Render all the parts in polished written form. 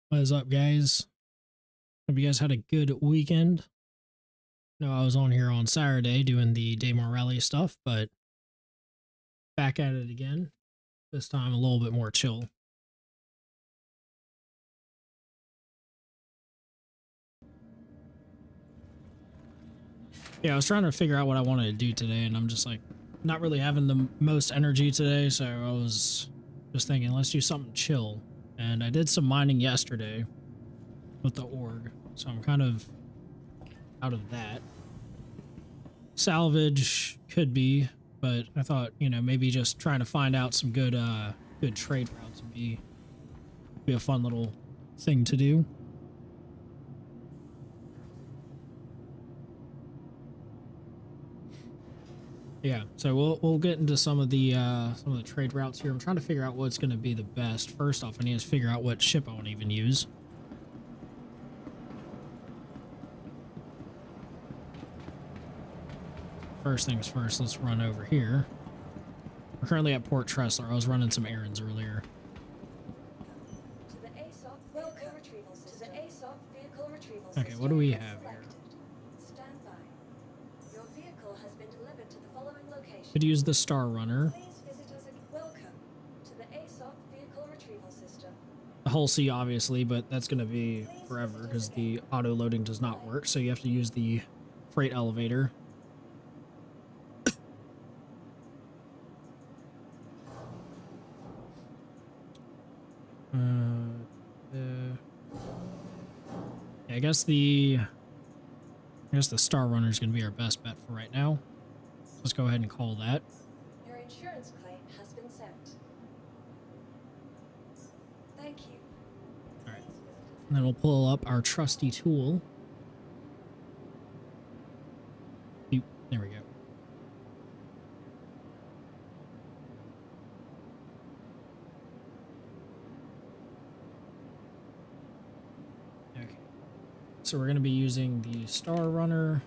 What is up, guys? Hope you guys had a good weekend. No, I was on here on Saturday doing the Daymar Rally stuff, but back at it again. This time a little bit more chill. Yeah, I was trying to figure out what I wanted to do today, and I'm just like not really having the most energy today, so I was just thinking, let's do something chill. And I did some mining yesterday with the org, so I'm kind of out of that. Salvage could be, but I thought, maybe just trying to find out some good trade routes would be a fun little thing to do. Yeah, so we'll get into some of the trade routes here. I'm trying to figure out what's going to be the best. First off, I need to figure out what ship I want to even use. First things first, let's run over here. We're currently at Port Tressler. I was running some errands earlier. Okay, what do we have here? Could use the Star Runner. The Hull C, obviously, but that's going to be forever because the auto loading does not work, so you have to use the freight elevator. I guess the Star Runner is going to be our best bet for right now. Let's go ahead and call that. Your insurance claim has been sent. Thank you. All right. And then we'll pull up our trusty tool. There we go. Okay. So we're going to be using the Star Runner.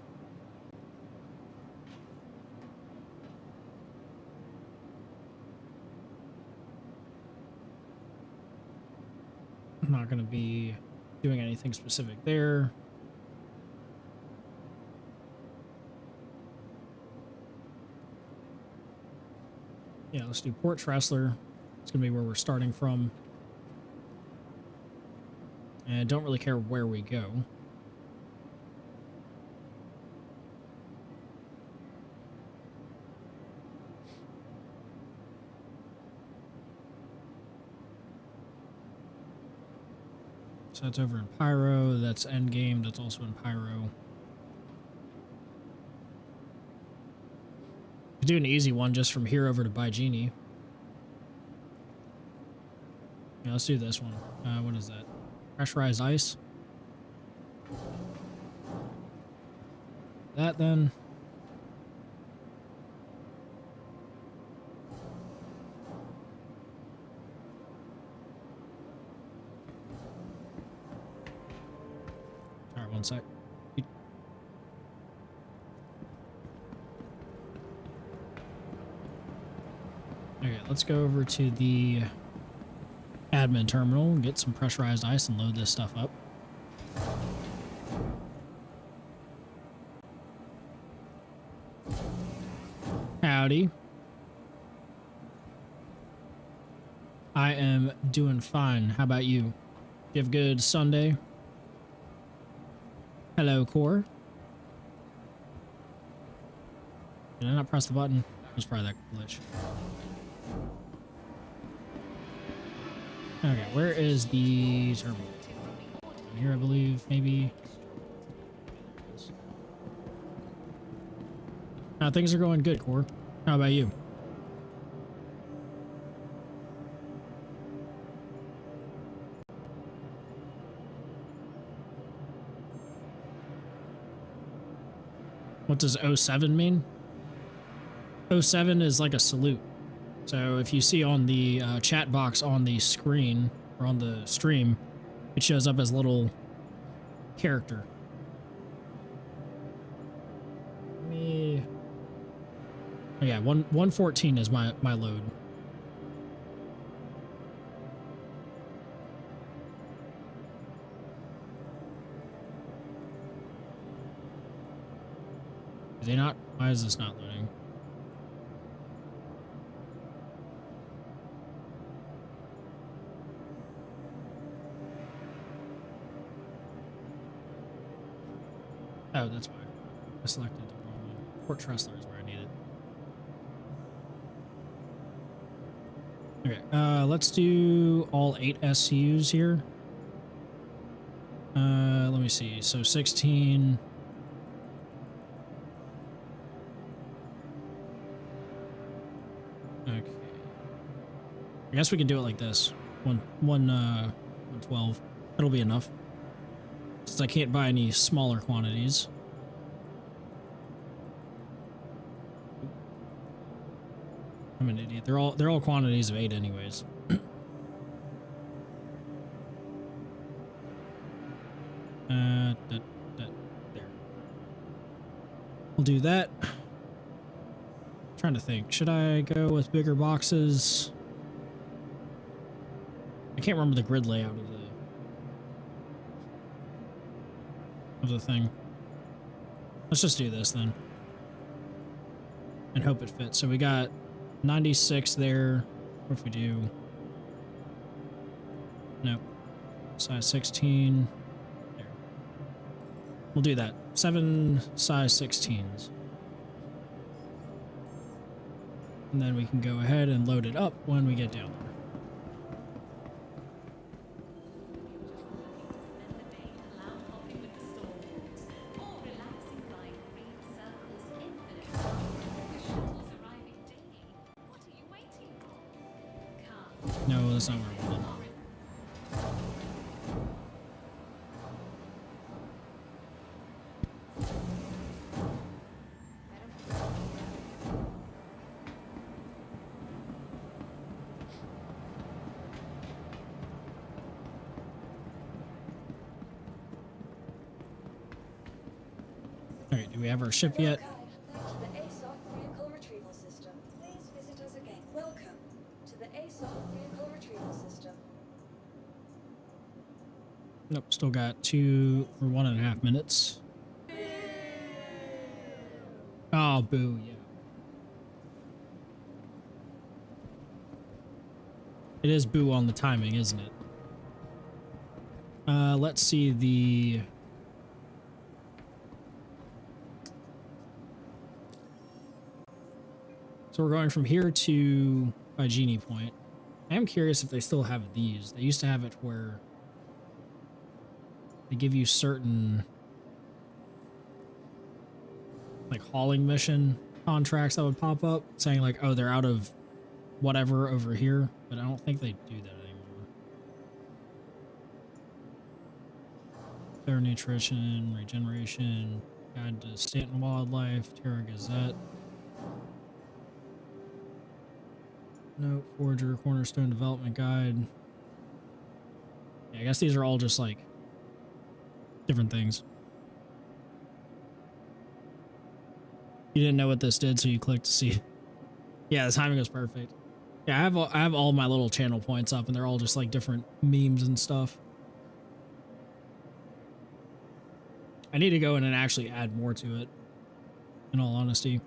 I'm not going to be doing anything specific there. Yeah, let's do Port Tressler. It's going to be where we're starting from. And I don't really care where we go. So that's over in Pyro. That's Endgame. That's also in Pyro. Could do an easy one just from here over to Baijini. Yeah, let's do this one. What is that? Pressurized ice. That then. All right, one sec. Okay, let's go over to the admin terminal, get some pressurized ice, and load this stuff up. Howdy. I am doing fine. How about you? You have a good Sunday? Hello, Core. Did I not press the button? It was probably that glitch. Okay, where is the terminal? Here, I believe, maybe. Things are going good, Core. How about you? What does 07 mean? 07 is like a salute. So if you see on the chat box on the screen or on the stream, it shows up as a little character. Oh yeah, 114 is my load. Are they not? Why is this not loading? Oh, that's why. I selected the wrong one. Port Tressler is where I need it. Okay, let's do all 8 SCUs here. Let me see. So 16. Okay. I guess we can do it like this. 112. That'll be enough. Since I can't buy any smaller quantities. I'm an idiot. They're all quantities of 8 anyways. There. We'll do that. Trying to think. Should I go with bigger boxes? I can't remember the grid layout of the thing. Let's just do this then. And hope it fits. So we got 96 there. What if we do? Nope. Size 16. There. We'll do that. 7 size 16s. And then we can go ahead and load it up when we get down there. No, that's not where I wanted. Alright, do we have our ship yet? Welcome to the ASOC Vehicle Retrieval System. Please visit us again. Welcome to the ASOC Vehicle Retrieval System. Nope, still got 2 or 1.5 minutes. Oh, boo, yeah. It is boo on the timing, isn't it? Let's see the... So we're going from here to Genie Point. I am curious if they still have these. They used to have it where they give you certain like hauling mission contracts that would pop up saying like, oh, they're out of whatever over here, but I don't think they do that anymore. Fair nutrition, regeneration, guide to Stanton Wildlife, Terra Gazette. Note, Forger, Cornerstone Development Guide. Yeah, I guess these are all just like different things. You didn't know what this did, so you clicked to see. Yeah, the timing was perfect. Yeah, I have all my little channel points up, and they're all just like different memes and stuff. I need to go in and actually add more to it, in all honesty.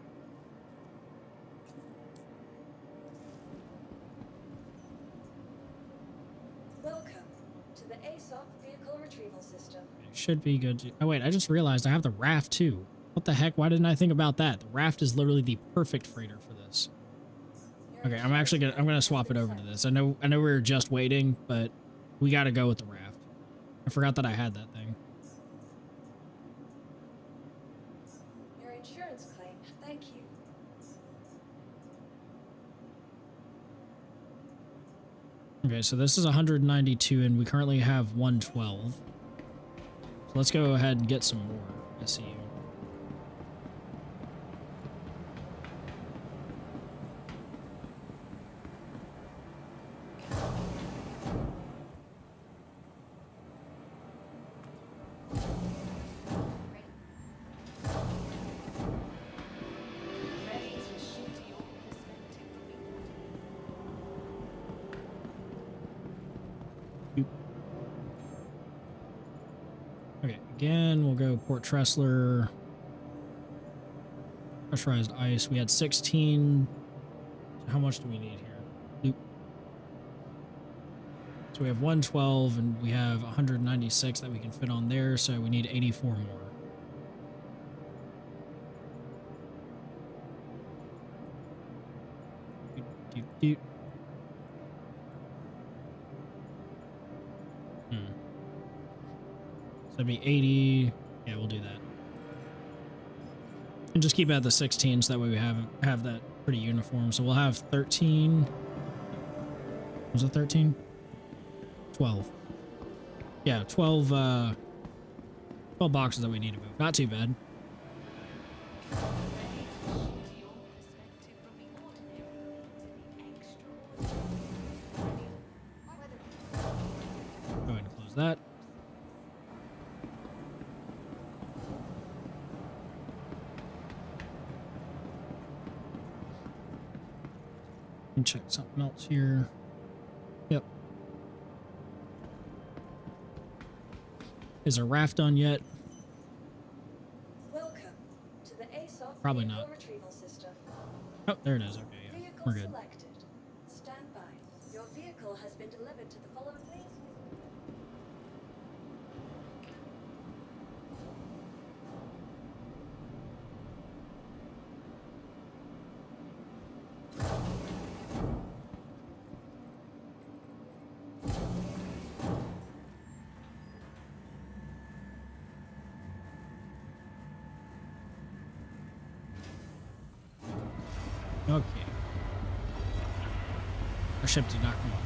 Welcome to the ASOC Vehicle Retrieval System. It should be good to... Oh wait, I just realized I have the raft too. What the heck? Why didn't I think about that? The raft is literally the perfect freighter for this. Okay, I'm gonna swap it over to this. I know we were just waiting, but we gotta go with the raft. I forgot that I had that thing. Your insurance claim. Thank you. Okay, so this is 192 and we currently have 112. So let's go ahead and get some more. I see you. Okay, again, we'll go Port Tressler. Pressurized ice. We had 16. How much do we need here? Loop. So we have 112 and we have 196 that we can fit on there. So we need 84 more. Doot, doot, doot. So it'd be 80. Yeah, we'll do that. And just keep it at the 16 so that way we have that pretty uniform. So we'll have 13. Was it 13? 12. Yeah, 12 boxes that we need to move. Not too bad. Go ahead and close that. And check something else here. Yep. Is our raft done yet? Welcome to the ASOP Probably vehicle not. retrieval system. Oh, there it is. Okay, yeah. Vehicle We're good. selected. Stand by. Your vehicle has been delivered to the following place. Okay. Our ship did not come up.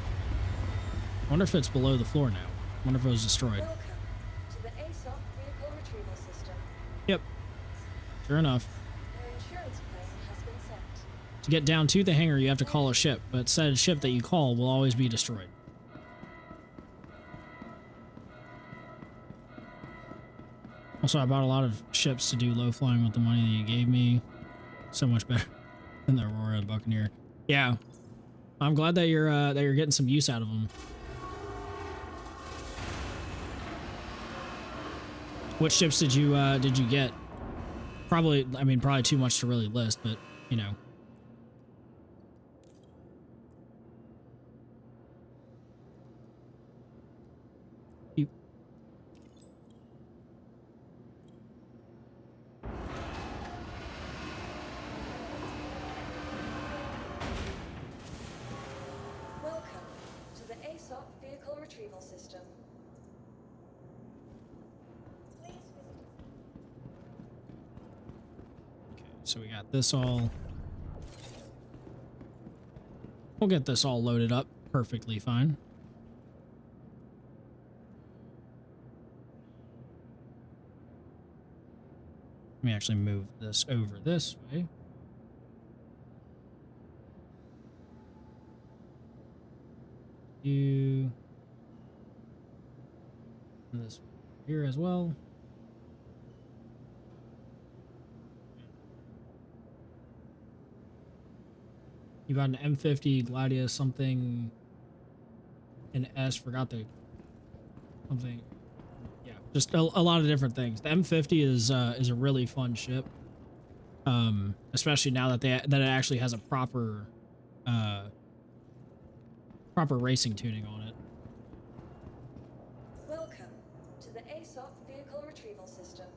I wonder if it's below the floor now. I wonder if it was destroyed. Welcome to the ASOP vehicle retrieval system. Yep. Sure enough. Your insurance claim has been sent. To get down to the hangar, you have to call a ship, but said ship that you call will always be destroyed. Also, I bought a lot of ships to do low flying with the money that you gave me. So much better than the Aurora and Buccaneer. Yeah, I'm glad that you're getting some use out of them. What ships did you get? Probably, I mean, probably too much to really list, but you know. You. Welcome to the ASOP vehicle retrieval system. Please visit. Okay, so we got this all. We'll get this all loaded up perfectly fine. Let me actually move this over this way. You. And this here as well. You got an M50 Gladius something, an S, forgot the something. Yeah, just a lot of different things. The M50 is a really fun ship, especially now that it actually has a proper racing tuning on it. Welcome to the ASOP vehicle retrieval system.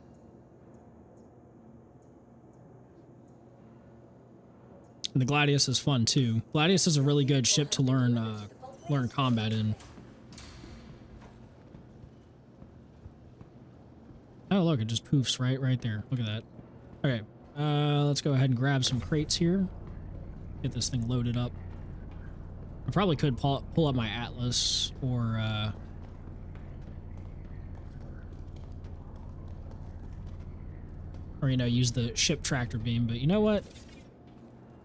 And the Gladius is fun too. Gladius is a really good ship to learn combat in. Oh look, it just poofs right there. Look at that. Okay, let's go ahead and grab some crates here. Get this thing loaded up. I probably could pull up my Atlas or you know, use the ship tractor beam, but you know what?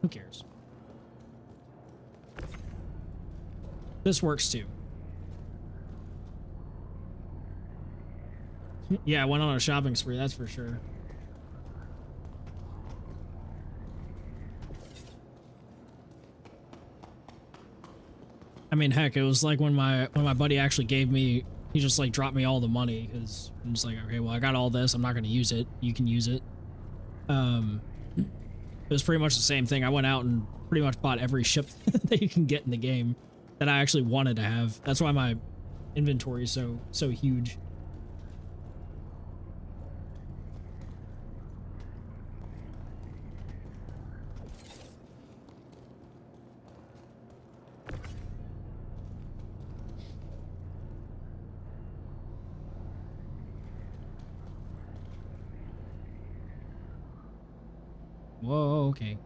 Who cares? This works too. Yeah, I went on a shopping spree, that's for sure. I mean, heck, it was like when my buddy actually gave me, he just like dropped me all the money because I'm just like, okay, well, I got all this, I'm not going to use it. You can use it. It was pretty much the same thing. I went out and pretty much bought every ship that you can get in the game that I actually wanted to have. That's why my inventory is so huge. Whoa, okay.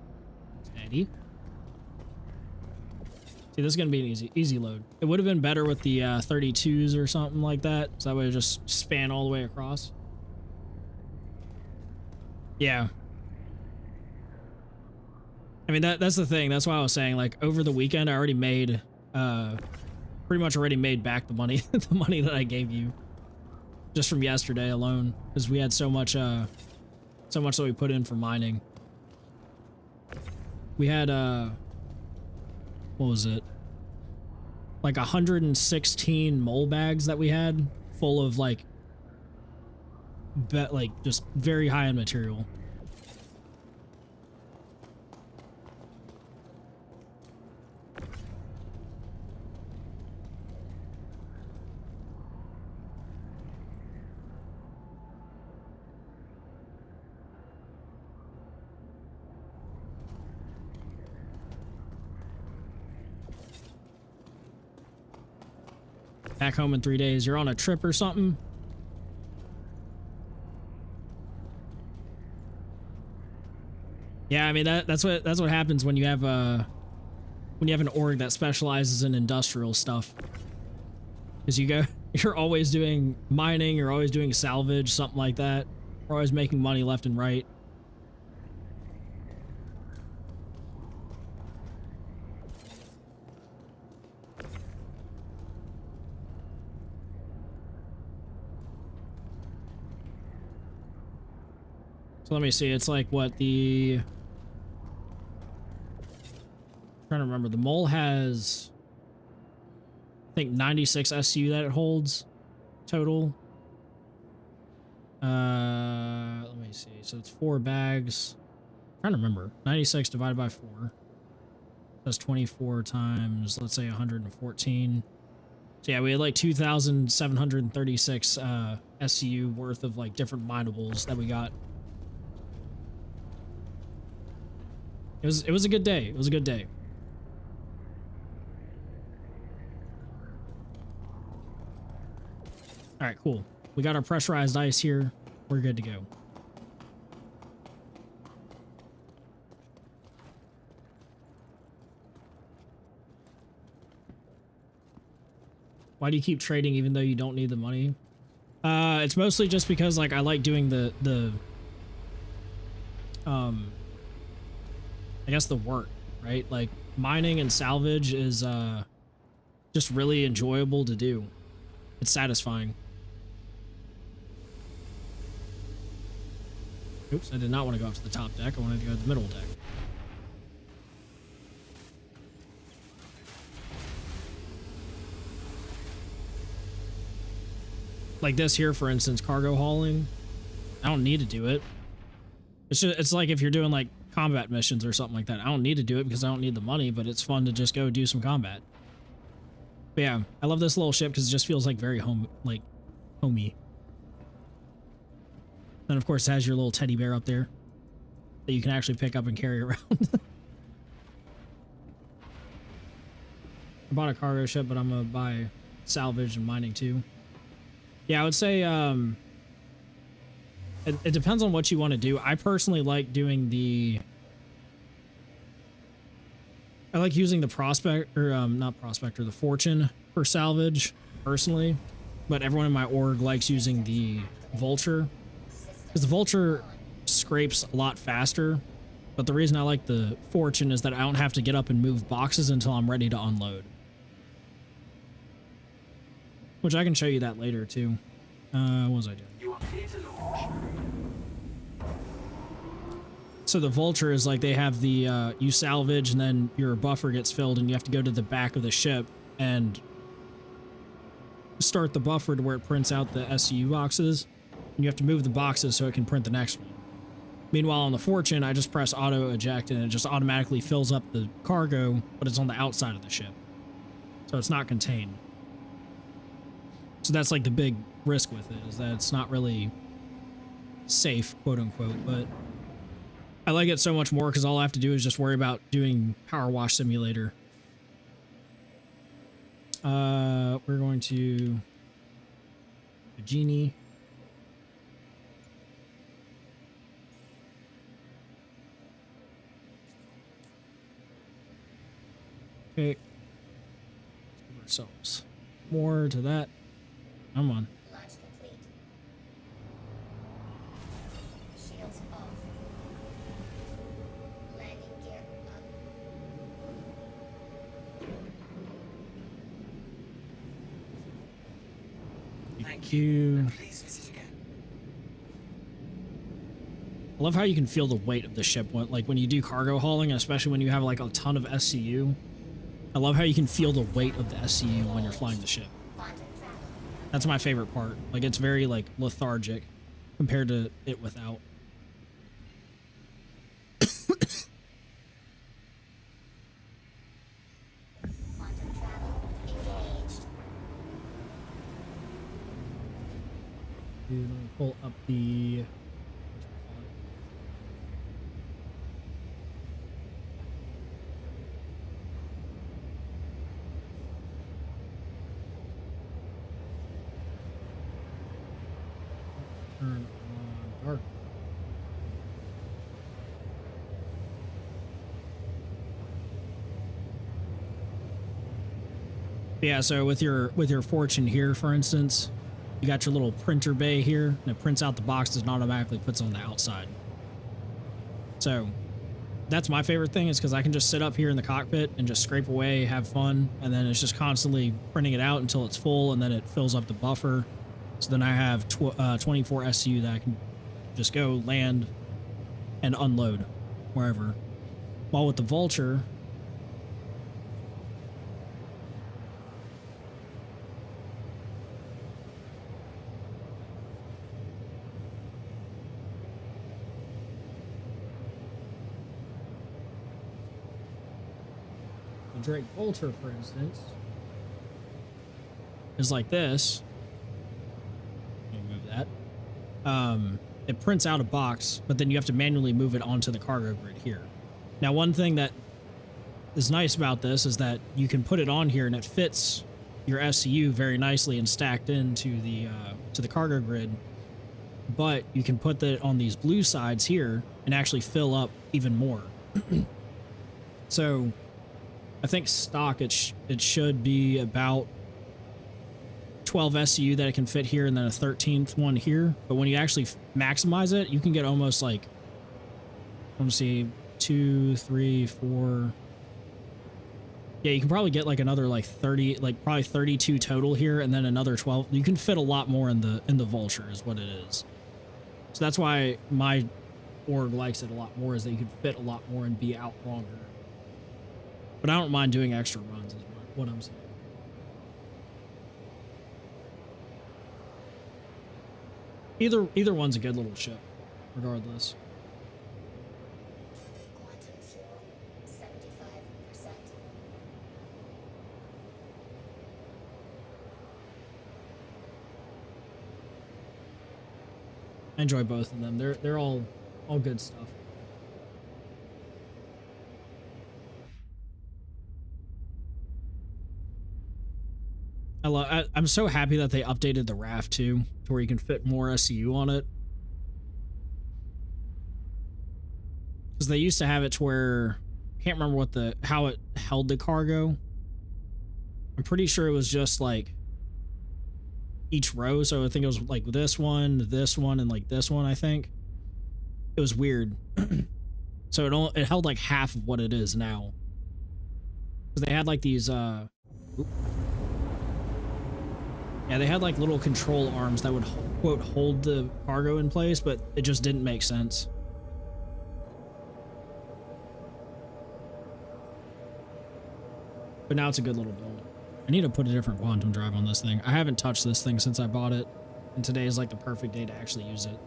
Steady. See, this is gonna be an easy load. It would have been better with the 32s or something like that, so that way it just span all the way across. Yeah. I mean, that's the thing. That's why I was saying, like, over the weekend, I already made, pretty much already made back the money, the money that I gave you, just from yesterday alone, because we had so much that we put in for mining. We had, what was it? Like 116 mole bags that we had full of like just very high end material. Back home in 3 days. You're on a trip or something? Yeah, I mean that's what happens when you have an org that specializes in industrial stuff. Because you're always doing mining, you're always doing salvage, something like that. We're always making money left and right. So let me see, it's like what the... I'm trying to remember, the mole has, I think, 96 SU that it holds total. Let me see, so it's 4 bags. I'm trying to remember, 96 divided by 4. That's 24 times, let's say 114. So yeah, we had like 2,736 SU worth of like different minables that we got. It was a good day. It was a good day. All right, cool. We got our pressurized ice here. We're good to go. Why do you keep trading even though you don't need the money? It's mostly just because like I like doing the I guess the work, right? Like mining and salvage is just really enjoyable to do. It's satisfying. Oops, I did not want to go up to the top deck. I wanted to go to the middle deck. Like this here, for instance, cargo hauling. I don't need to do it. It's like if you're doing like combat missions or something like that. I don't need to do it because I don't need the money, but it's fun to just go do some combat. But yeah, I love this little ship because it just feels like very homey. Then of course it has your little teddy bear up there that you can actually pick up and carry around. I bought a cargo ship, but I'm gonna buy salvage and mining too. Yeah, I would say it depends on what you want to do. I personally like doing I like using the prospect or not prospector, the fortune for salvage personally, but everyone in my org likes using the vulture because the vulture scrapes a lot faster. But the reason I like the fortune is that I don't have to get up and move boxes until I'm ready to unload. Which I can show you that later too. What was I doing? So the vulture is like they have the you salvage and then your buffer gets filled and you have to go to the back of the ship and start the buffer to where it prints out the SCU boxes, and you have to move the boxes so it can print the next one. Meanwhile, on the Fortune, I just press auto eject and it just automatically fills up the cargo, but it's on the outside of the ship. So it's not contained. So that's like the big risk with it, is that it's not really safe, quote unquote, but I like it so much more because all I have to do is just worry about doing Power Wash Simulator. We're going to Genie. Okay. Let's give ourselves more to that. Come on. Launch complete. Shields off. Landing gear up. Thank you. Please visit again. I love how you can feel the weight of the ship like when you do cargo hauling, especially when you have like a ton of SCU. I love how you can feel the weight of the SCU when you're flying the ship. Quantum travel. That's my favorite part. Like, it's very like lethargic compared to it without. Quantum travel engaged. Let me pull up the. Turn on dark. Yeah, so with your Fortune here, for instance, you got your little printer bay here, and it prints out the boxes and automatically puts on the outside. So that's my favorite thing, is because I can just sit up here in the cockpit and just scrape away, have fun, and then it's just constantly printing it out until it's full, and then it fills up the buffer. So then I have 24 SCU that I can just go land and unload wherever. While with the Vulture, the Drake Vulture, for instance, is like this. Let me move that. It prints out a box, but then you have to manually move it onto the cargo grid here. Now, one thing that is nice about this is that you can put it on here and it fits your SCU very nicely and stacked into the to the cargo grid. But you can put that on these blue sides here and actually fill up even more. So I think stock it should be about 12 SCU that it can fit here, and then a 13th one here. But when you actually maximize it, you can get almost like, let me see, 2, 3, 4. Yeah, you can probably get like another like 30, like probably 32 total here, and then another 12. You can fit a lot more in the Vulture, is what it is. So that's why my org likes it a lot more, is that you can fit a lot more and be out longer. But I don't mind doing extra runs, is what I'm saying. Either one's a good little ship, regardless. Quantum fuel 75%. I enjoy both of them. They're all good stuff. I'm so happy that they updated the raft too, to where you can fit more SCU on it. Because they used to have it to where I can't remember how it held the cargo. I'm pretty sure it was just like each row. So I think it was like this one, and like this one. I think it was weird. So it held like half of what it is now. Because they had like these yeah, they had like little control arms that would, quote, hold the cargo in place, but it just didn't make sense. But now it's a good little build. I need to put a different quantum drive on this thing. I haven't touched this thing since I bought it, and today is like the perfect day to actually use it.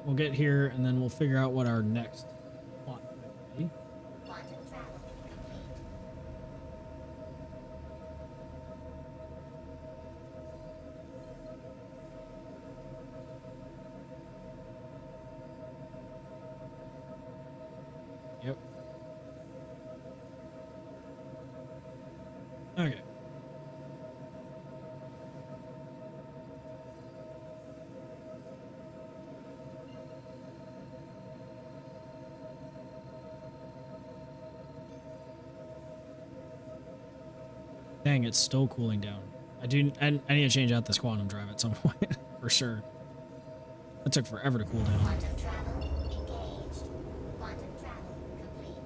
we'll get here and then we'll figure out what our next plot might be. Quantum travel complete. Yep. Okay. Dang, it's still cooling down. I need to change out this quantum drive at some point for sure. That took forever to cool down. Quantum travel engaged. Quantum travel complete.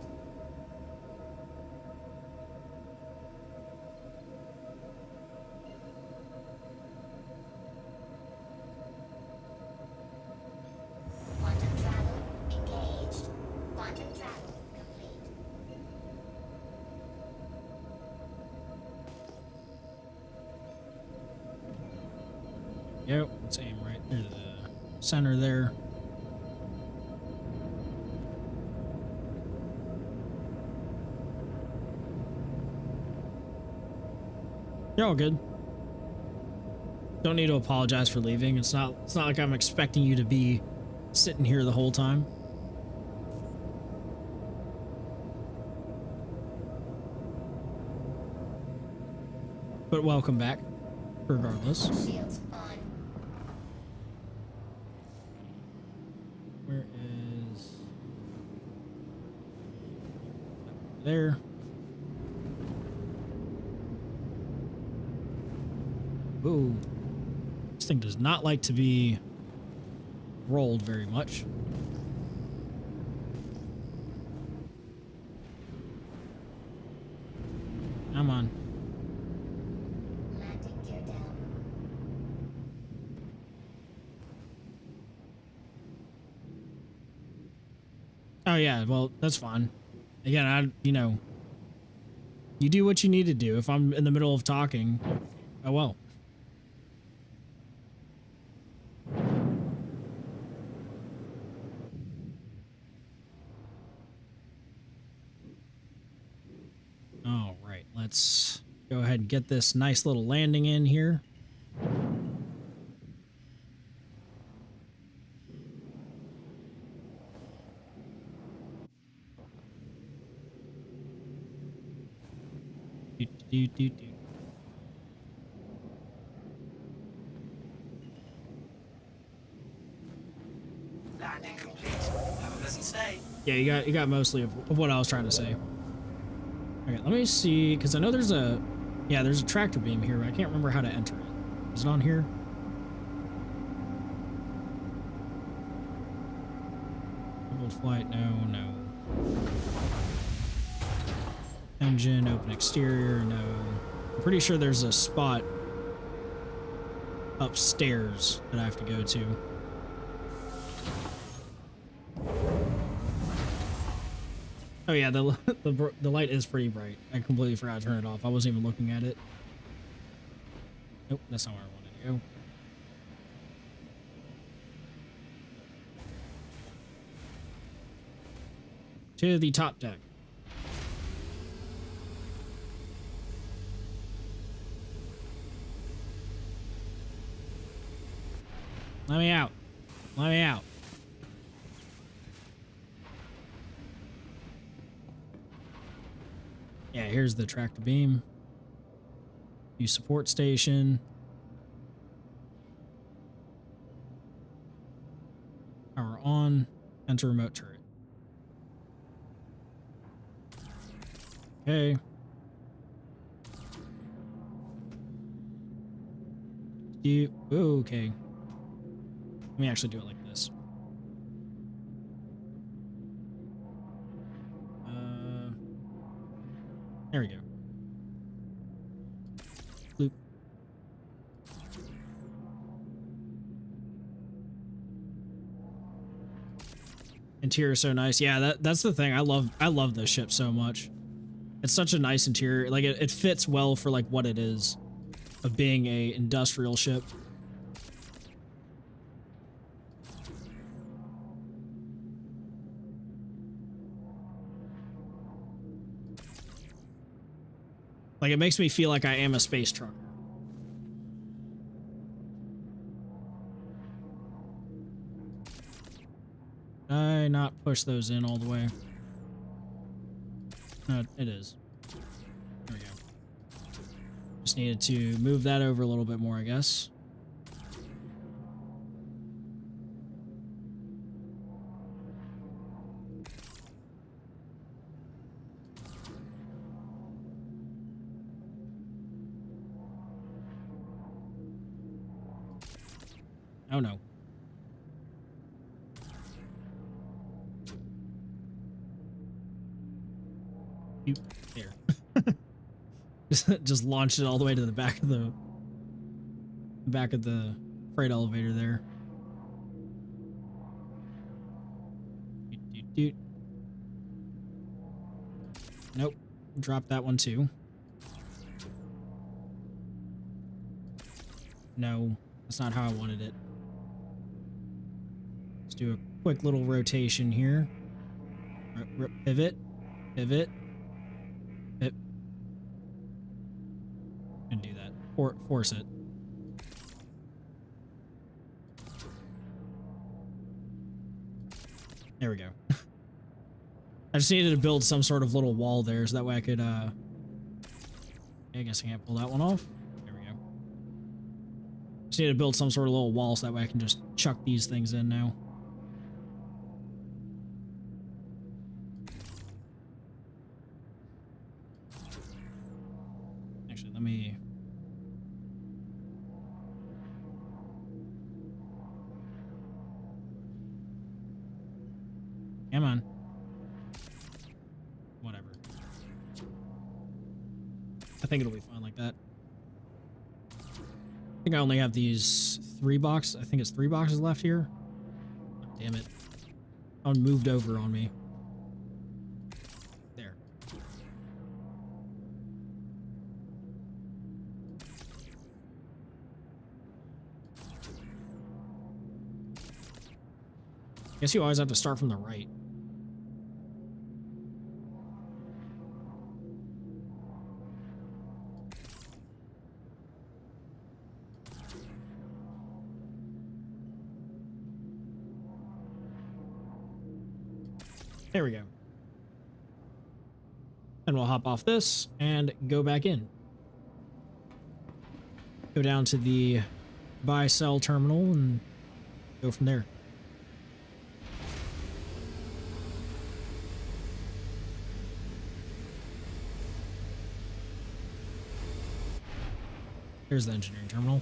Quantum travel engaged. Quantum travel complete. Yep, let's aim right near the center there. You're all good. Don't need to apologize for leaving. It's not like I'm expecting you to be sitting here the whole time. But welcome back, regardless. Shields on. Where is there? Ooh. This thing does not like to be rolled very much. Come on. Landing gear down. Oh yeah, well, that's fine. Again, you do what you need to do. If I'm in the middle of talking, oh well. All right, let's go ahead and get this nice little landing in here. Do. Landing complete. Have a pleasant stay. Yeah, you got mostly of what I was trying to say. Okay, let me see, because I know there's a tractor beam here, but I can't remember how to enter it. Is it on here? Doubled flight, no. Engine, open exterior, no. I'm pretty sure there's a spot upstairs that I have to go to. Oh yeah, the light is pretty bright. I completely forgot to turn it off. I wasn't even looking at it. Nope, that's not where I wanted to go. To the top deck. Let me out. Let me out. Yeah, here's the tractor beam. Use support station. Power on. Enter remote turret. Okay. Okay. Let me actually do it like this. There we go. Bloop. Interior is so nice. Yeah, that's the thing. I love this ship so much. It's such a nice interior. Like it fits well for like what it is of being a industrial ship. Like, it makes me feel like I am a space trucker. Did I not push those in all the way? No, it is. There we go. Just needed to move that over a little bit more, I guess. Oh no. There. just launched it all the way to the back of the freight elevator there. Doot, doot, doot. Nope. Drop that one too. No, that's not how I wanted it. Let's do a quick little rotation here. Pivot. Pivot. Pivot. And do that. Force it. There we go. I just needed to build some sort of little wall there so that way I could, I guess I can't pull that one off. There we go. Just need to build some sort of little wall so that way I can just chuck these things in now. Actually, let me... Come on. Whatever. I think it'll be fine like that. I think I only have these 3 boxes. I think it's 3 boxes left here. Oh, damn it. One moved over on me. There. Guess you always have to start from the right. There we go. And we'll hop off this and go back in. Go down to the buy sell terminal and go from there. Here's the engineering terminal.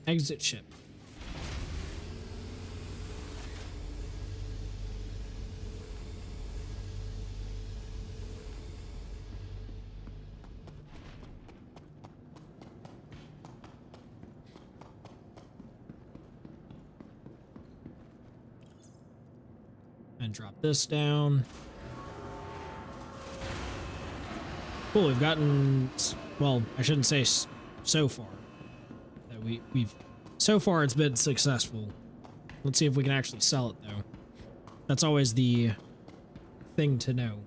Exit ship. And drop this down. Cool, we've gotten, well, I shouldn't say so far. That we've so far it's been successful. Let's see if we can actually sell it though. That's always the thing to know.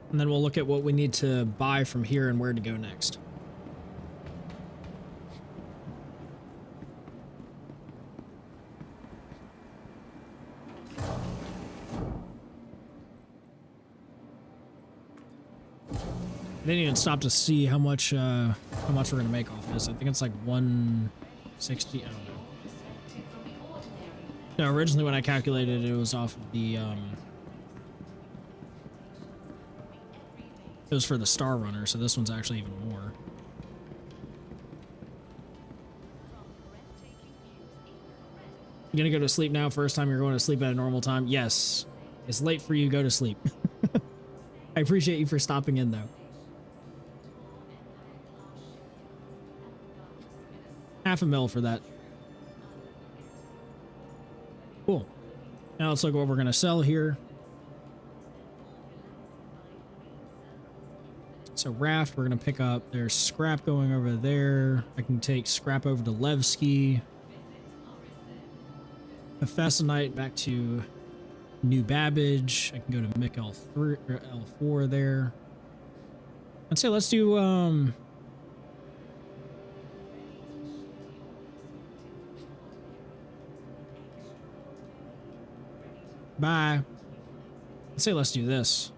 And then we'll look at what we need to buy from here and where to go next. I didn't even stop to see how much we're gonna make off this. I think it's like 160. I don't know. No, originally when I calculated it was off of the it was for the Star Runner, so this one's actually even more. You gonna go to sleep now? First time you're going to sleep at a normal time? Yes. It's late for you. Go to sleep. appreciate you for stopping in, though. $500,000 for that. Cool. Now let's look at what we're going to sell here. So raft, we're going to pick up. There's scrap going over there. I can take scrap over to Levski. Ephesionite back to New Babbage. I can go to Mick L3 or L4 there. I'd say let's do bye. Let's say let's do this.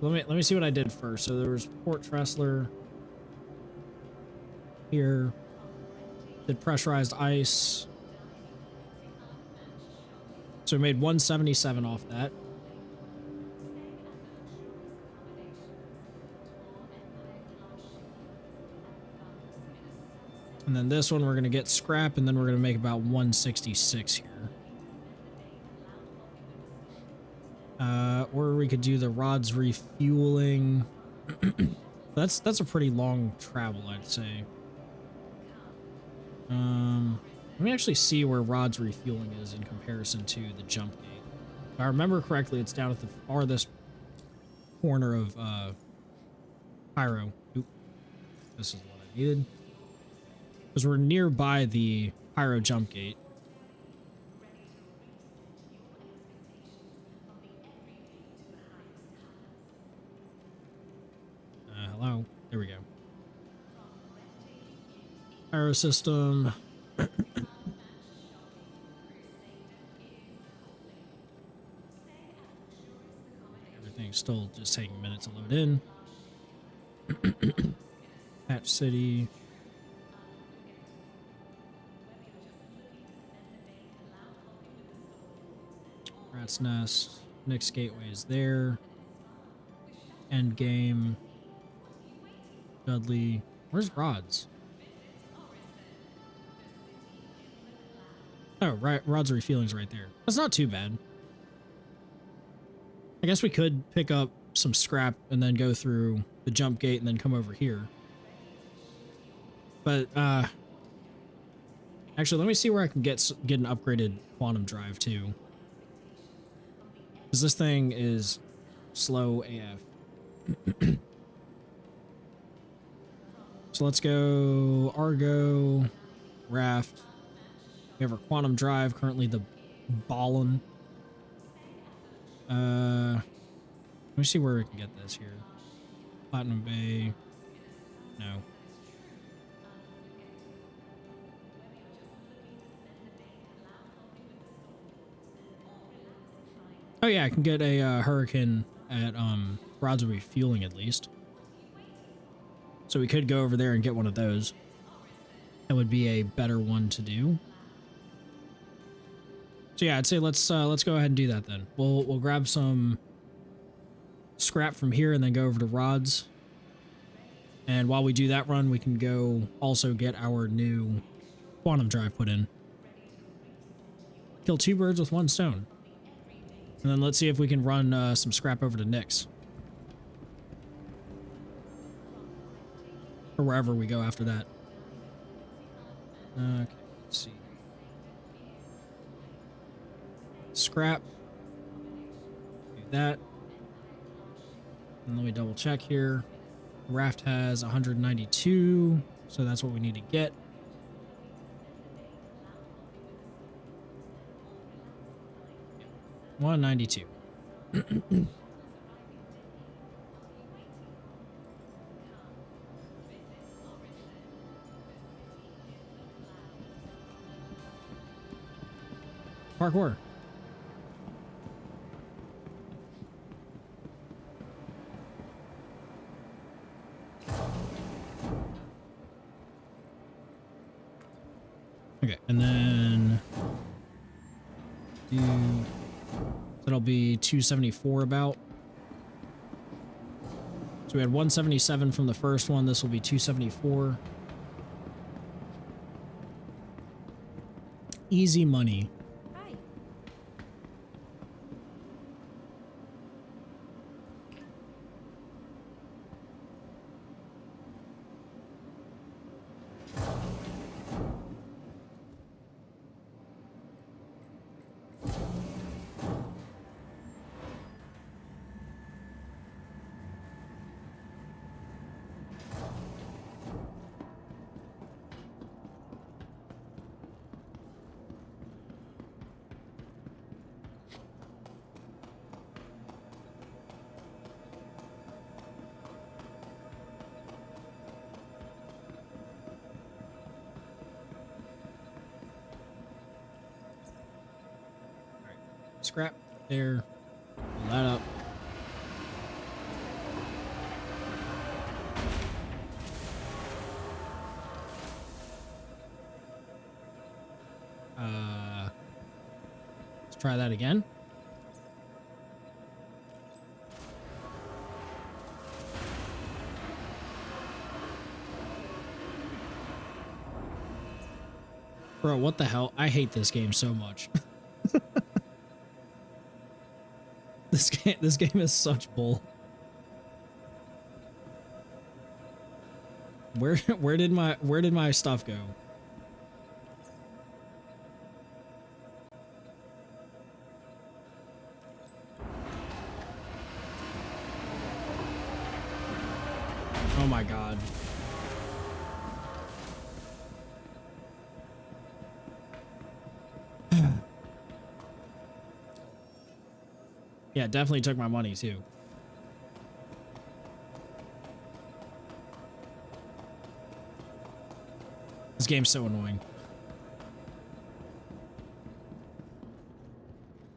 Let me see what I did first. So there was Port Tressler here. Did pressurized ice. So we made 177 off that. And then this one we're going to get scrap, and then we're going to make about 166 here. Or we could do the rods refueling. That's a pretty long travel, I'd say. Let me actually see where rods refueling is in comparison to the jump gate. If I remember correctly, it's down at the farthest corner of Pyro. Oop. This is what I needed. Because we're nearby the Pyro jump gate. Hello. There we go. Pyro system. Everything's still just taking a minute to load in. Patch City. Rat's Nest. Nick's Gateway is there. End game. Dudley. Where's Rods? Oh, right. Rods refueling's right there. That's not too bad. I guess we could pick up some scrap and then go through the jump gate and then come over here. But, actually, let me see where I can get an upgraded quantum drive, too. Because this thing is slow AF. So let's go Argo, Raft. We have our quantum drive, currently the Ballon. Let me see where we can get this here. Platinum Bay. No. Oh yeah, I can get a Hurricane at Rods Refueling at least. So we could go over there and get one of those. That would be a better one to do. So yeah, I'd say let's go ahead and do that then. We'll grab some scrap from here and then go over to Rods. And while we do that run, we can go also get our new quantum drive put in. Kill two birds with one stone. And then let's see if we can run some scrap over to Nick's. Or wherever we go after that. Okay, let's see. Scrap. Do that. And let me double check here. Raft has 192, so that's what we need to get. Yeah, 192. Parkour. Okay, and then that'll be 274 about. So we had 177 from the first one. This will be 274. Easy money. Hi. Scrap there. Pull that up. Let's try that again. Bro, what the hell? I hate this game so much. This game is such bull. Where did my stuff go? Oh my god. Yeah, definitely took my money too. This game's so annoying.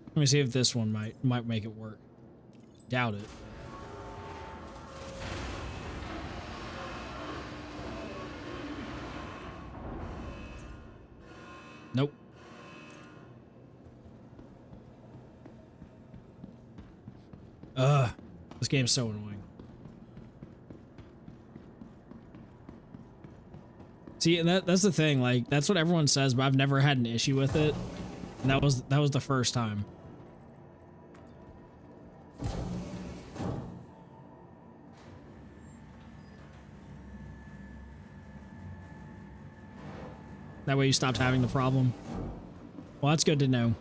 Let me see if this one might make it work. Doubt it. Nope. This game's so annoying. See, and that's the thing, like, that's what everyone says, but I've never had an issue with it. And that was the first time. That way you stopped having the problem. Well, that's good to know.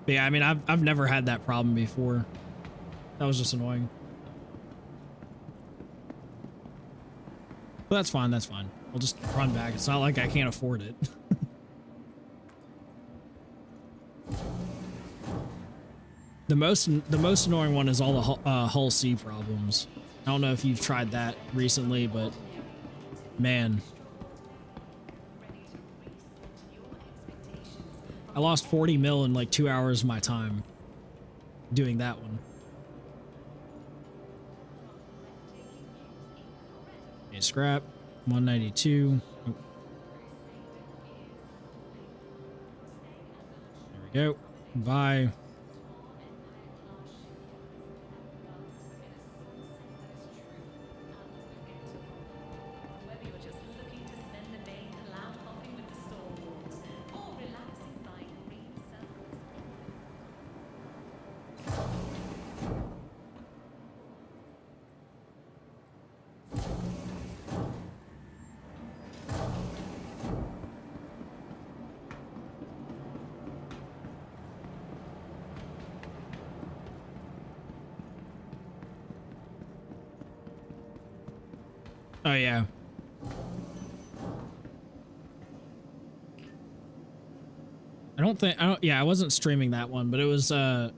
But yeah, I mean, I've never had that problem before. That was just annoying. But that's fine, that's fine. We'll just run back. It's not like I can't afford it. The most annoying one is all the Hull C problems. I don't know if you've tried that recently, but man. I lost 40 mil in like 2 hours of my time doing that one. Okay, scrap. 192. Oh. There we go. Bye. Oh yeah. I wasn't streaming that one, but it was I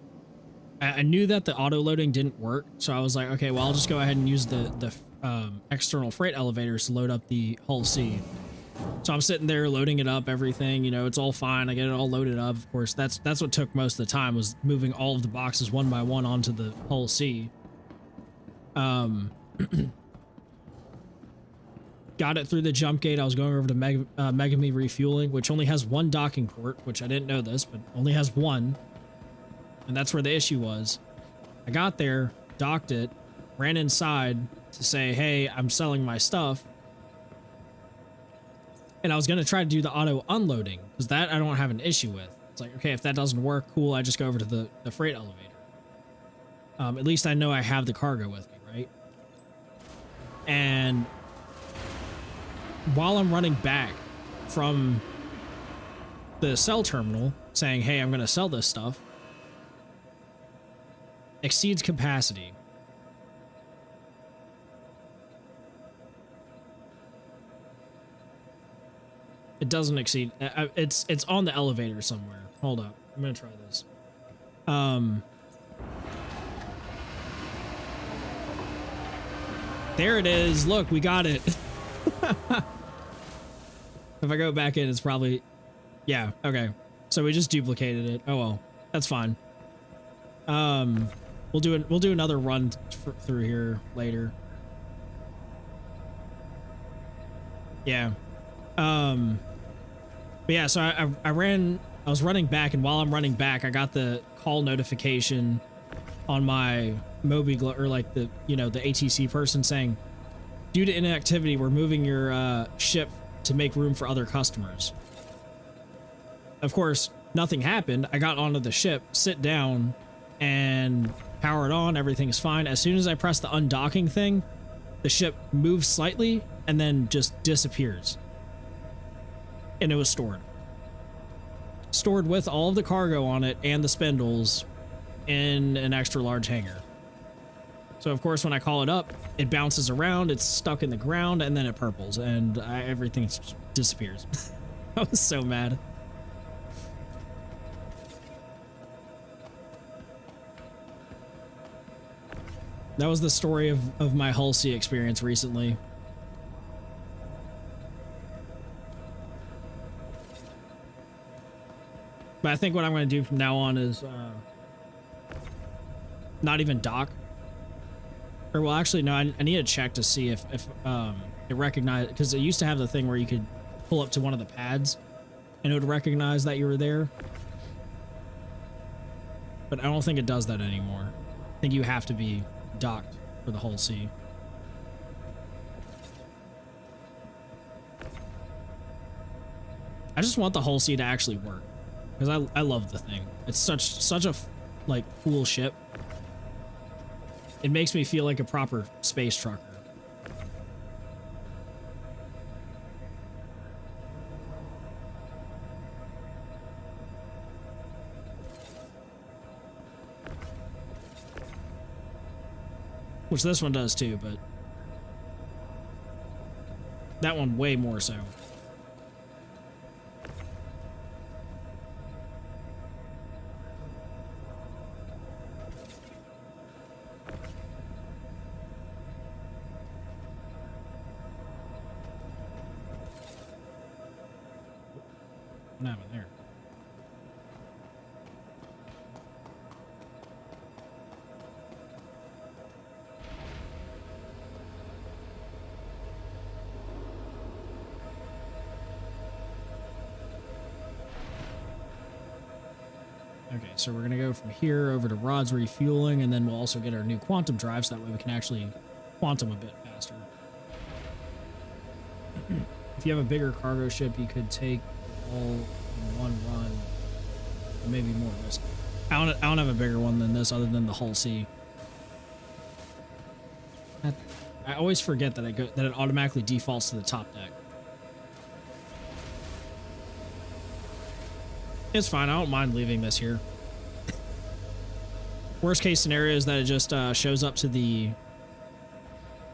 knew that the auto loading didn't work, so I was like, okay, well, I'll just go ahead and use the external freight elevators to load up the Hull C. So I'm sitting there loading it up, everything, you know, it's all fine. I get it all loaded up. Of course, that's what took most of the time, was moving all of the boxes one by one onto the Hull C. Got it through the jump gate. I was going over to Megami refueling, which only has one docking port, which I didn't know this, but only has one. And that's where the issue was. I got there, docked it, ran inside to say, hey, I'm selling my stuff. And I was going to try to do the auto unloading, because that I don't have an issue with. It's like, okay, if that doesn't work, cool, I just go over to the freight elevator. At least I know I have the cargo with me, right? And while I'm running back from the sell terminal saying, hey, I'm going to sell this stuff, exceeds capacity. It doesn't exceed. It's on the elevator somewhere. Hold up. I'm going to try this. There it is. Look, we got it. If I go back in, it's probably... Yeah, okay. So we just duplicated it. Oh well, that's fine. We'll do another run through here later. Yeah. But yeah, so I was running back, and while I'm running back, I got the call notification on my Moby or like the, you know, the ATC person saying, due to inactivity, we're moving your ship to make room for other customers. Of course, nothing happened. I got onto the ship, sit down, and power it on. Everything's fine. As soon as I press the undocking thing, the ship moves slightly and then just disappears. And it was stored. Stored with all of the cargo on it and the spindles in an extra large hangar. So of course, when I call it up, it bounces around, it's stuck in the ground, and then it purples, and everything just disappears. I was so mad. That was the story of my Hull C experience recently. But I think what I'm going to do from now on is not even dock. Or well, actually, no, I need to check to see if it recognized, because it used to have the thing where you could pull up to one of the pads and it would recognize that you were there. But I don't think it does that anymore. I think you have to be docked for the Hull C. I just want the Hull C to actually work, because I love the thing. It's such a like cool ship. It makes me feel like a proper space trucker. Which this one does too, but that one way more so. What happened there? Okay, so we're gonna go from here over to Rod's refueling, and then we'll also get our new quantum drive, so that way we can actually quantum a bit faster. If you have a bigger cargo ship, you could take all in one run, or maybe more risk. I don't have a bigger one than this, other than the Hull C. I always forget that it automatically defaults to the top deck. It's fine. I don't mind leaving this here. Worst case scenario is that it just shows up to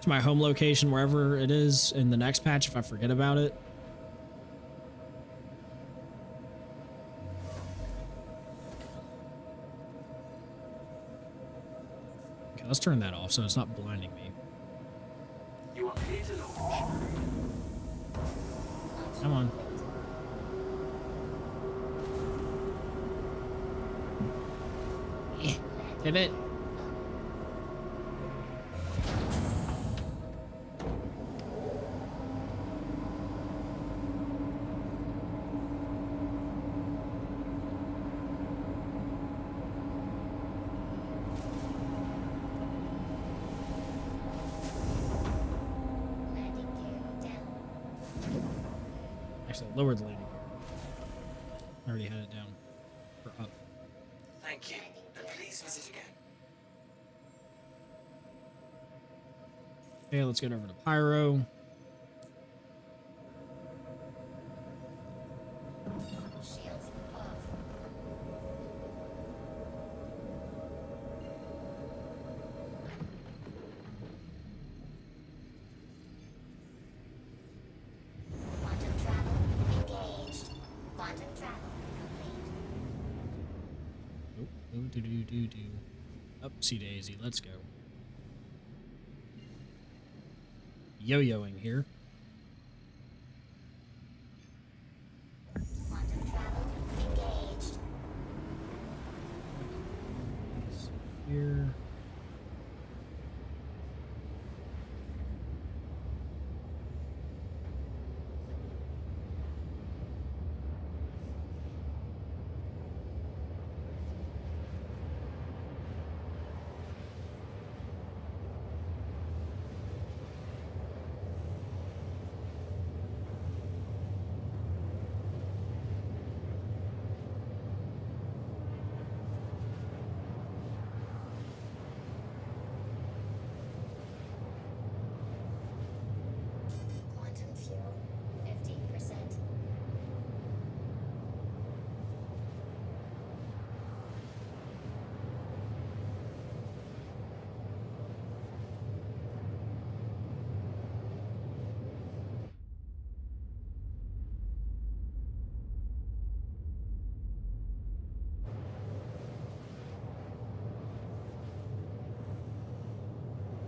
my home location, wherever it is in the next patch, if I forget about it. Okay, let's turn that off so it's not blinding me. You are clear to launch. Come on. Pivot. Actually, lower the landing gear. I already had it down. Or up. Thank you. And please visit again. Okay, let's get over to Pyro. Shields off. Quantum travel engaged. Quantum travel complete. Up, see Daisy, let's go. Yo-yoing here. Quantum travel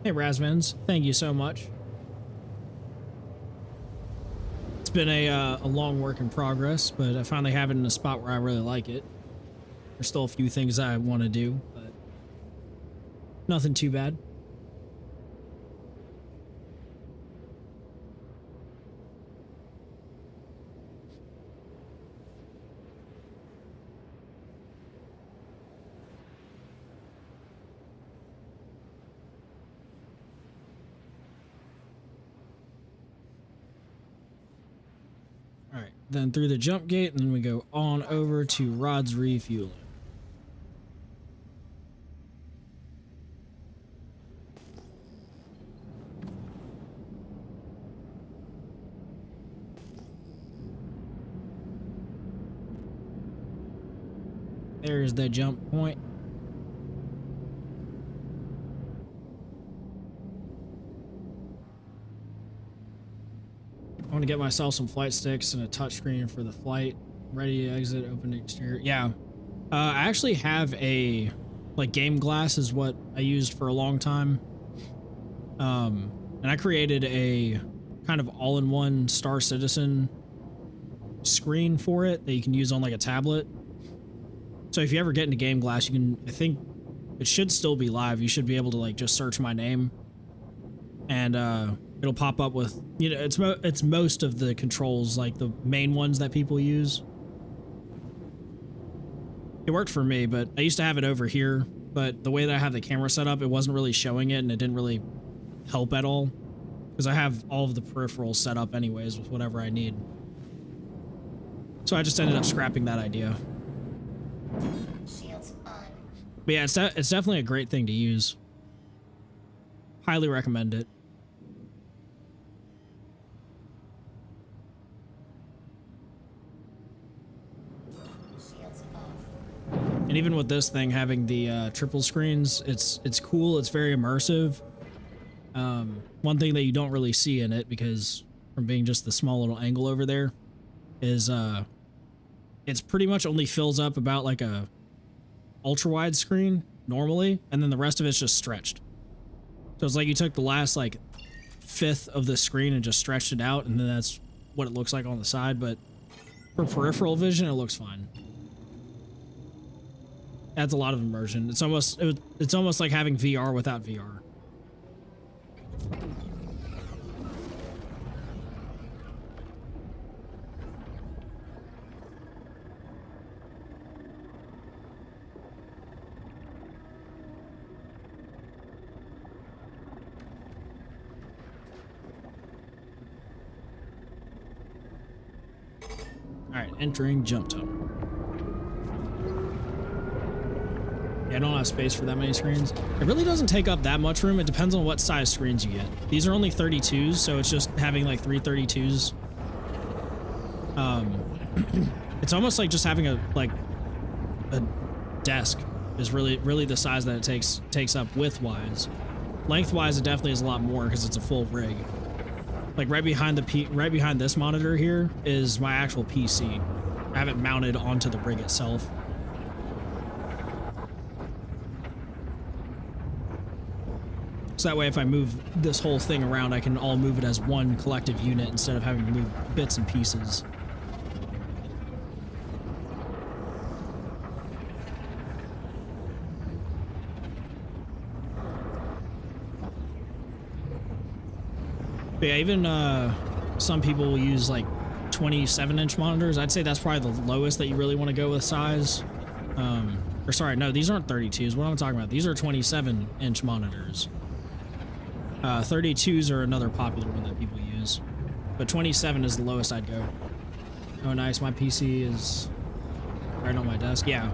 Hey, Razmans, thank you so much. It's been a long work in progress, but I finally have it in a spot where I really like it. There's still a few things I want to do, but nothing too bad. All right, then through the jump gate, and then we go on over to Rod's refueling. There's the jump point. I want to get myself some flight sticks and a touchscreen for the flight. Ready to exit, open exterior. Yeah. I actually have a, like, game glass is what I used for a long time. And I created a kind of all-in-one Star Citizen screen for it that you can use on, like, a tablet. So if you ever get into Game Glass, you can, I think it should still be live. You should be able to, like, just search my name and it'll pop up with, you know, it's most of the controls, like the main ones that people use. It worked for me, but I used to have it over here, but the way that I have the camera set up, it wasn't really showing it, and it didn't really help at all because I have all of the peripherals set up anyways with whatever I need. So I just ended up scrapping that idea. Shields on. But yeah, it's definitely a great thing to use. Highly recommend it. Shields off. And even with this thing having the triple screens, it's cool. It's very immersive. One thing that you don't really see in it, because from being just the small little angle over there, is it's pretty much only fills up about like a ultra wide screen normally, and then the rest of it's just stretched. So it's like you took the last like fifth of the screen and just stretched it out, and then that's what it looks like on the side. But for peripheral vision, it looks fine. Adds a lot of immersion. It's almost like having VR without VR. Alright, entering jump tunnel. Yeah, I don't have space for that many screens. It really doesn't take up that much room. It depends on what size screens you get. These are only 32s, so it's just having like 3 32s. It's almost like just having a desk is really the size that it takes up width-wise. Lengthwise, it definitely is a lot more because it's a full rig. Like right behind this monitor here is my actual PC. I have it mounted onto the rig itself. So that way, if I move this whole thing around, I can all move it as one collective unit instead of having to move bits and pieces. But yeah, even some people will use like 27-inch monitors. I'd say that's probably the lowest that you really want to go with size. Or sorry, no, these aren't 32s. What am I talking about? These are 27-inch monitors. 32s are another popular one that people use. But 27 is the lowest I'd go. Oh, nice. My PC is right on my desk. Yeah.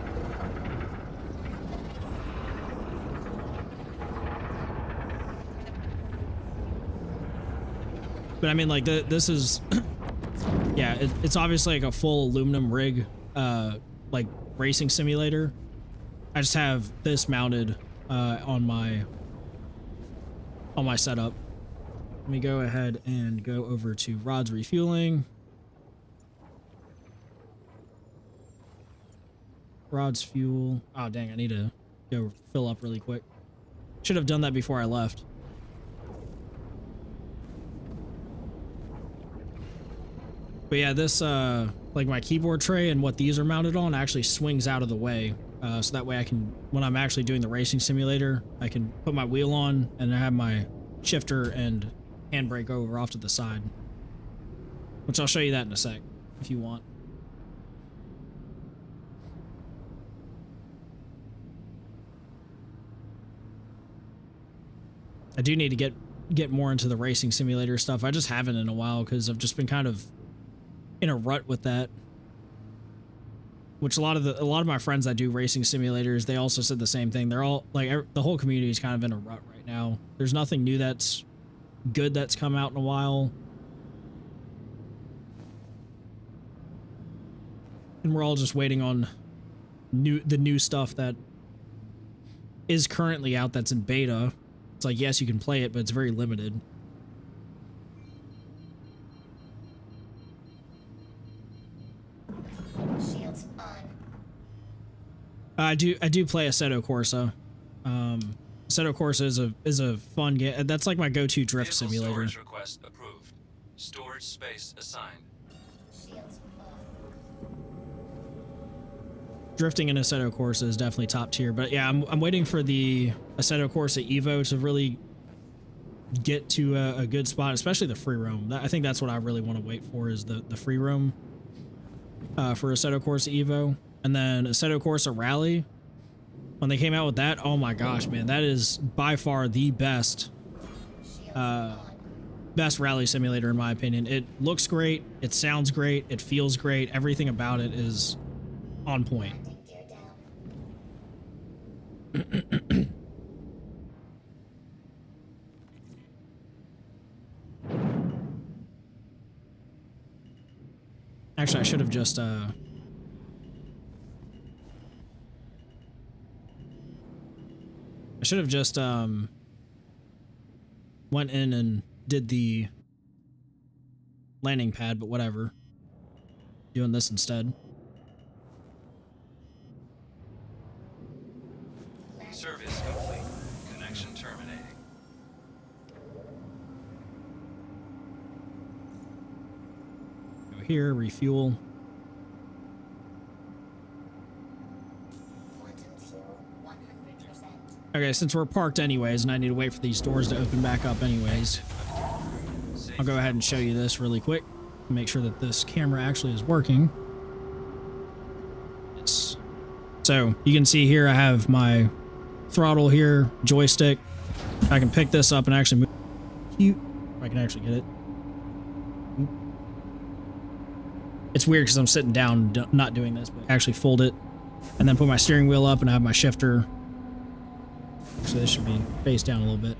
But I mean, like, this is... yeah, it's obviously like a full aluminum rig, like, racing simulator. I just have this mounted on my setup. Let me go ahead and go over to Rod's refueling. Rod's fuel. Oh, dang, I need to go fill up really quick. Should have done that before I left. But yeah, this like my keyboard tray and what these are mounted on actually swings out of the way. So that way I can, when I'm actually doing the racing simulator, I can put my wheel on and I have my shifter and handbrake over off to the side. Which I'll show you that in a sec, if you want. I do need to get more into the racing simulator stuff. I just haven't in a while because I've just been kind of in a rut with that. Which a lot of my friends that do racing simulators, they also said the same thing. They're all like, the whole community is kind of in a rut right now. There's nothing new that's good that's come out in a while. And we're all just waiting on the new stuff that is currently out that's in beta. It's like, yes, you can play it, but it's very limited. Shields on. I do play Assetto Corsa. Assetto Corsa is a fun game. That's like my go-to drift Vehicle simulator. storage request approved. Storage space assigned. Shields off. Drifting in Assetto Corsa is definitely top tier. But yeah, I'm waiting for the Assetto Corsa Evo to really get to a good spot, especially the free roam. I think that's what I really want to wait for, is the free roam for Assetto Corsa Evo. And then Assetto Corsa Rally, when they came out with that, oh my gosh, man, that is by far the best best rally simulator in my opinion. It looks great, it sounds great, it feels great, everything about it is on point. Landing gear down. Actually, I should have just went in and did the landing pad, but whatever. Doing this instead. Service complete. Connection terminating. Go here, refuel. Quantum fuel 100%. Okay, since we're parked anyways, and I need to wait for these doors to open back up anyways, I'll go ahead and show you this really quick. Make sure that this camera actually is working. Yes. So you can see here I have my throttle here, joystick. I can pick this up and actually move. Cute. If I can actually get it. It's weird because I'm sitting down, not doing this, but actually fold it and then put my steering wheel up and I have my shifter. So this should be face down a little bit.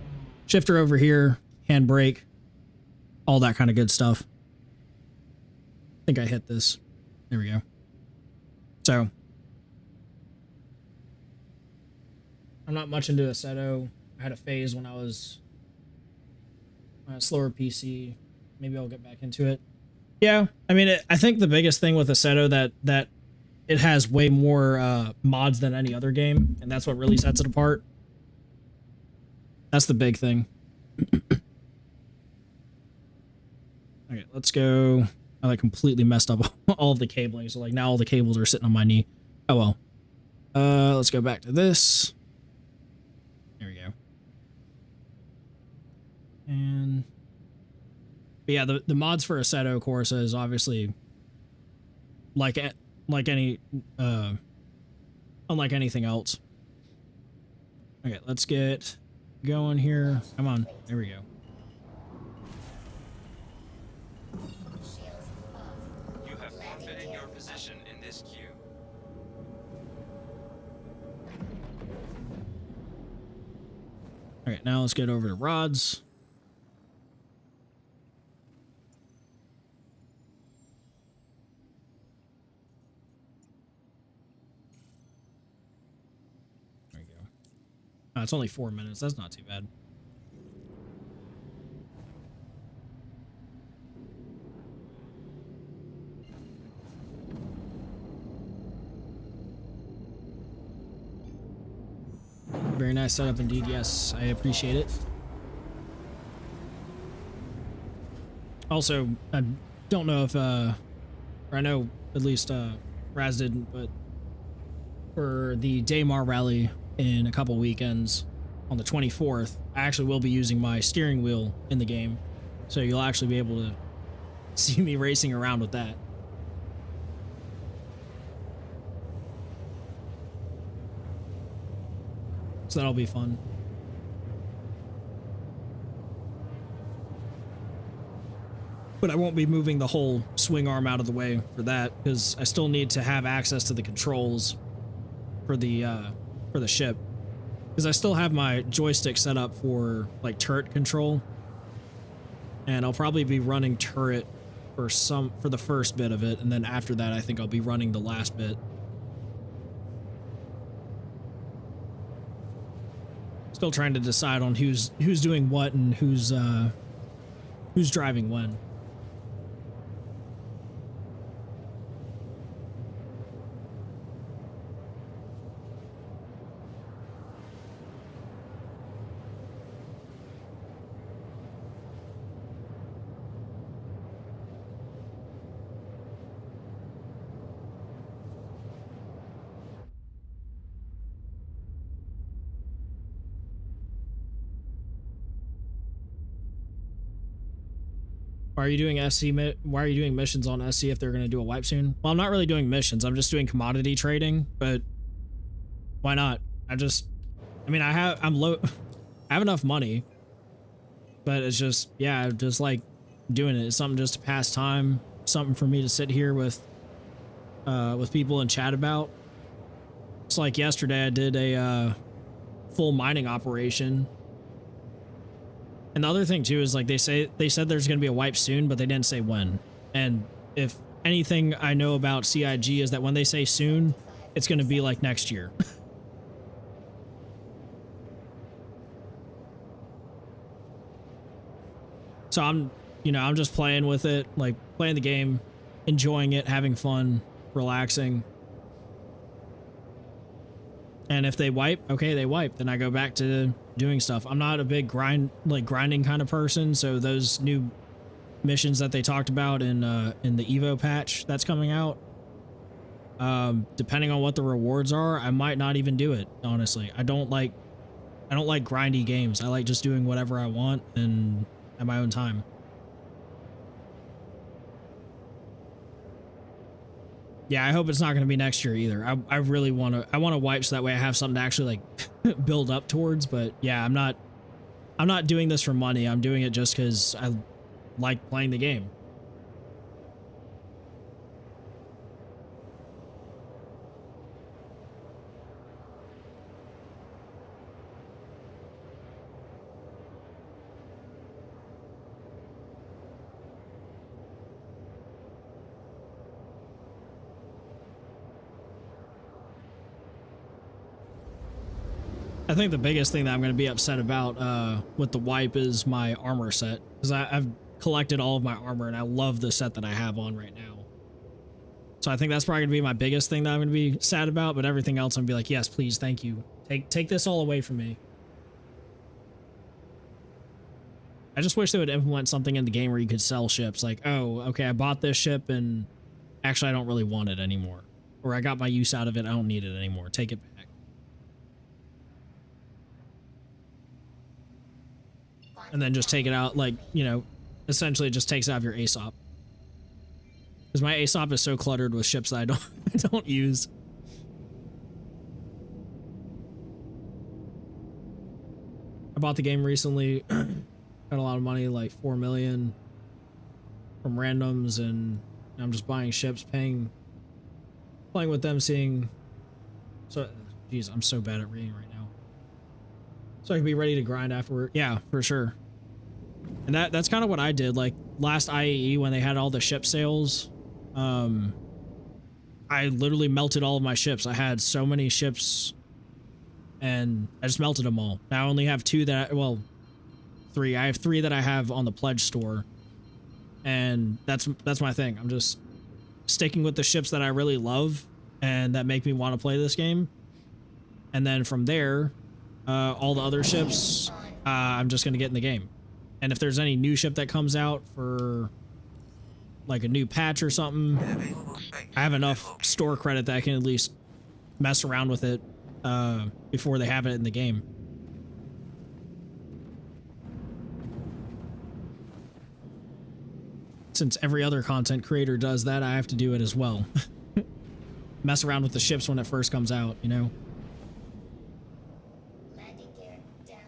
Shifter over here, handbrake, all that kind of good stuff. I think I hit this. There we go. So I'm not much into Assetto. I had a phase when I was on a slower PC. Maybe I'll get back into it. Yeah, I mean, I think the biggest thing with Assetto that it has way more mods than any other game, and that's what really sets it apart. That's the big thing. Okay, let's go. I like completely messed up all of the cabling, so like now all the cables are sitting on my knee. Oh well. Let's go back to this. There we go. And but yeah, the mods for Assetto Corsa is obviously like any unlike anything else. Okay, let's get going here. Come on, there we go. Shields off. You have forfeited your position in this queue. All right, now let's get over to rods. There we go. Oh, it's only 4 minutes. That's not too bad. Very nice setup indeed. Yes, I appreciate it. Also, don't don't know if or I know at least Raz didn't, but for the Daymar rally in a couple weekends on the 24th, I actually will be using my steering wheel in the game, so you'll actually be able to see me racing around with that. So that'll be fun. But I won't be moving the whole swing arm out of the way for that, because I still need to have access to the controls for the ship, because I still have my joystick set up for like turret control, and I'll probably be running turret for the first bit of it, and then after that I think I'll be running the last bit. Still trying to decide on who's doing what and who's driving when. Why are you doing why are you doing missions on SC if they're going to do a wipe soon? Well, I'm not really doing missions. I'm just doing commodity trading, but why not? I mean, I have enough money, but it's just, yeah, just like doing it. It's something just to pass time, something for me to sit here with people and chat about. It's like yesterday I did a full mining operation. And the other thing too is, like, they said there's going to be a wipe soon, but they didn't say when. And if anything I know about CIG is that when they say soon, it's going to be like next year. So I'm just playing with it, like playing the game, enjoying it, having fun, relaxing. And if they wipe, okay, they wipe. Then I go back to doing stuff. I'm not a big grinding kind of person, so those new missions that they talked about in the Evo patch that's coming out, depending on what the rewards are, I might not even do it, honestly. I don't like grindy games. I like just doing whatever I want and at my own time. Yeah, I hope it's not going to be next year either. I really want to wipe so that way I have something to actually like build up towards. But yeah, I'm not doing this for money. I'm doing it just because I like playing the game. I think the biggest thing that I'm going to be upset about with the wipe is my armor set, because I've collected all of my armor and I love the set that I have on right now. So I think that's probably going to be my biggest thing that I'm going to be sad about, but everything else I'm going to be like, yes, please, thank you. Take this all away from me. I just wish they would implement something in the game where you could sell ships, like, oh, okay, I bought this ship and actually I don't really want it anymore. Or I got my use out of it, I don't need it anymore. Take it back. And then just take it out, like, you know, essentially it just takes it out of your ASOP. Because my ASOP is so cluttered with ships that I don't use. I bought the game recently, got a lot of money, like 4 million from randoms, and I'm just buying ships, playing with them, seeing. So, geez, I'm so bad at reading right now. So I can be ready to grind afterward. Yeah, for sure. And that's kind of what I did. Like last IAE when they had all the ship sales, I literally melted all of my ships. I had so many ships and I just melted them all. Now I only have three. I have 3 that I have on the pledge store, and that's my thing. I'm just sticking with the ships that I really love and that make me want to play this game. And then from there, all the other ships, I'm just going to get in the game. And if there's any new ship that comes out for like a new patch or something, I have enough store credit that I can at least mess around with it before they have it in the game. Since every other content creator does that, I have to do it as well. Mess around with the ships when it first comes out, you know? Landing gear down.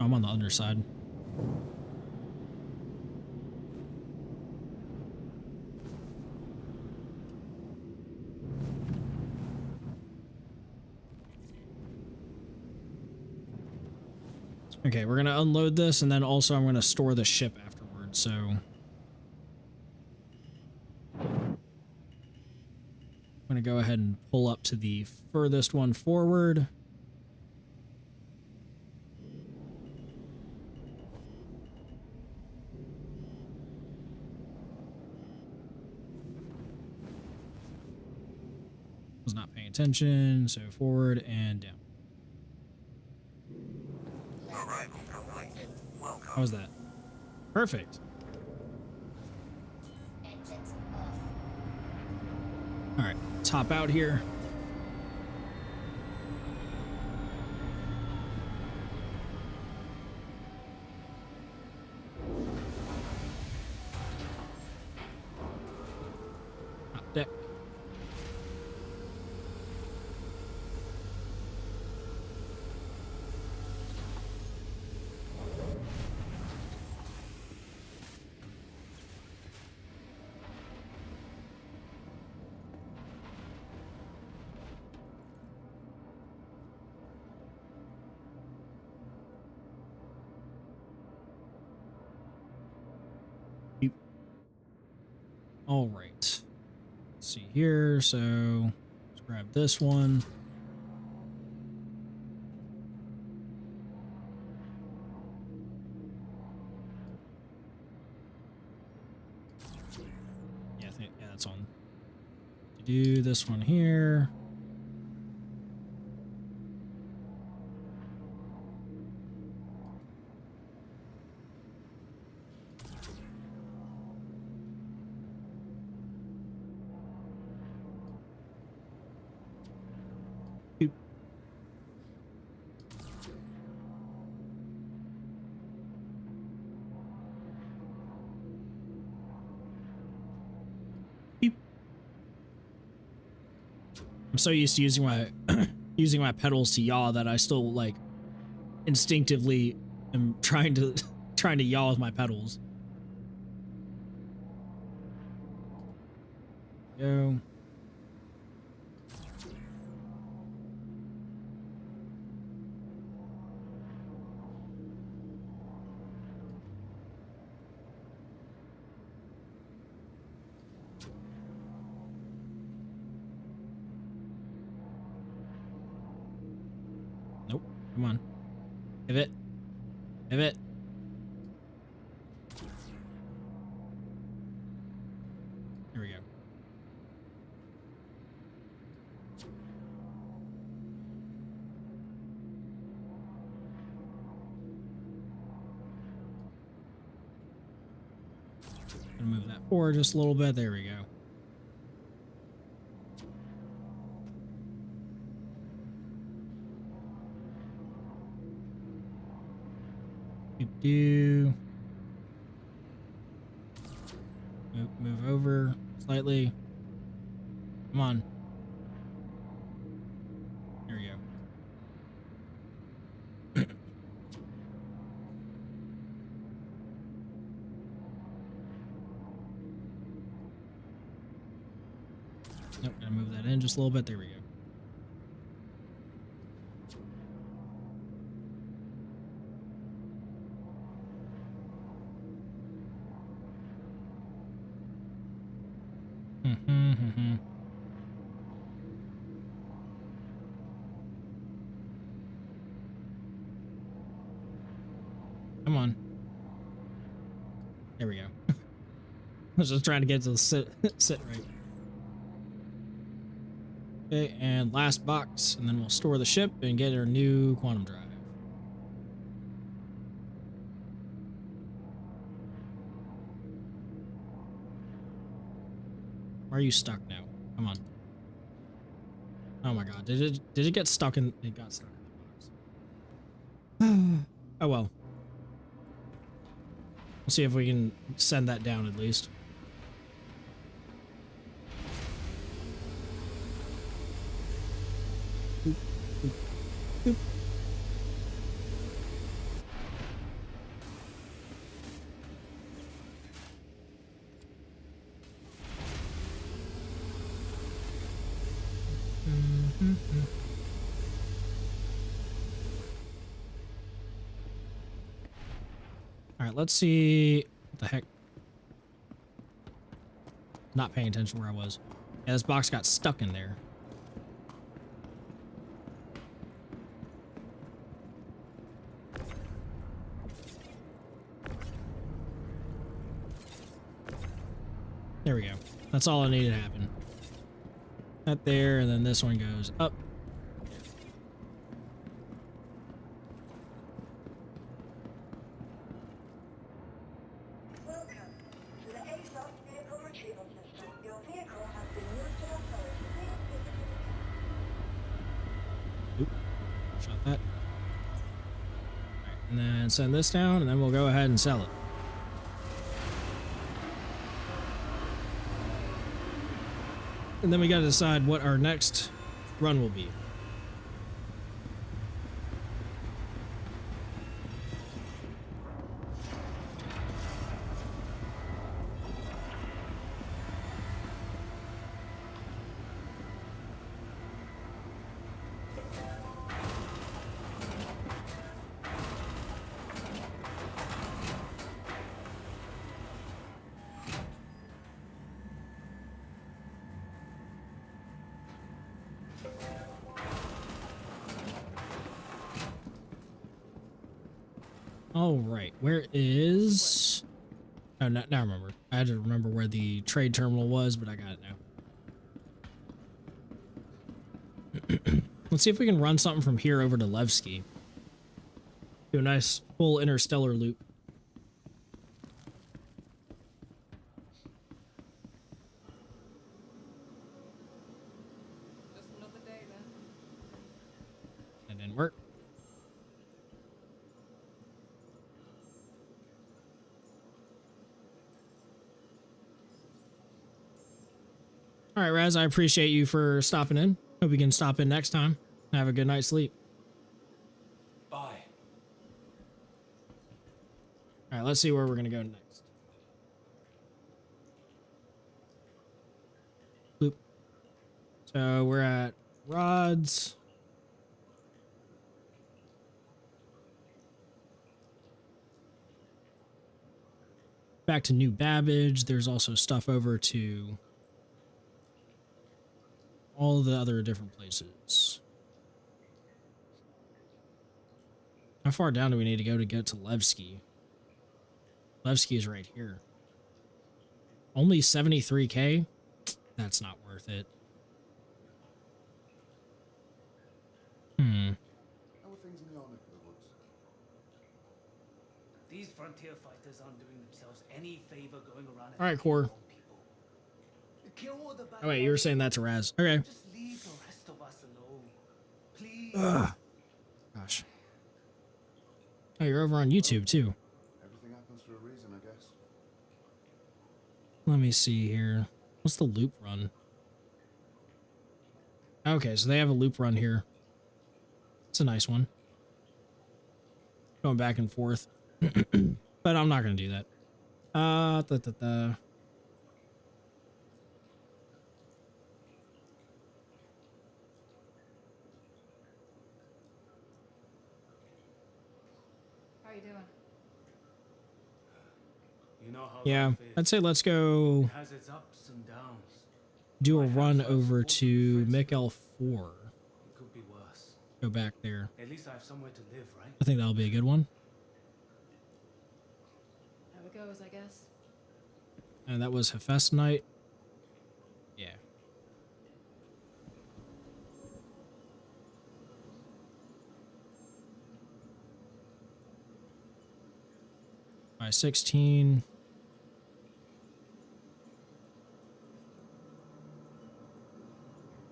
I'm on the underside. Okay, we're gonna unload this, and then also I'm gonna store the ship afterwards, so... I'm gonna go ahead and pull up to the furthest one forward. Was not paying attention, so forward and down. How was that? Perfect. Engines off. All right, let's hop out here. Top deck. All right. Let's see here. So let's grab this one. Yeah, I think that's on. Do this one here. I'm so used to using my using my pedals to yaw that I still like instinctively am trying to yaw with my pedals. Go. Nope. Come on. Pivot. Pivot. Here we go. Gonna move that forward just a little bit. There we go. Do move over slightly. Come on. There we go. Nope, gotta move that in just a little bit. There we go. Come on. There we go. I was just trying to get to the sit right. Okay, and last box, and then we'll store the ship and get our new quantum drive. Why are you stuck now? Come on. Oh my god, did it get stuck in it got stuck in the box. Oh well. We'll see if we can send that down at least. Boop, boop, boop. All right, let's see what the heck. Not paying attention where I was. Yeah, this box got stuck in there. There we go. That's all I needed to happen. That there, and then this one goes up. Welcome to the ASOS vehicle retrieval system. Your vehicle has been moved to authority. Please visit Oop. Shot that. Alright, and then send this down, and then we'll go ahead and sell it. And then we gotta decide what our next run will be. All right, where is? Oh, now I remember. I had to remember where the trade terminal was, but I got it now. Let's see if we can run something from here over to Levski. Do a nice full interstellar loop. Just another day then. That didn't work. All right, Raz, I appreciate you for stopping in. Hope you can stop in next time. Have a good night's sleep. Bye. All right, let's see where we're going to go next. Boop. So we're at Rods. Back to New Babbage. There's also stuff over to all the other different places. How far down do we need to get to Levski? Levski is right here. Only 73k? That's not worth it. How are things in your neck of the woods? These frontier fighters aren't doing themselves any favor going around. All right, Core. Oh wait, you were saying that to Raz. Okay. Just leave the rest of us alone, please. Ugh. Gosh. Oh, you're over on YouTube too. Everything happens for a reason, I guess. Let me see here. What's the loop run? Okay, so they have a loop run here. It's a nice one. Going back and forth. But I'm not going to do that. How you doing? You know how Yeah, life is. I'd say let's go It has its ups and downs. do a run over to Mikel 4. It could be worse. Go back there. At least I have somewhere to live, right? I think that'll be a good one. How it goes, I guess. And that was Hephaestus Night. Yeah. Alright, 16.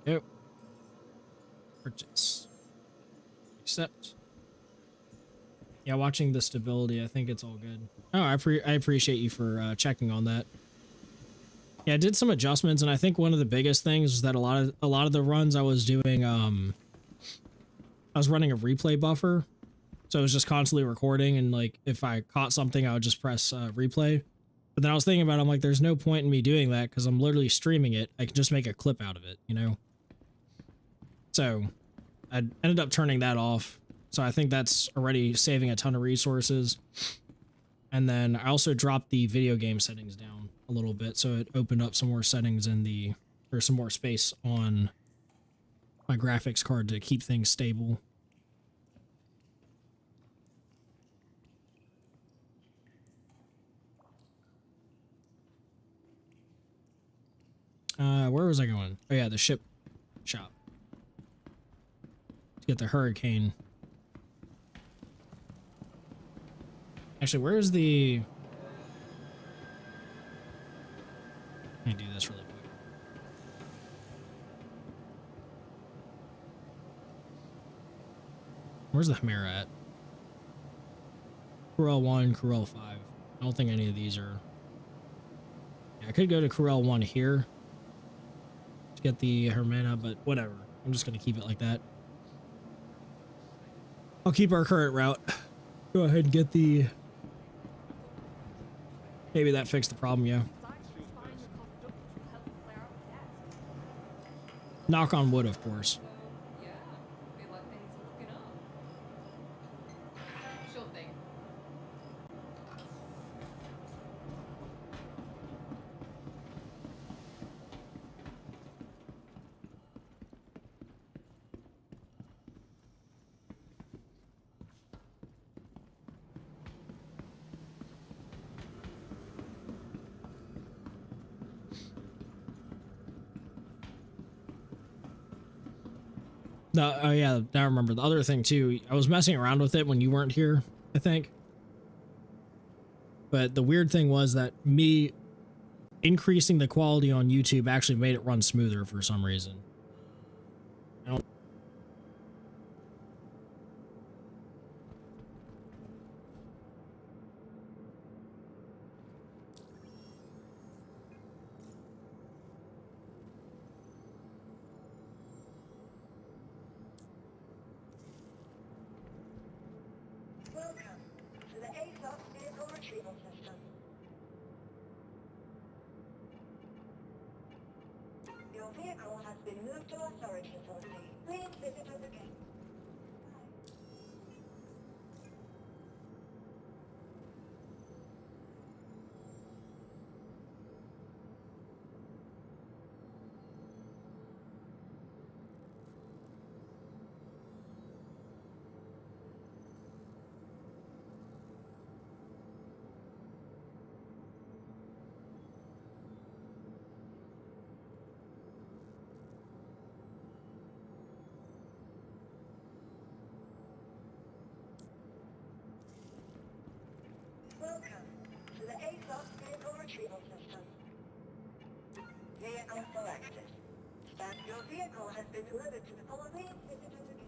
Yep. Purchase. Accept. Yeah, watching the stability, I think it's all good. Oh, I appreciate you for checking on that. Yeah, I did some adjustments, and I think one of the biggest things was that a lot of the runs I was doing, I was running a replay buffer, so it was just constantly recording, and like if I caught something, I would just press replay. But then I was thinking about it, I'm like, there's no point in me doing that because I'm literally streaming it. I can just make a clip out of it, you know? So I ended up turning that off. So I think that's already saving a ton of resources. And then I also dropped the video game settings down a little bit, so it opened up some more settings in the, or some more space on my graphics card to keep things stable. Where was I going? Oh yeah, the ship shop. To get the Hurricane. Actually, where is the... Let me do this really quick. Where's the Chimera at? Corel 1, Corel 5. I don't think any of these are... Yeah, I could go to Corel 1 here to get the Hermana, but whatever. I'm just going to keep it like that. I'll keep our current route. Go ahead and get the... Maybe that fixed the problem, yeah. Knock on wood, of course. Yeah, feel like things are looking up. Sure thing. No, oh yeah, now I remember the other thing too. I was messing around with it when you weren't here, I think. But the weird thing was that me increasing the quality on YouTube actually made it run smoother for some reason. I don't... Welcome to the ASOS Vehicle Retrieval System. Your vehicle has been moved to our storage facility. Please visit us again. Welcome to the ASOS Vehicle Retrieval System. Vehicle selected. Your vehicle has been delivered to the following. Please visit us again.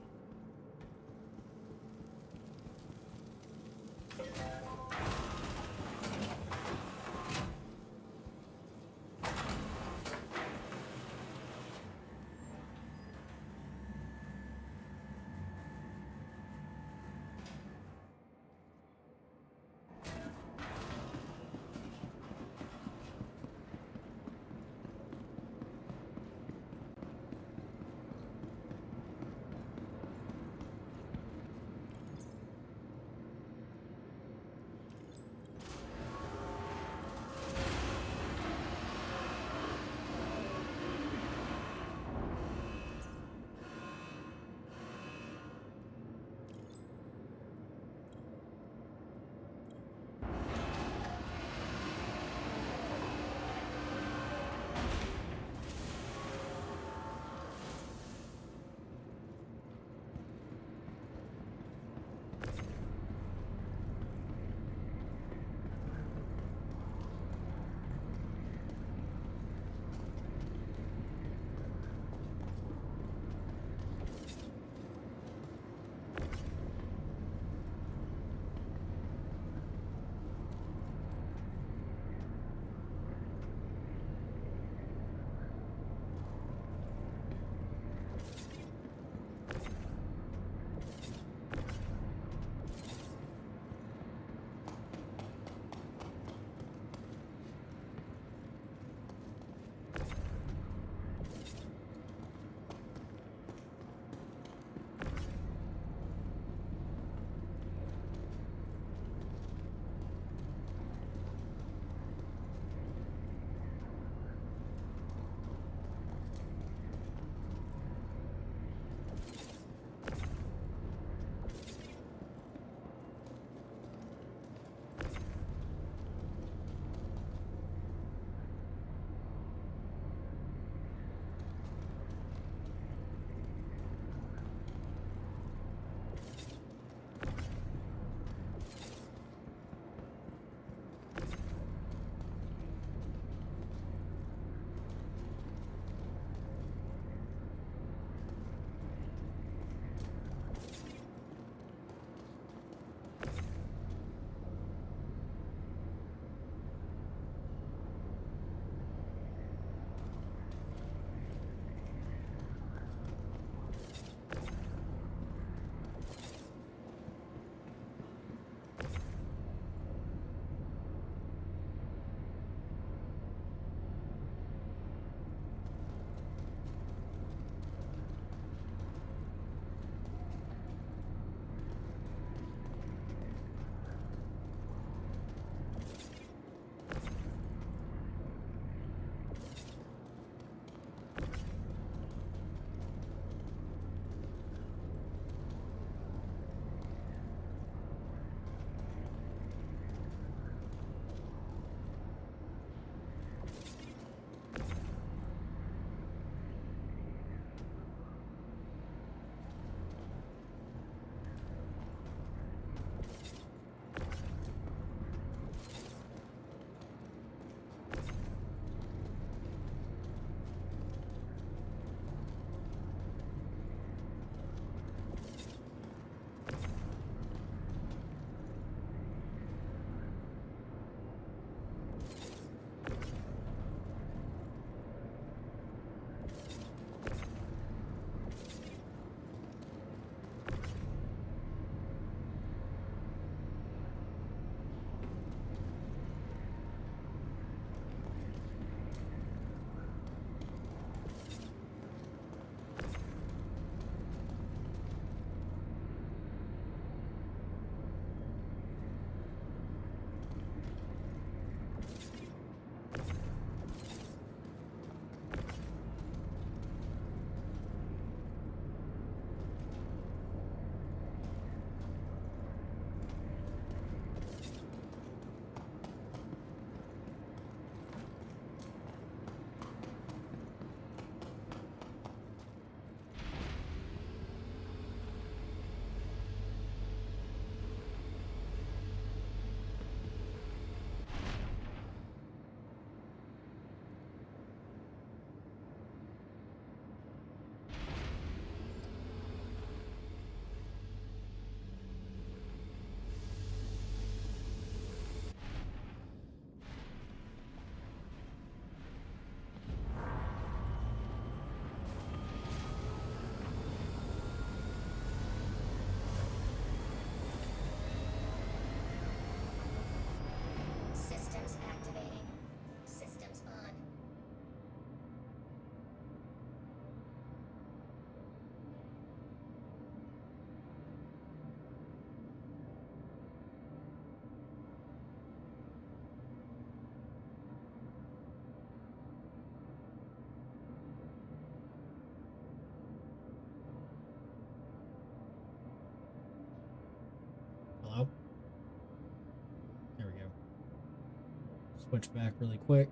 switch back really quick.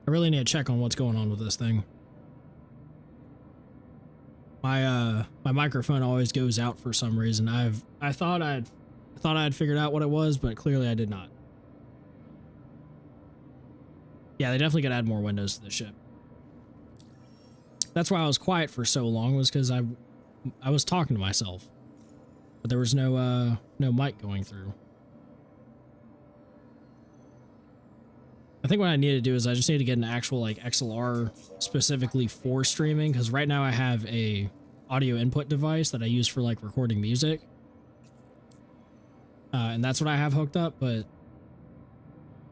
I really need to check on what's going on with this thing. My microphone always goes out for some reason. I thought I'd figured out what it was, but clearly I did not. Yeah, they definitely could add more windows to the ship. That's why I was quiet for so long, was because I was talking to myself, but there was no mic going through. I think what I need to do is I just need to get an actual like XLR specifically for streaming, because right now I have a audio input device that I use for like recording music, and that's what I have hooked up, but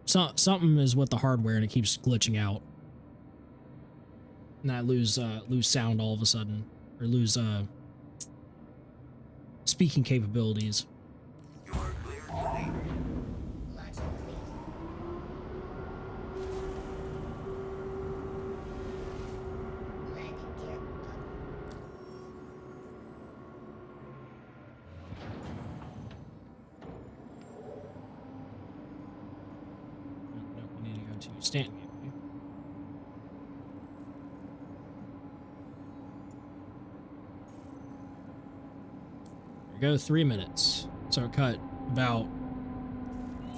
something is with the hardware and it keeps glitching out, and I lose sound all of a sudden, or lose speaking capabilities. You're cleared for leave. Launch complete. Landing gear up. No, we need to go to Stanton Gateway. There we go, 3 minutes. So it cut about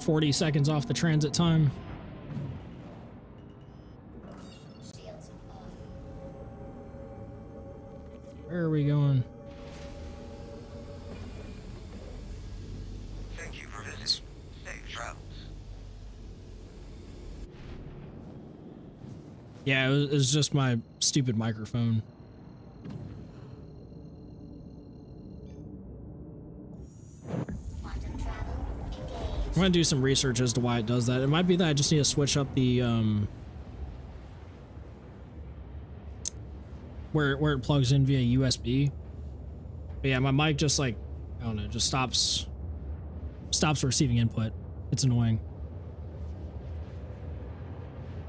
40 seconds off the transit time. Shields off. Where are we going? Thank you for this. Safe travels. Yeah, it was just my stupid microphone. Quantum travel. Engage. I'm gonna do some research as to why it does that. It might be that I just need to switch up the where it plugs in via USB. But yeah, my mic just like, I don't know, just stops receiving input. It's annoying.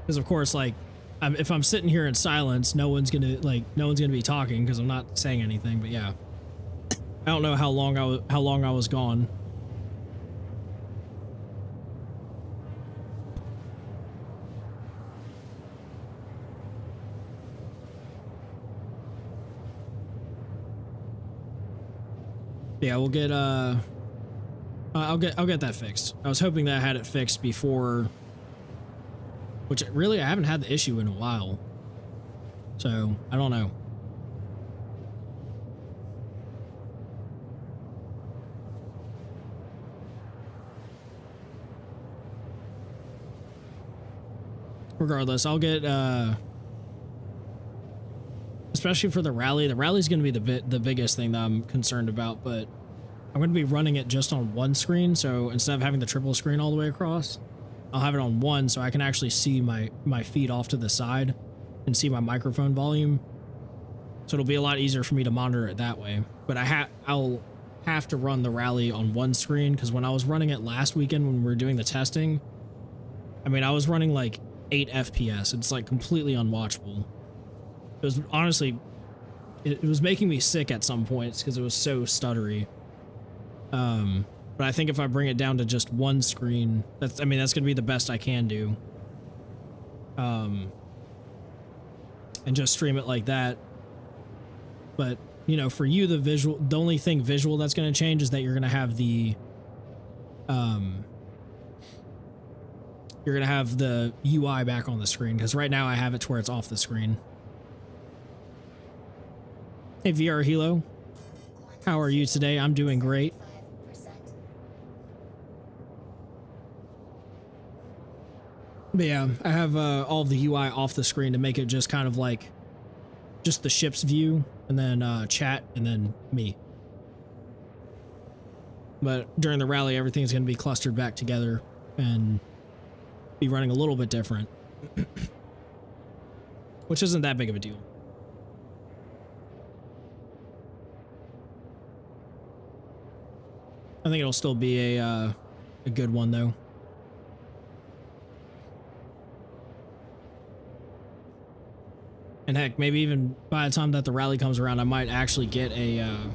Because of course, like, if I'm sitting here in silence, no one's gonna be talking because I'm not saying anything. But yeah, I don't know how long I was gone. Yeah, we'll get I'll get that fixed. I was hoping that I had it fixed before, which really I haven't had the issue in a while. So, I don't know. Regardless, I'll get especially for the rally. The rally's going to be the biggest thing that I'm concerned about, but I'm going to be running it just on one screen, so instead of having the triple screen all the way across, I'll have it on one so I can actually see my feed off to the side and see my microphone volume. So it'll be a lot easier for me to monitor it that way. But I'll have to run the rally on one screen, because when I was running it last weekend when we were doing the testing, I mean, I was running like 8 FPS. It's like completely unwatchable. It was honestly, it was making me sick at some points because it was so stuttery. But I think if I bring it down to just one screen, that's going to be the best I can do. And just stream it like that. But, you know, for you, the only thing visual that's going to change is that you're going to have the UI back on the screen, because right now I have it to where it's off the screen. Hey, VR Hilo, how are you today? I'm doing great. 5%. But yeah, I have all of the UI off the screen to make it just kind of like just the ship's view, and then chat, and then me. But during the rally, everything's going to be clustered back together and be running a little bit different, which isn't that big of a deal. I think it'll still be a good one though. And heck, maybe even by the time that the rally comes around, I might actually get a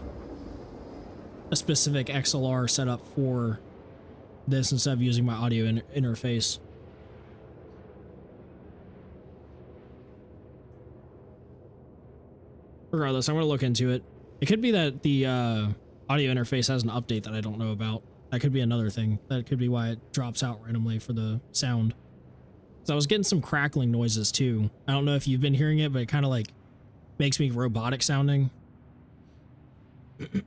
a specific XLR set up for this instead of using my audio interface. Regardless, I'm going to look into it. It could be that the audio interface has an update that I don't know about. That could be another thing. That could be why it drops out randomly for the sound. So I was getting some crackling noises too. I don't know if you've been hearing it, but it kind of like makes me robotic sounding. Quantum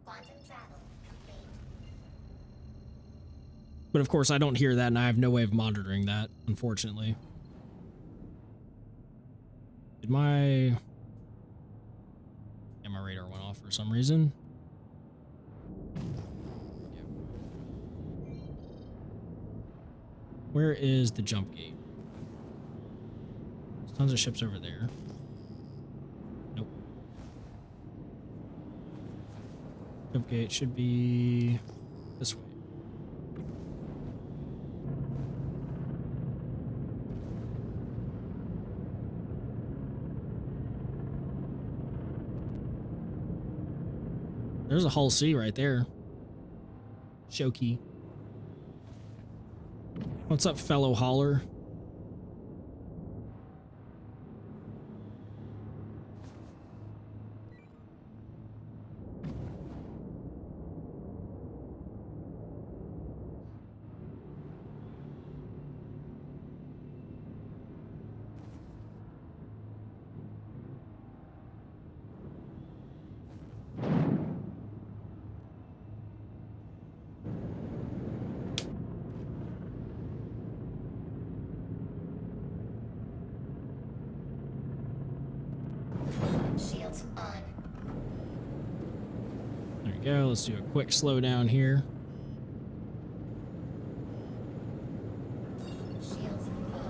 travel complete. But of course I don't hear that and I have no way of monitoring that, unfortunately. Did my... Yeah, my radar went off for some reason. Where is the jump gate? There's tons of ships over there. Nope. Jump gate should be this way. There's a Hull C right there. Shoki. What's up, fellow hauler? Shields on. There we go. Let's do a quick slowdown here. Shields off.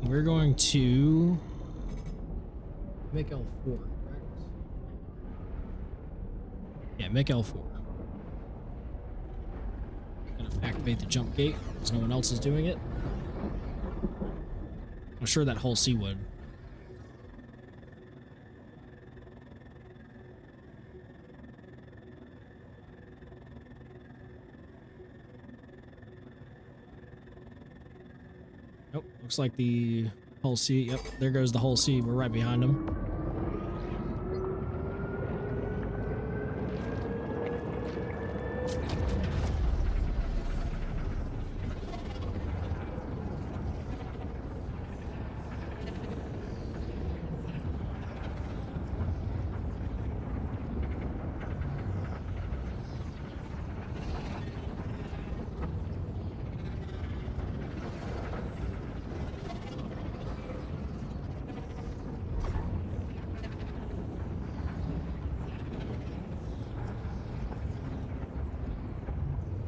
We're going to make L4, correct? Yeah, make L4. Gonna activate the jump gate because no one else is doing it. I'm sure that Hull C would. Nope, looks like the Hull C. Yep, there goes the Hull C. We're right behind them.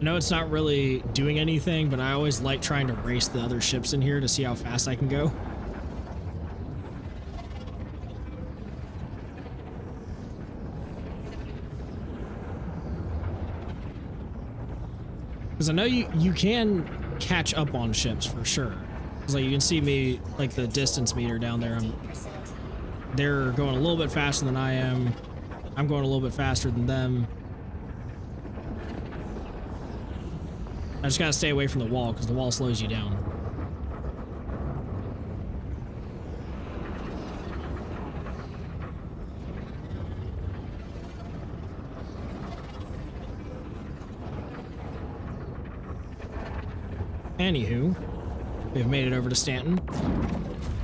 I know it's not really doing anything, but I always like trying to race the other ships in here to see how fast I can go. Because I know you can catch up on ships for sure. Because like you can see me, like the distance meter down there, they're going a little bit faster than I am. I'm going a little bit faster than them. I just gotta stay away from the wall because the wall slows you down. Anywho, we've made it over to Stanton.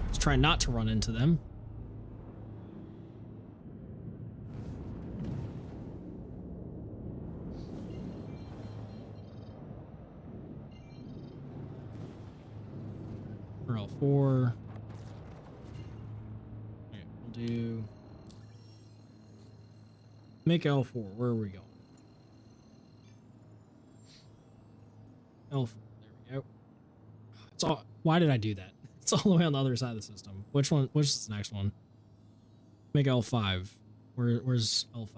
Let's try not to run into them. L4. Okay, we'll do make L4. Where are we going? L4. There we go. It's all. Why did I do that? It's all the way on the other side of the system. Which one? Which is the next one? Make L5. Where's L5?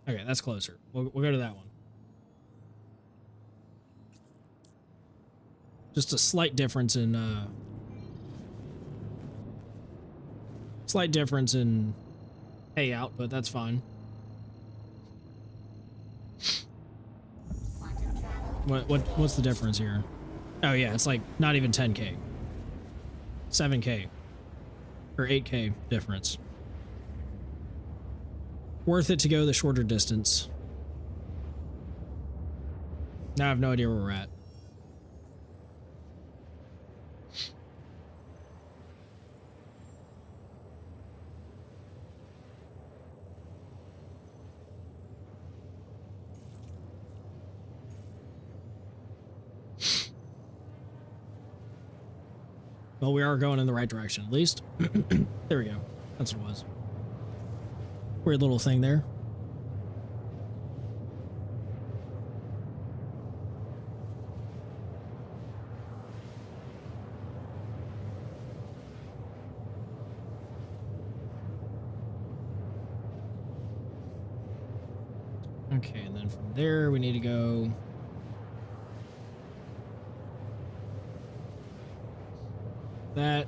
Okay, that's closer. We'll go to that one. Just a slight difference in payout, but that's fine. Quantum travel. What's the difference here? Oh yeah, it's like not even 10K. 7K or 8K difference. Worth it to go the shorter distance. Now I have no idea where we're at. Well, we are going in the right direction, at least. There we go. That's what it was. Weird little thing there. Okay, and then from there we need to go that.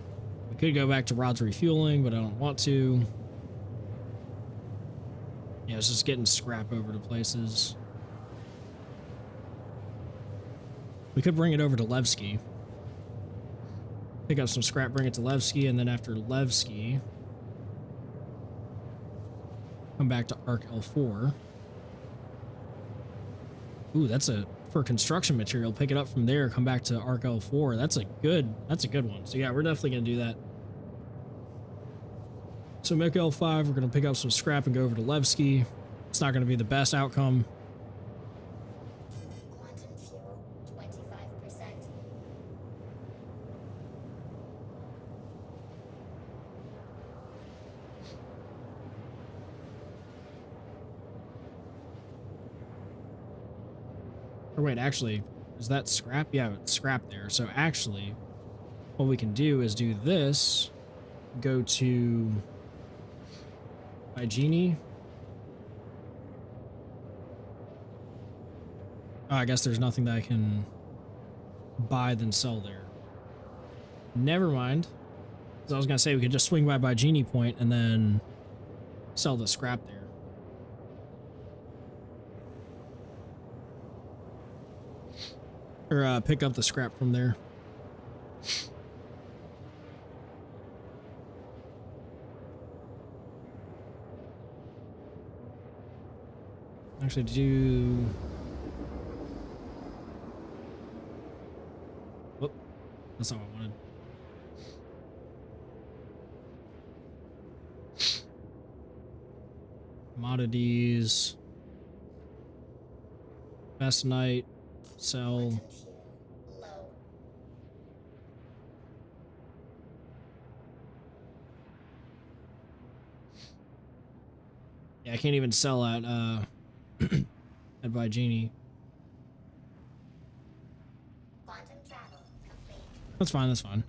We could go back to Rod's refueling, but I don't want to. Yeah, it's just getting scrap over to places. We could bring it over to Levski. Pick up some scrap, bring it to Levski, and then after Levski, come back to Arc L4. Ooh, that's a for construction material. Pick it up from there, come back to Arc L4. That's a good one. So yeah, we're definitely gonna do that. So make L5, we're gonna pick up some scrap and go over to Levski. It's not gonna be the best outcome. Quantum fuel, 25%. Or wait, actually, is that scrap? Yeah, it's scrap there. So actually, what we can do is do this. Go to Genie. Oh, I guess there's nothing that I can buy then sell there. Never mind. So I was gonna say we could just swing by Genie Point and then sell the scrap there. Or pick up the scrap from there. Actually, do. Whoop. That's not what I wanted. Commodities. Best night. Sell. Quantum fuel, low. Yeah, I can't even sell at at Genie. Quantum travel complete. That's fine, that's fine.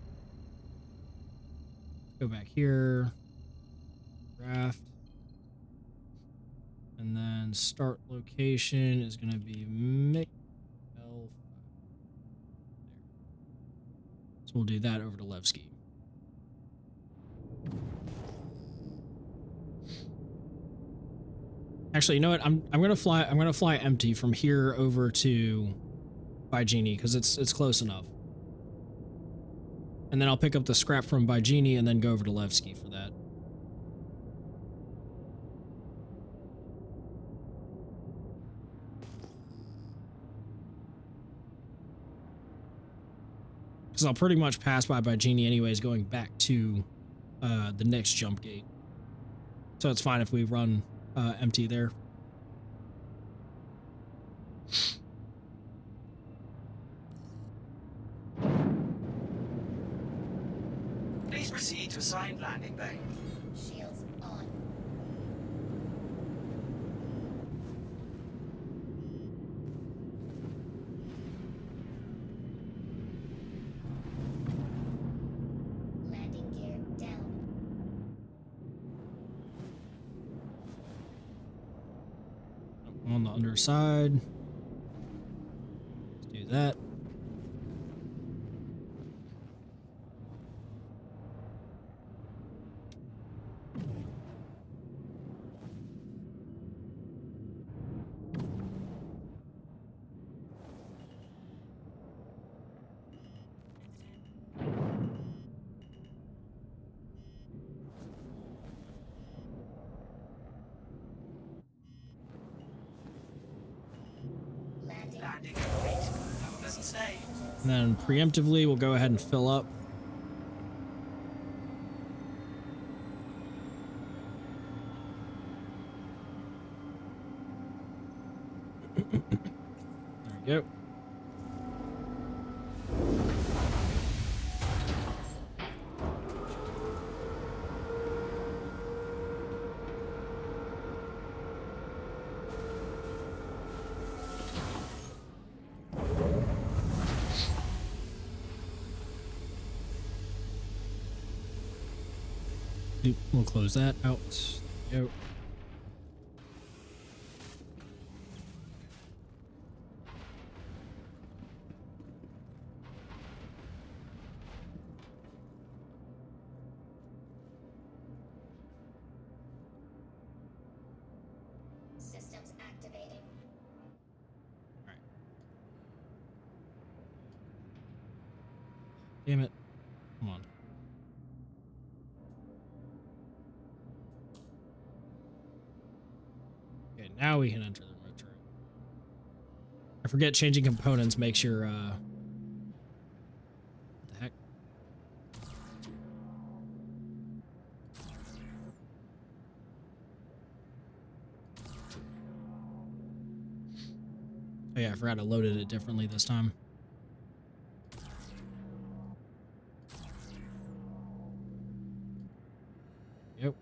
Go back here. Draft. And then start location is gonna be Mick. So we'll do that over to Levski. Actually, you know what? I'm gonna fly empty from here over to Genie because it's close enough. And then I'll pick up the scrap from Genie and then go over to Levski for that. Because I'll pretty much pass by Genie anyways, going back to the next jump gate. So it's fine if we run empty there. Please proceed to assigned landing bay. Shields on. the underside. Let's do that. Landing. Landing complete. Have a pleasant stay. And then preemptively, we'll go ahead and fill up. There we go. We'll close that out. There we go. Systems activating. Damn it. Come on. Okay, now we can enter the retro. I forget changing components makes your what the heck? Oh yeah, I forgot I loaded it differently this time. Yep.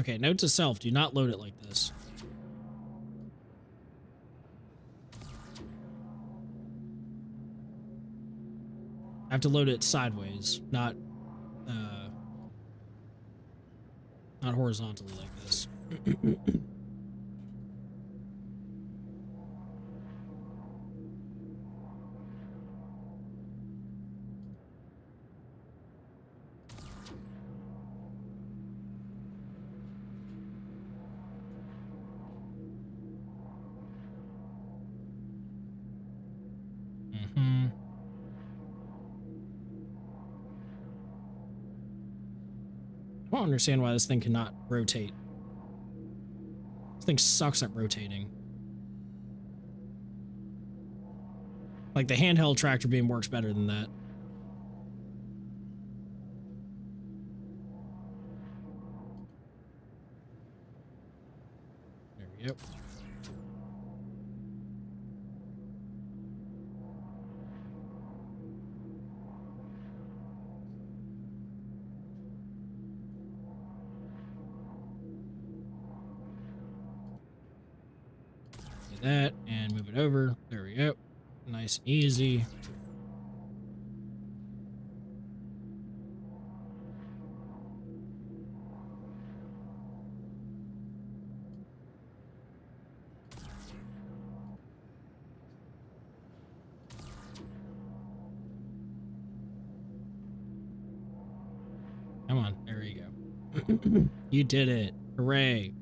Okay, note to self, do not load it like this. I have to load it sideways, not horizontally like this. I don't understand why this thing cannot rotate. This thing sucks at rotating. Like the handheld tractor beam works better than that. There we go. That and move it over. There we go. Nice and easy. Come on, there you go. You did it. Hooray.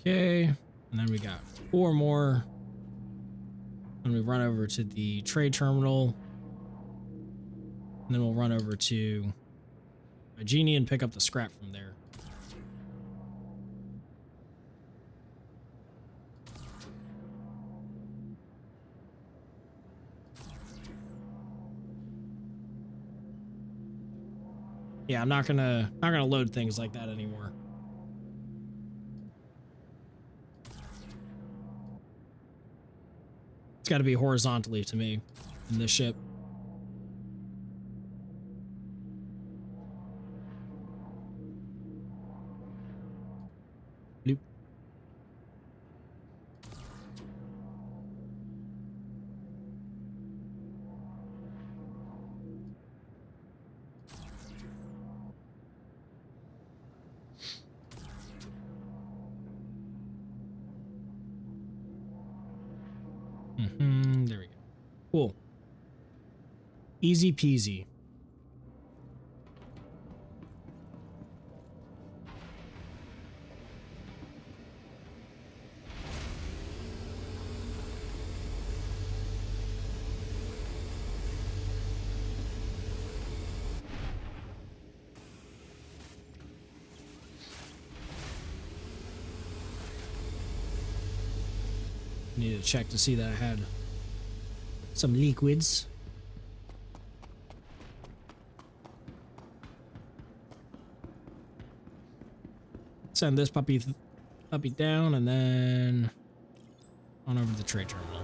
Okay, and then we got 4 more. Then we run over to the trade terminal. And then we'll run over to a genie and pick up the scrap from there. Yeah, I'm not gonna load things like that anymore. It's got to be horizontally to me in this ship. Bloop. There we go. Cool. Easy peasy. Need to check to see that I had some liquids. Send this puppy down and then on over to the trade terminal.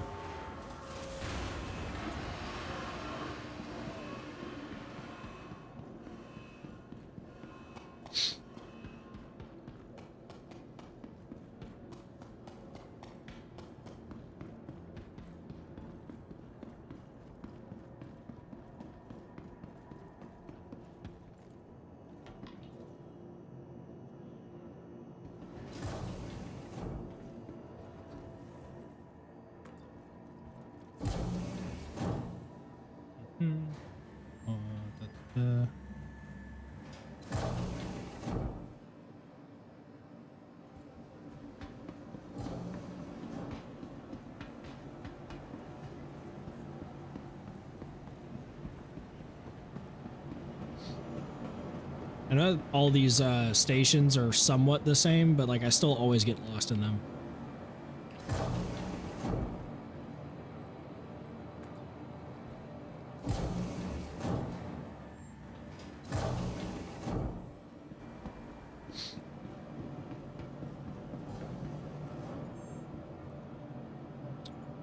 I know all these stations are somewhat the same, but like I still always get lost in them.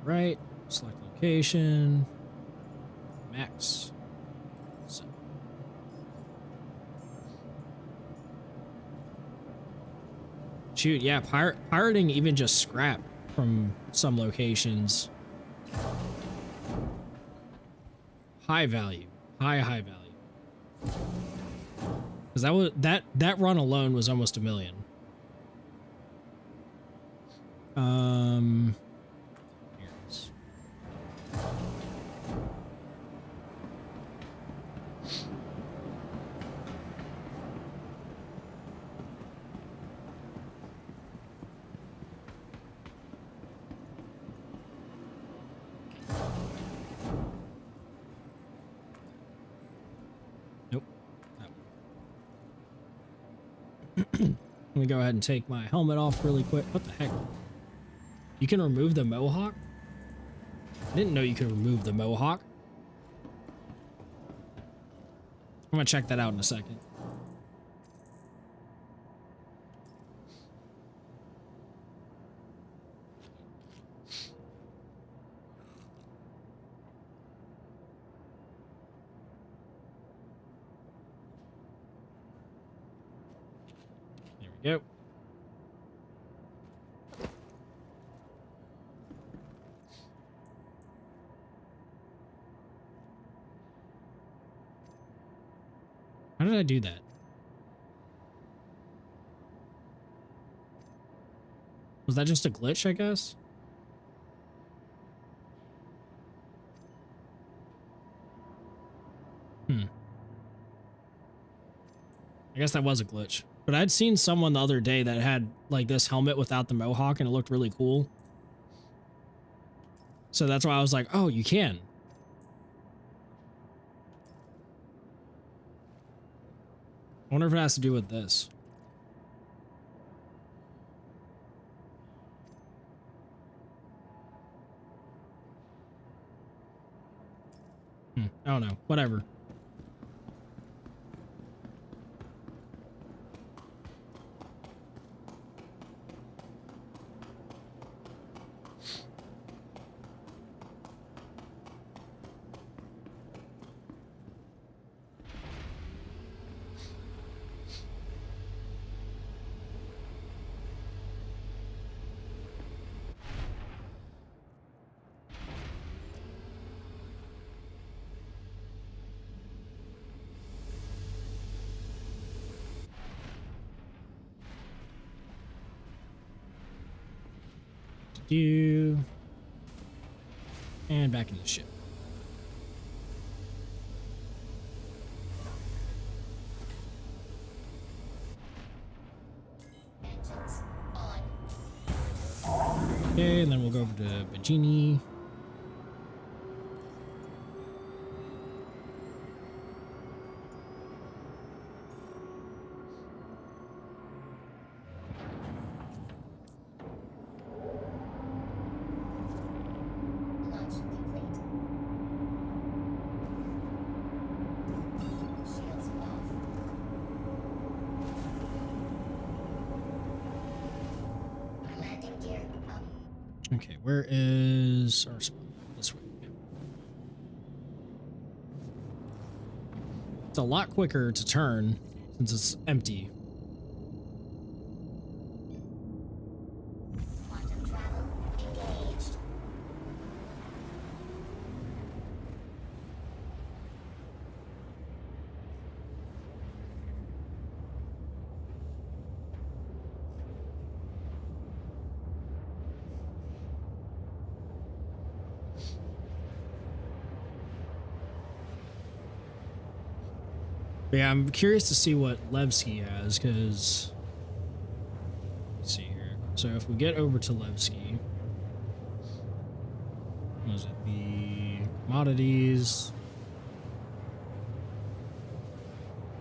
Right, select location, max. So. Shoot, yeah, pirating even just scrap from some locations. High value, high value. Because that was that run alone was almost $1 million. Here it is. Nope. Let me go ahead and take my helmet off really quick. What the heck? You can remove the mohawk? I didn't know you could remove the mohawk. I'm gonna check that out in a second. There we go. How did I do that? Was that just a glitch, I guess? I guess that was a glitch. But I'd seen someone the other day that had like this helmet without the mohawk and it looked really cool. So that's why I was like, oh, you can. I wonder if it has to do with this. I don't know. Whatever. do. And back in the ship. Engines on. Okay, and then we'll go over to Bajini. Launch complete. Shields off. Landing gear up. Okay, where is our spot? This way. It's a lot quicker to turn since it's empty. Quantum travel engaged. But yeah, I'm curious to see what Levski has, because let's see here. So if we get over to Levski, what was it? The commodities.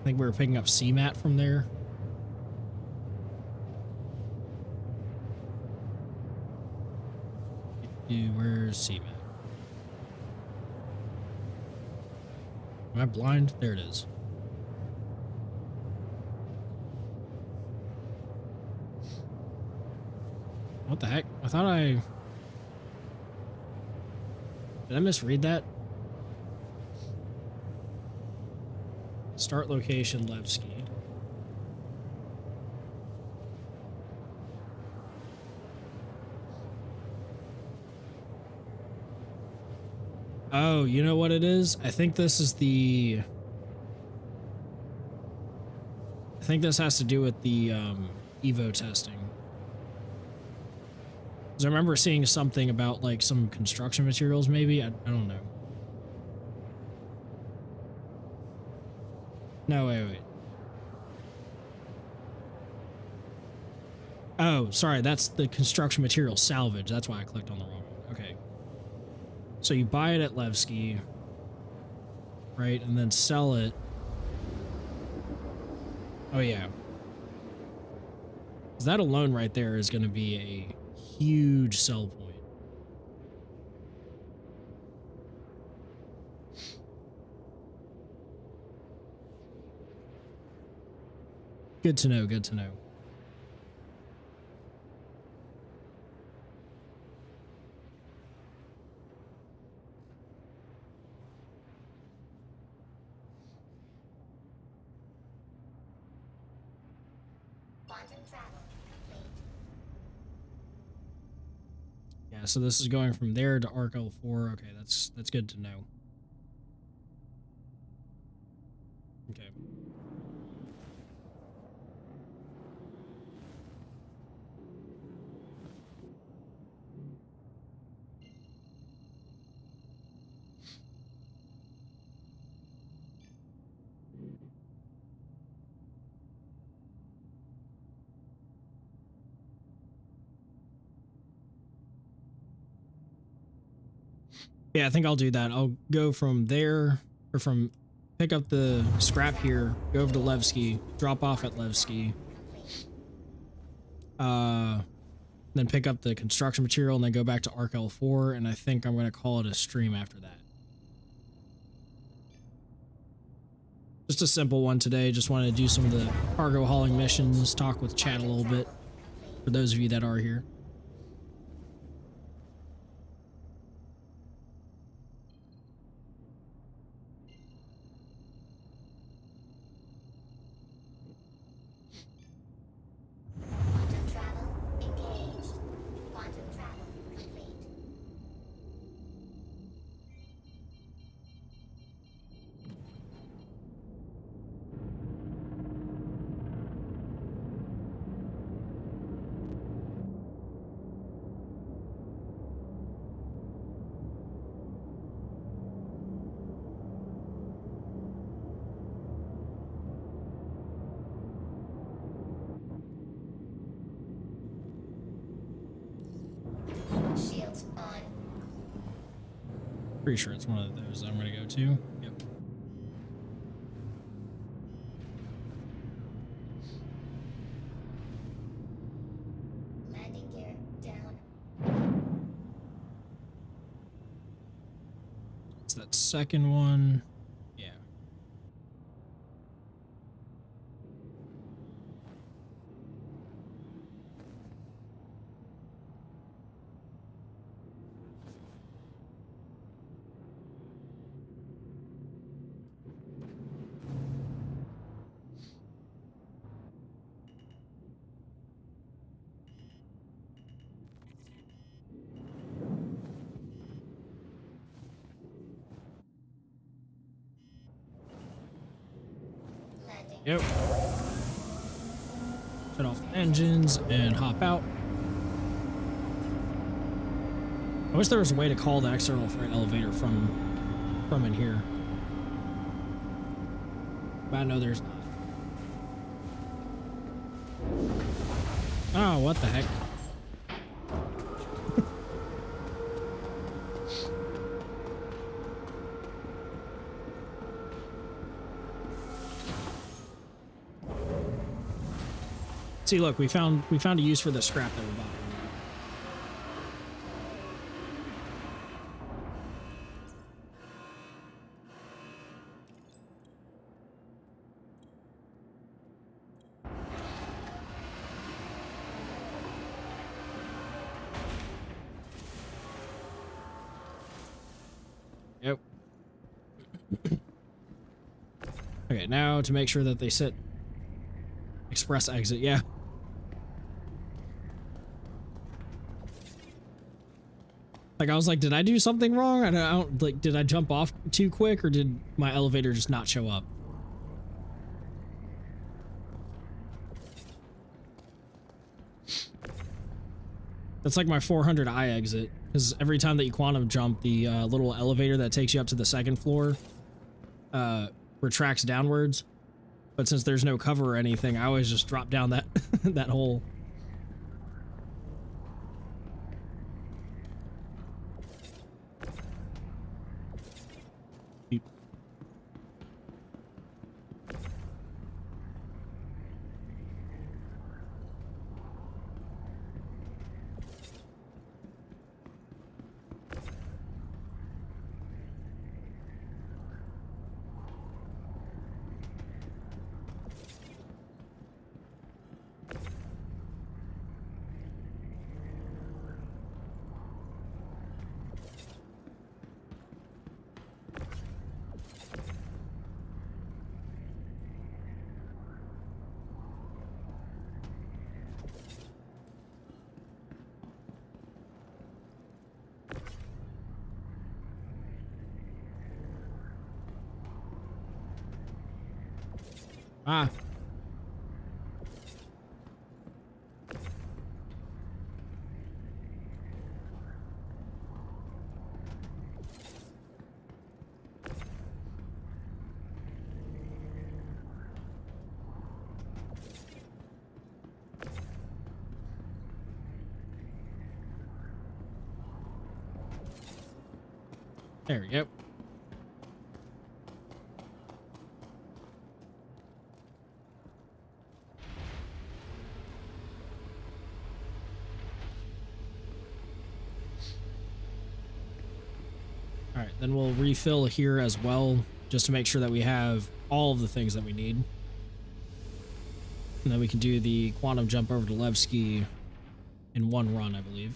I think we were picking up CMAT from there. Where's CMAT? Am I blind? There it is. What the heck? I thought I... Did I misread that? Start location, Levski. Oh, you know what it is? I think this is the... I think this has to do with the Evo testing. Because I remember seeing something about like some construction materials maybe. I don't know. No, wait. Oh, sorry. That's the construction material salvage. That's why I clicked on the wrong one. Okay. So you buy it at Levski, right? And then sell it. Oh, yeah. 'Cause that alone right there is going to be a huge sell point. Good to know, good to know. Quantum travel complete. Yeah, so this is going from there to Arc L4. Okay, that's good to know. Okay. Yeah, I think I'll do that. I'll go from there, or from pick up the scrap here, go over to Levski, drop off at Levski, then pick up the construction material, and then go back to Arc L4, and I think I'm going to call it a stream after that. Just a simple one today. Just wanted to do some of the cargo hauling missions, talk with chat a little bit, for those of you that are here. Quantum travel engaged. Quantum travel complete. Pretty sure it's one of those I'm gonna go to. Yep. Landing gear down. It's that second one. Yeah. Landing. Yep. Shut off the engines and hop out. I wish there was a way to call the external freight elevator from in here. But I know there's not. Oh, what the heck? See, look, we found a use for the scrap that we bought. Yep. Okay, now to make sure that they sit express exit, yeah. Like, I was like, did I do something wrong? I don't like, did I jump off too quick or did my elevator just not show up? That's like my 400i exit, because every time that you quantum jump, the little elevator that takes you up to the second floor retracts downwards. But since there's no cover or anything, I always just drop down that that hole. Beep. Ah. There we go. All right, then we'll refill here as well, just to make sure that we have all of the things that we need. And then we can do the quantum jump over to Levski in one run, I believe.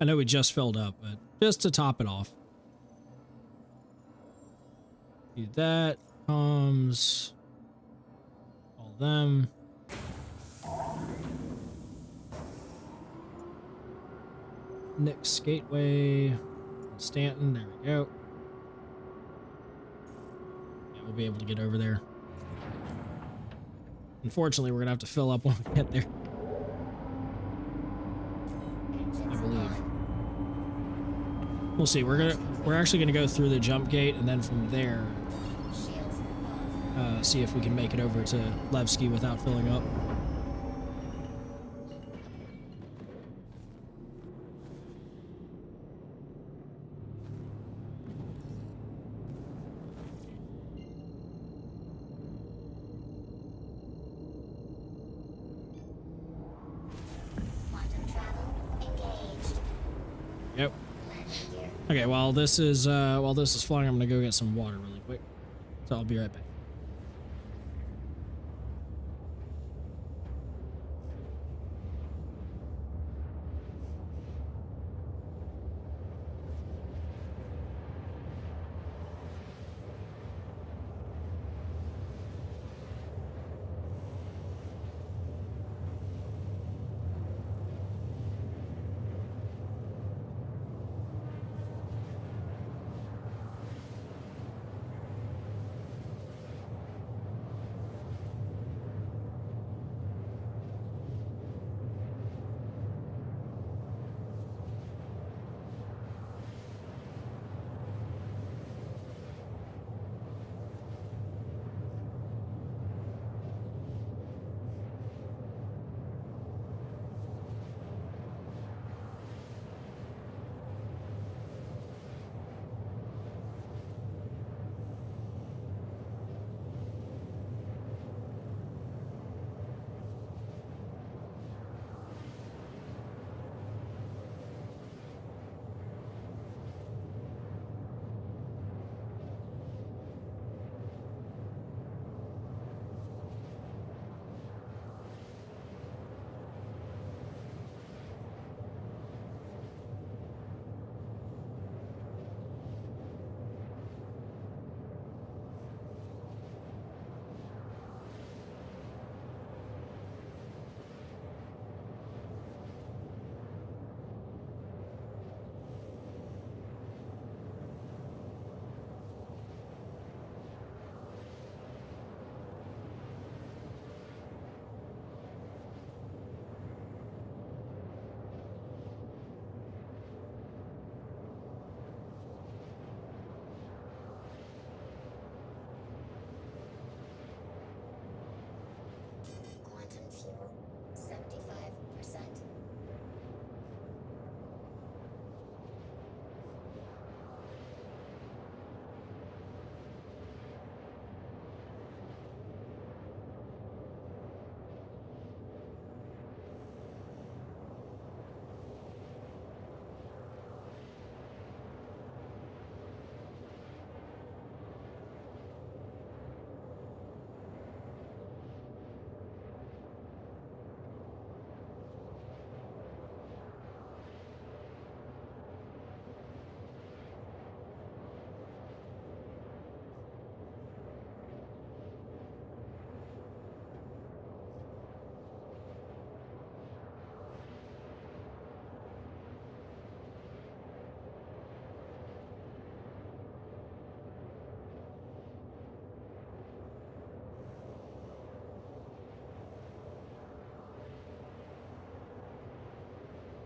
I know we just filled up, but just to top it off. Do that. Comes. All them. Nick's Gateway. Stanton. There we go. Yeah, we'll be able to get over there. Unfortunately, we're going to have to fill up when we get there. I believe. We'll see. We're actually gonna go through the jump gate, and then from there, Shields off. see if we can make it over to Levski without filling up. Quantum travel engaged. Yep. Landing gear. Okay. While this is flying, I'm gonna go get some water really quick. So I'll be right back. Quantum fuel 75%.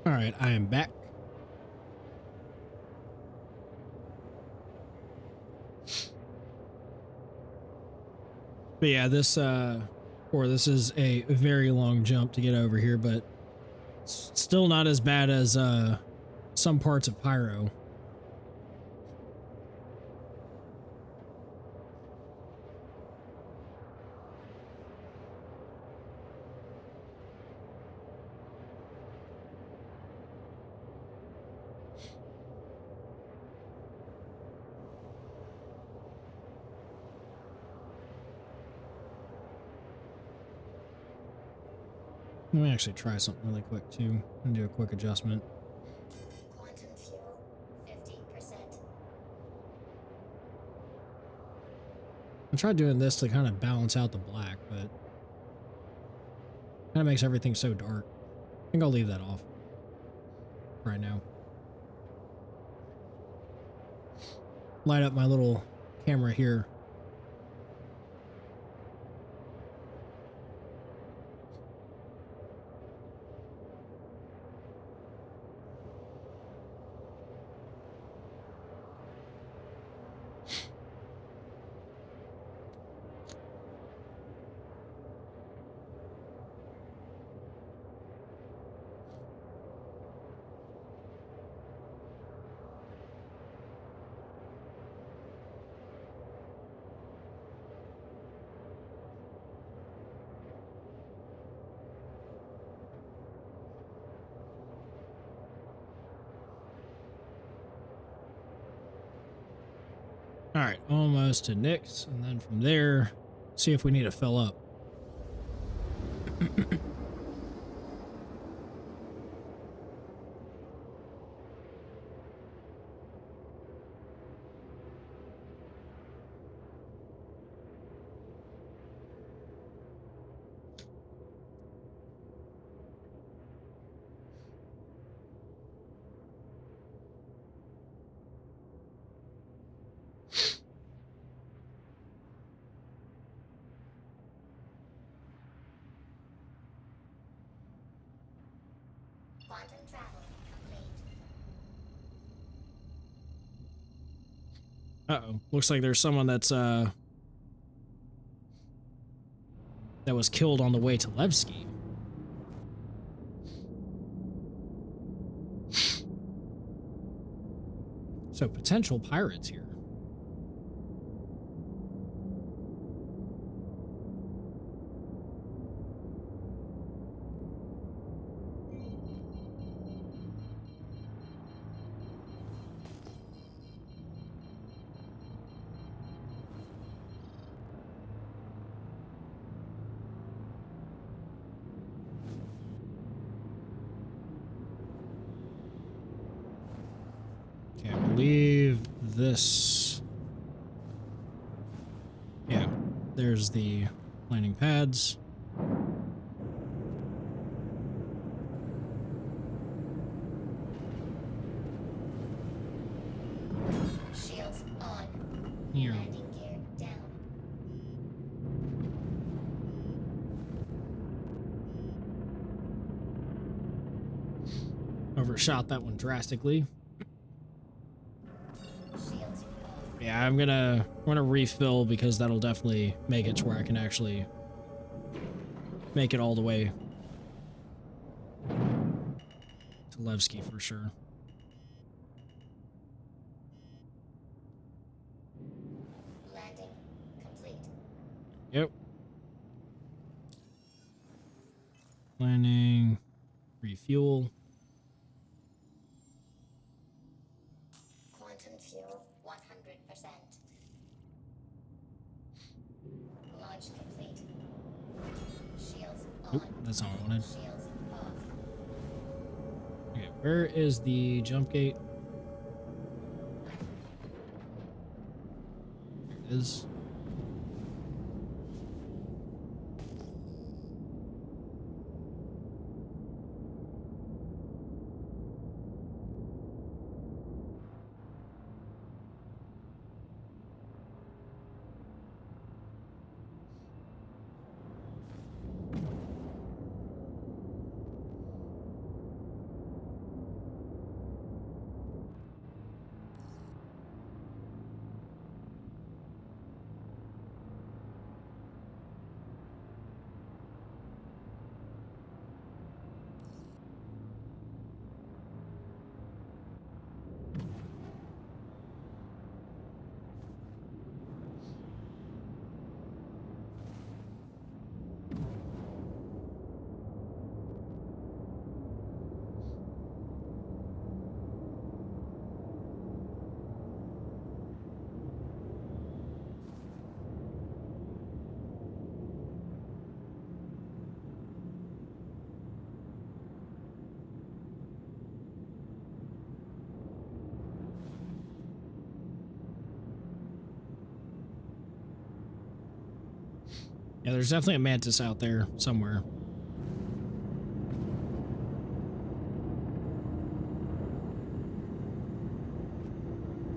All right, I am back. But yeah, this is a very long jump to get over here, but still not as bad as some parts of Pyro. Let me actually try something really quick too and do a quick adjustment. Quantum fuel 50%. I tried doing this to kind of balance out the black, but kind of makes everything so dark. I think I'll leave that off right now. Light up my little camera here. All right, almost to Nick's, and then from there, see if we need to fill up. Quantum travel complete. Uh-oh. Looks like there's someone that's that was killed on the way to Levski. So potential pirates here. Okay, I believe this. Yeah, there's the landing pads. Shields on. Here. Landing gear down. Overshot that one drastically. Shields off. Yeah, I'm gonna refill because that'll definitely make it to where I can actually make it all the way to Levski for sure. Landing complete. Yep. Landing, refuel. Quantum fuel 100%. Launch complete. Shields on. Oop, that's not what I wanted. Shields off. Okay, where is the jump gate? There it is. Yeah, there's definitely a mantis out there somewhere.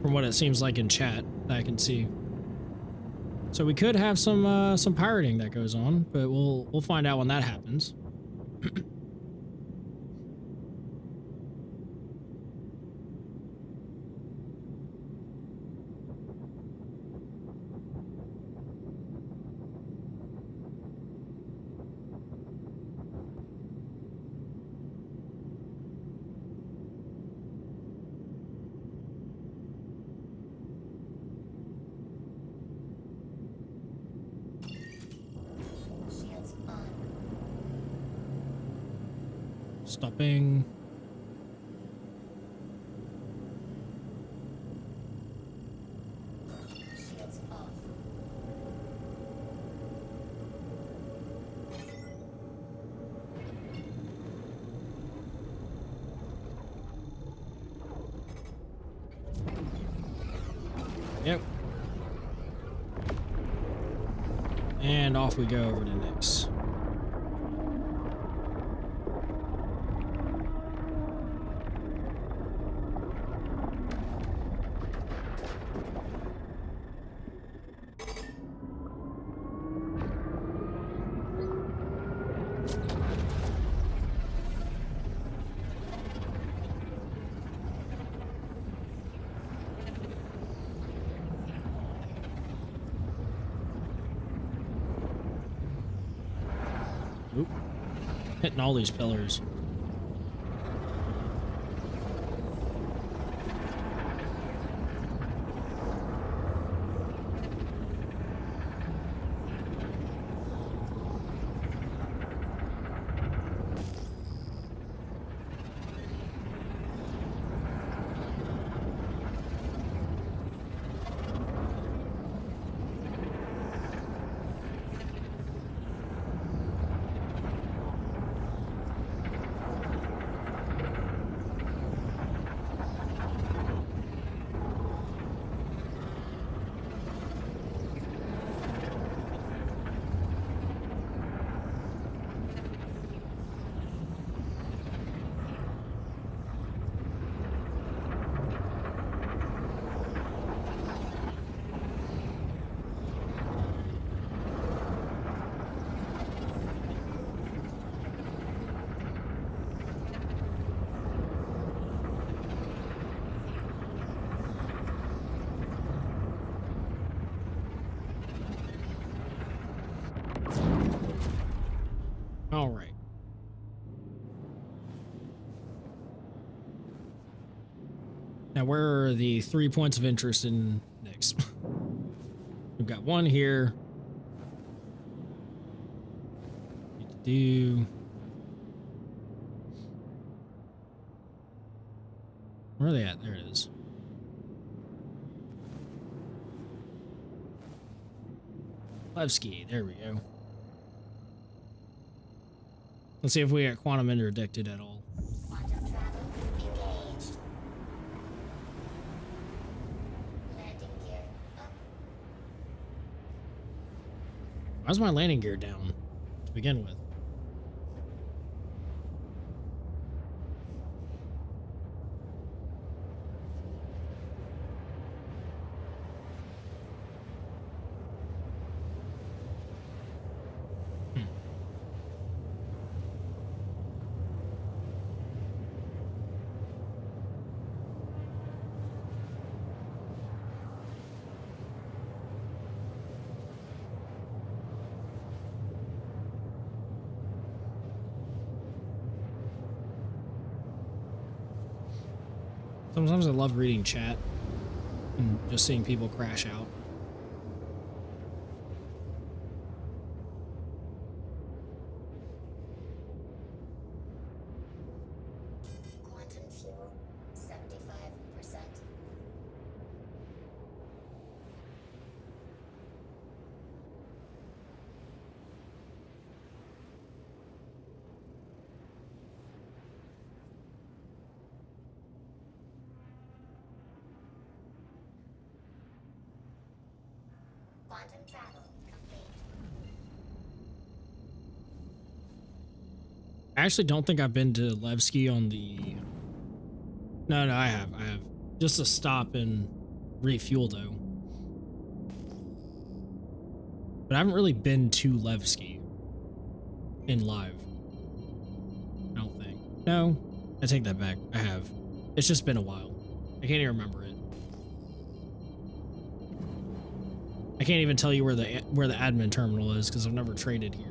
From what it seems like in chat, I can see. So we could have some pirating that goes on, but we'll find out when that happens. Shields on. Stopping. Yep. And off we go over to Nyx. Oop. Hitting all these pillars. All right. Now, where are the 3 points of interest in Nyx? We've got one here. Need to do. Where are they at? There it is. Levski. There we go. Let's see if we got quantum interdicted at all. Quantum travel engaged. Landing gear up. Why's my landing gear down to begin with? Sometimes I love reading chat and just seeing people crash out. Quantum fuel 75%. Quantum travel complete. I actually don't think I've been to Levski on the... No, I have. Just a stop and refuel, though. But I haven't really been to Levski in live. I don't think. No, I take that back. I have. It's just been a while. I can't even remember it. I can't even tell you where the admin terminal is because I've never traded here.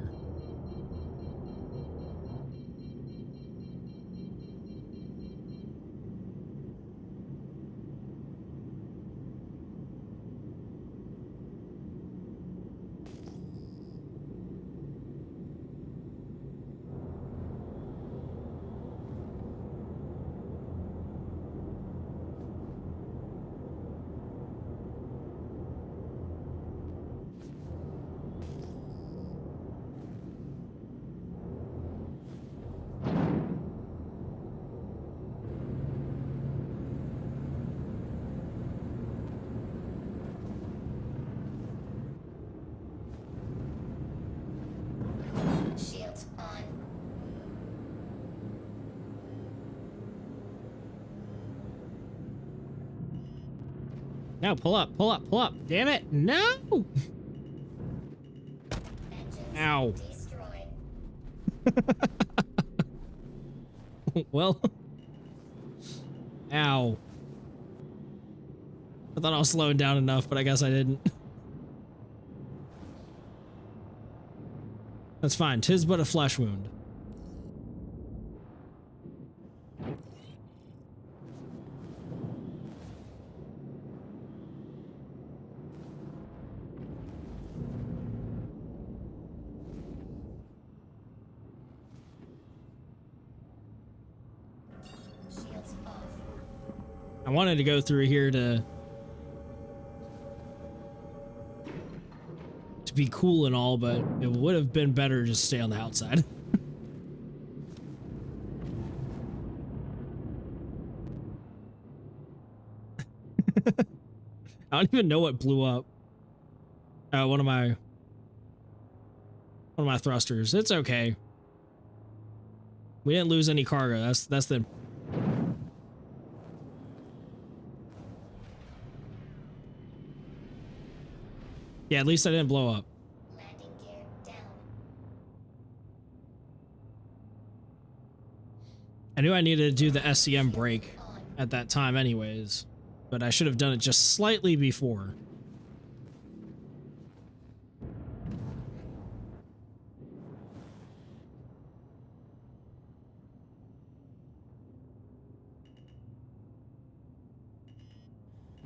No, pull up, pull up, pull up. Damn it. No. Engines Ow. destroyed. Well. Ow. I thought I was slowing down enough, but I guess I didn't. That's fine. 'Tis but a flesh wound. Shields off. I wanted to go through here to be cool and all, but it would have been better to just stay on the outside. I don't even know what blew up. One of my thrusters. It's okay. We didn't lose any cargo. That's the Yeah, at least I didn't blow up. Landing gear down. I knew I needed to do the SCM break On. at that time anyways, but I should have done it just slightly before.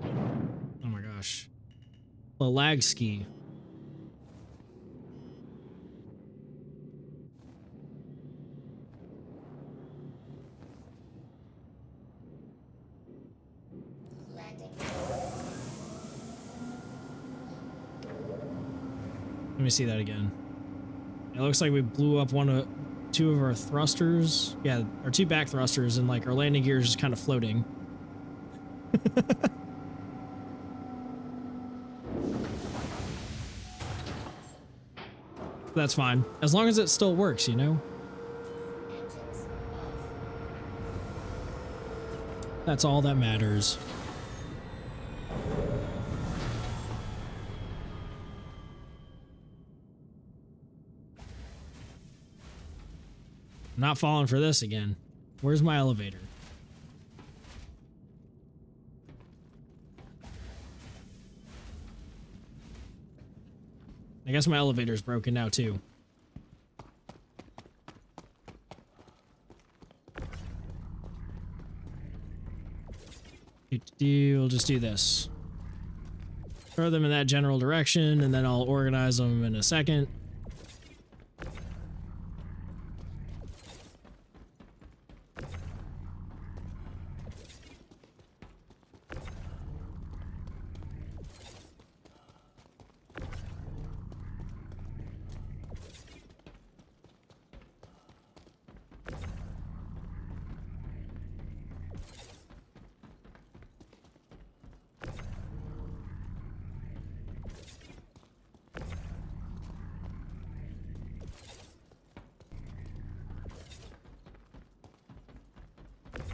Oh my gosh. The lag ski. Landing. Let me see that again. It looks like we blew up two of our thrusters. Yeah, our two back thrusters, and like our landing gear is just kind of floating. That's fine. As long as it still works, you know? Engines off. That's all that matters. I'm not falling for this again. Where's my elevator? I guess my elevator's broken now too. We'll just do this. Throw them in that general direction, and then I'll organize them in a second.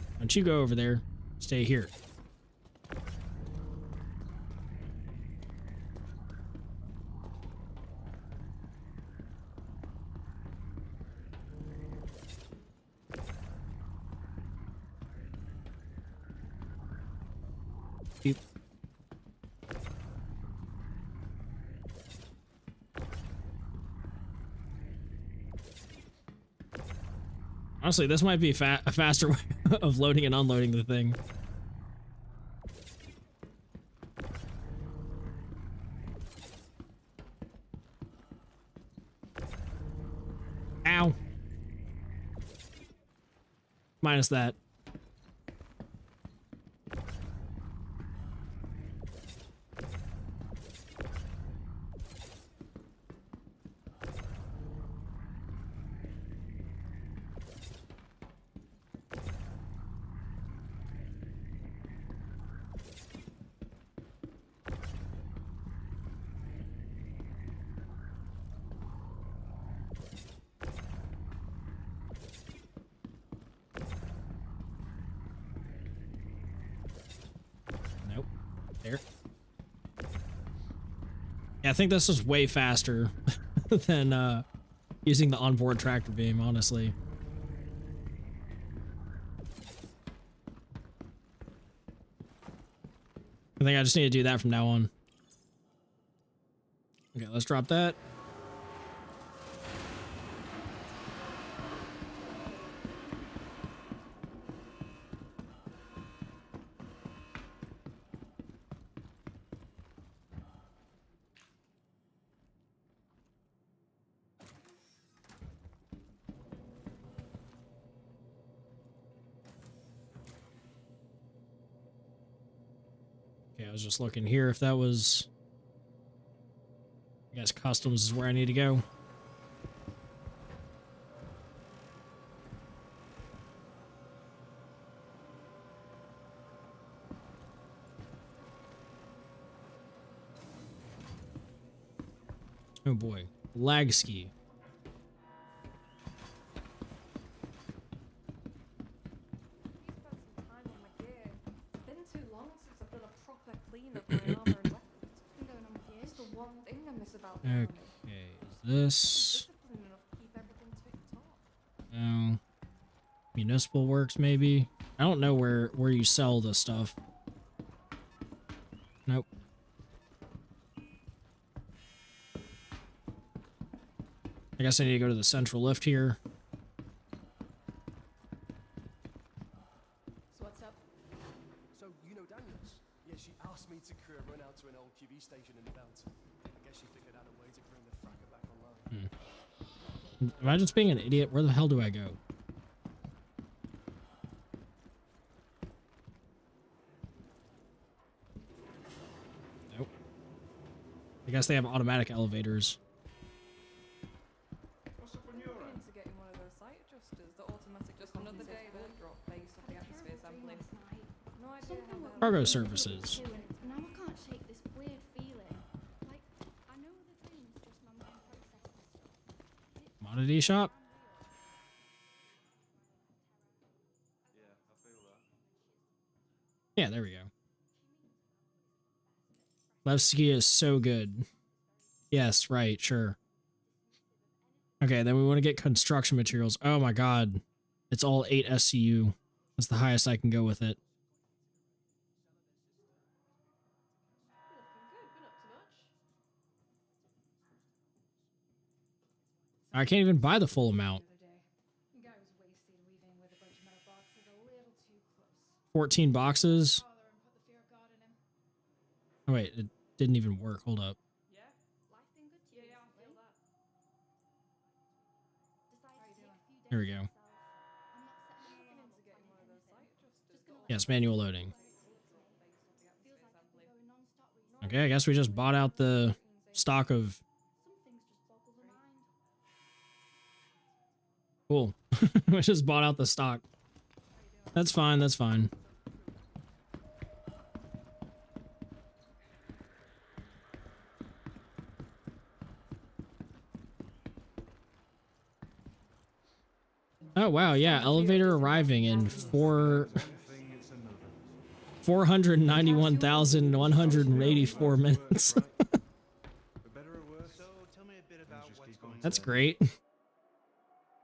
Why don't you go over there? Stay here. Beep. Honestly, this might be a faster way of loading and unloading the thing. Ow. Minus that. Nope. There. Yeah, I think this is way faster than using the onboard tractor beam, honestly. I think I just need to do that from now on. Okay, let's drop that. Okay, I was just looking here if that was... I guess customs is where I need to go. Oh boy, lag ski. Please spend some time on my gear. It's been too long since I've done a proper clean of my armor and weapons. What's been going on with you? It's the one thing I miss about the army. Okay, is this... Discipline enough to keep everything tip-top. No. Municipal works, maybe? I don't know where you sell this stuff. Nope. I guess I need to go to the central lift here. So what's up? So, you know Daniels? Yeah, she asked me to crew a run out to an old QV station in the belt. I guess she figured out a way to bring the fracker back online. Am I just being an idiot? Where the hell do I go? Nope. I guess they have automatic elevators. Looking into getting one of those site adjusters, the automatic just another day that drop based off the atmosphere sampling. No idea how they're Cargo services. Now I can't shake this weird feeling. Like, I know the dream's just my mind processing stuff. Commodity shop. Yeah, there we go. Levski is so good. Yes, right, sure. Okay, then we want to get construction materials. Oh my god. It's all 8 SCU. That's the highest I can go with it. I can't even buy the full amount. 14 boxes. Oh, wait, it didn't even work. Hold up. There we go. Yes, manual loading. Okay, I guess we just bought out the stock of... Cool. We just bought out the stock. That's fine, that's fine. Oh wow, yeah, elevator arriving in 491,184 minutes. That's great. At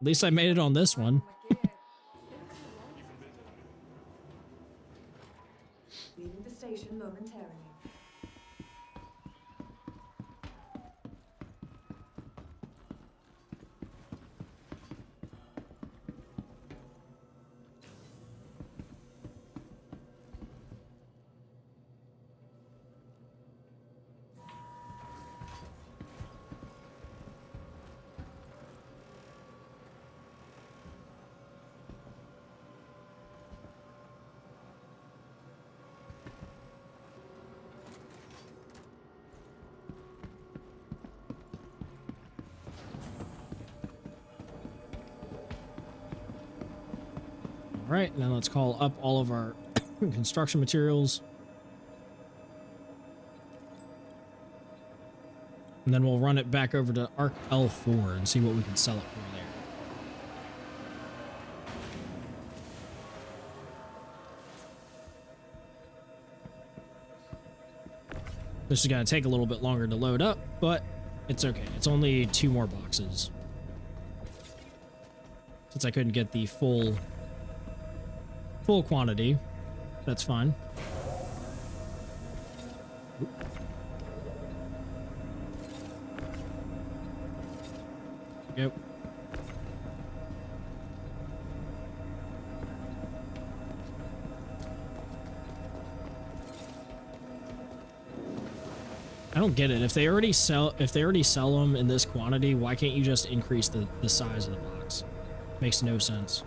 least I made it on this one. Leaving the station momentarily. All right, now let's call up all of our construction materials. And then we'll run it back over to Arc L4 and see what we can sell it for there. This is gonna take a little bit longer to load up, but it's okay. It's only 2 more boxes. Since I couldn't get the full quantity, that's fine. Yep. I don't get it. If they already sell them in this quantity, why can't you just increase the size of the box? Makes no sense.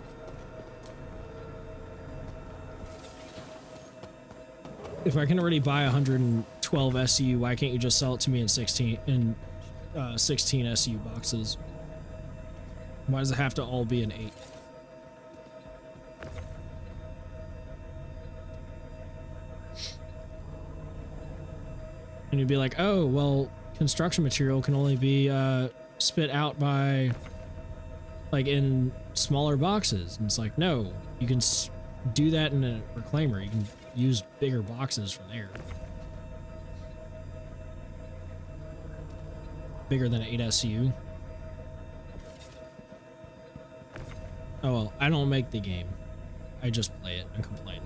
If I can already buy 112 SU, why can't you just sell it to me in 16 SU boxes? Why does it have to all be an 8? And you'd be like, oh, well, construction material can only be spit out by, like, in smaller boxes. And it's like, no, you can do that in a reclaimer. You can use bigger boxes from there. Bigger than 8 SU. Oh, well, I don't make the game. I just play it and complain.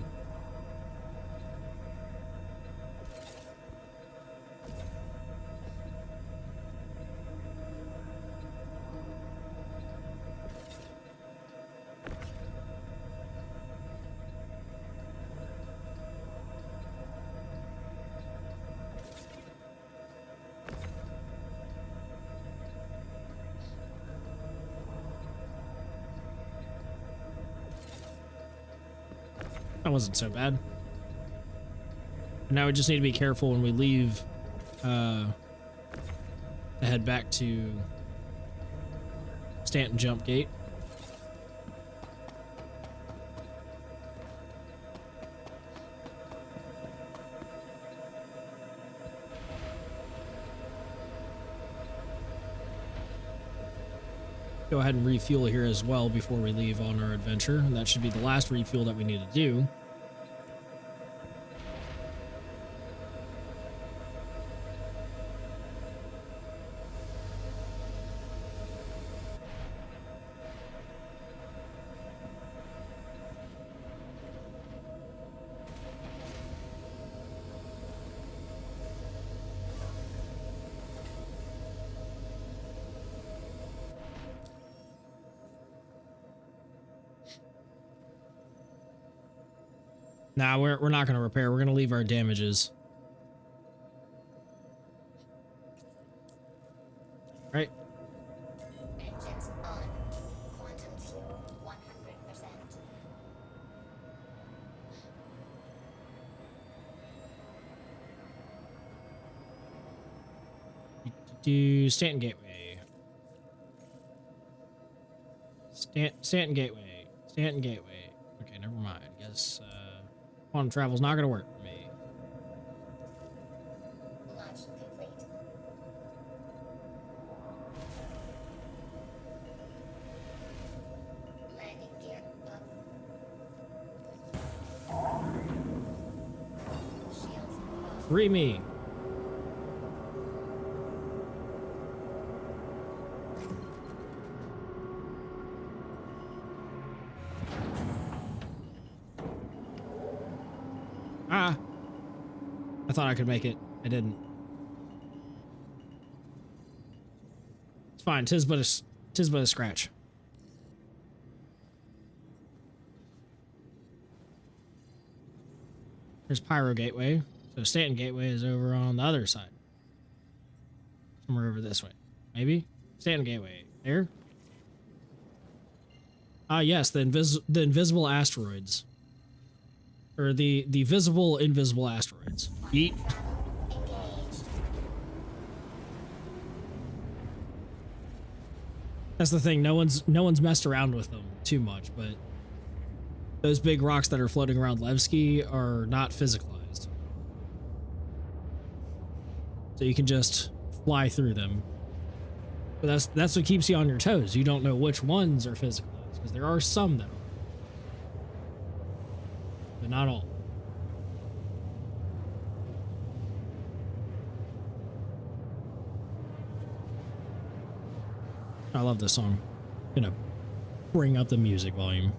That wasn't so bad. Now we just need to be careful when we leave to head back to Stanton Jump Gate. Go ahead and refuel here as well before we leave on our adventure, and that should be the last refuel that we need to do. Nah, we're not going to repair. We're going to leave our damages. Right? Engines on. Quantum fuel 100%. Do Stanton Gateway. Stanton Gateway. Stanton Gateway. Okay, never mind. Guess quantum travel's not gonna work for me. Launch complete. Landing gear up. Shields off. Free me. Ah. I thought I could make it. I didn't. It's fine. Tis but a scratch. There's Pyro Gateway. So Stanton Gateway is over on the other side. Somewhere over this way. Maybe? Stanton Gateway. There? Ah, yes, the invisible asteroids. Or the visible invisible asteroids. Yeet. That's the thing. No one's messed around with them too much, but those big rocks that are floating around Levski are not physicalized. So you can just fly through them. But that's what keeps you on your toes. You don't know which ones are physicalized, because there are some that are. But not all. I love this song. Gonna bring up the music volume.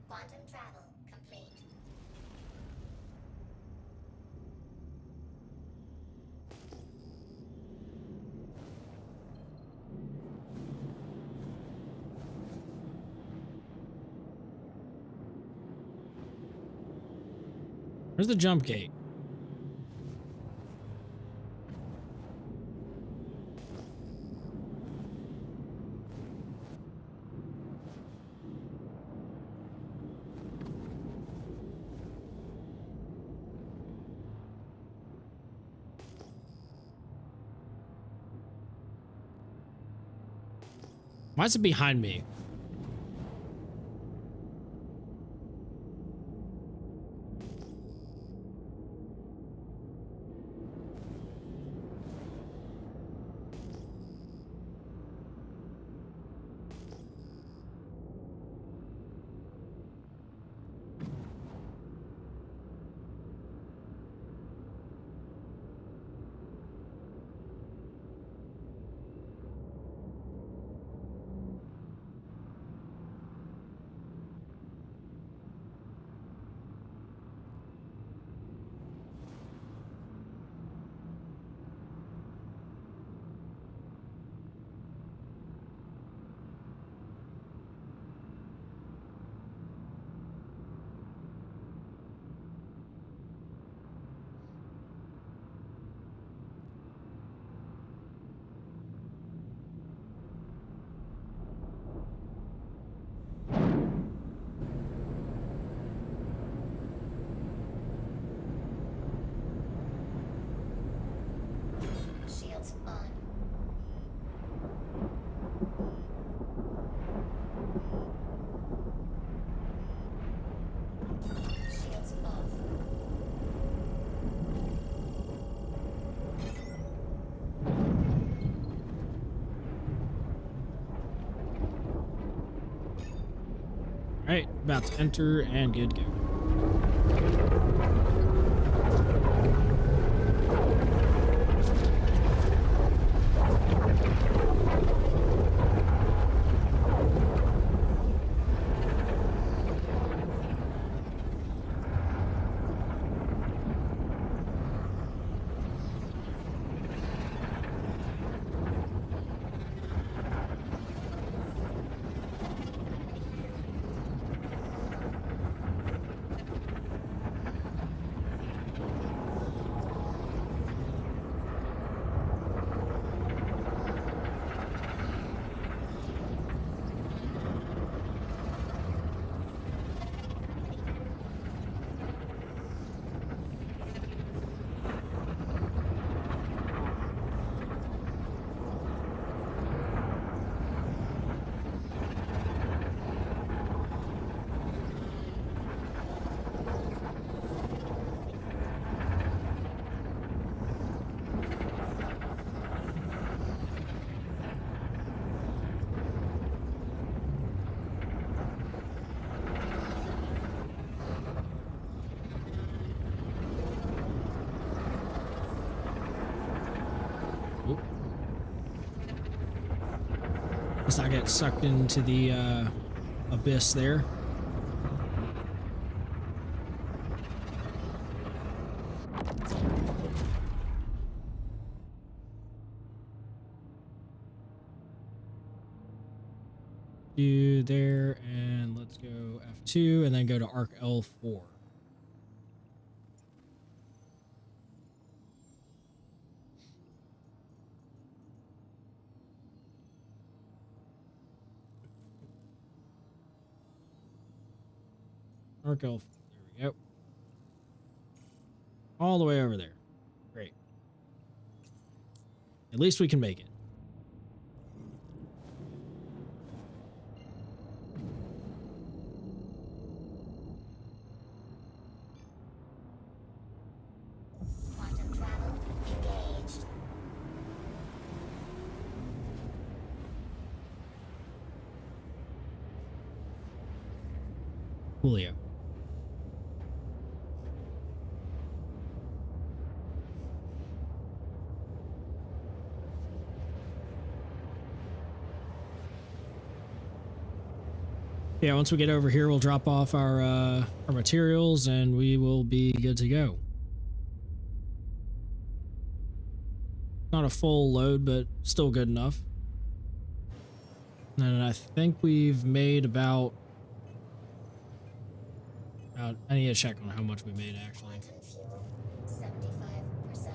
Quantum travel complete. Where's the jump gate? Why is it behind me? Shields on. Shields off. All right, about to enter and good to go. Oop. Let's not get sucked into the abyss there. Do there, and let's go F2 and then go to Arc L4. Arco. There we go. All the way over there. Great. At least we can make it. Quantum travel engaged. Julio. Yeah, once we get over here, we'll drop off our materials and we will be good to go. Not a full load, but still good enough. And I think we've made about I need to check on how much we made actually. Quantum fuel, 75%.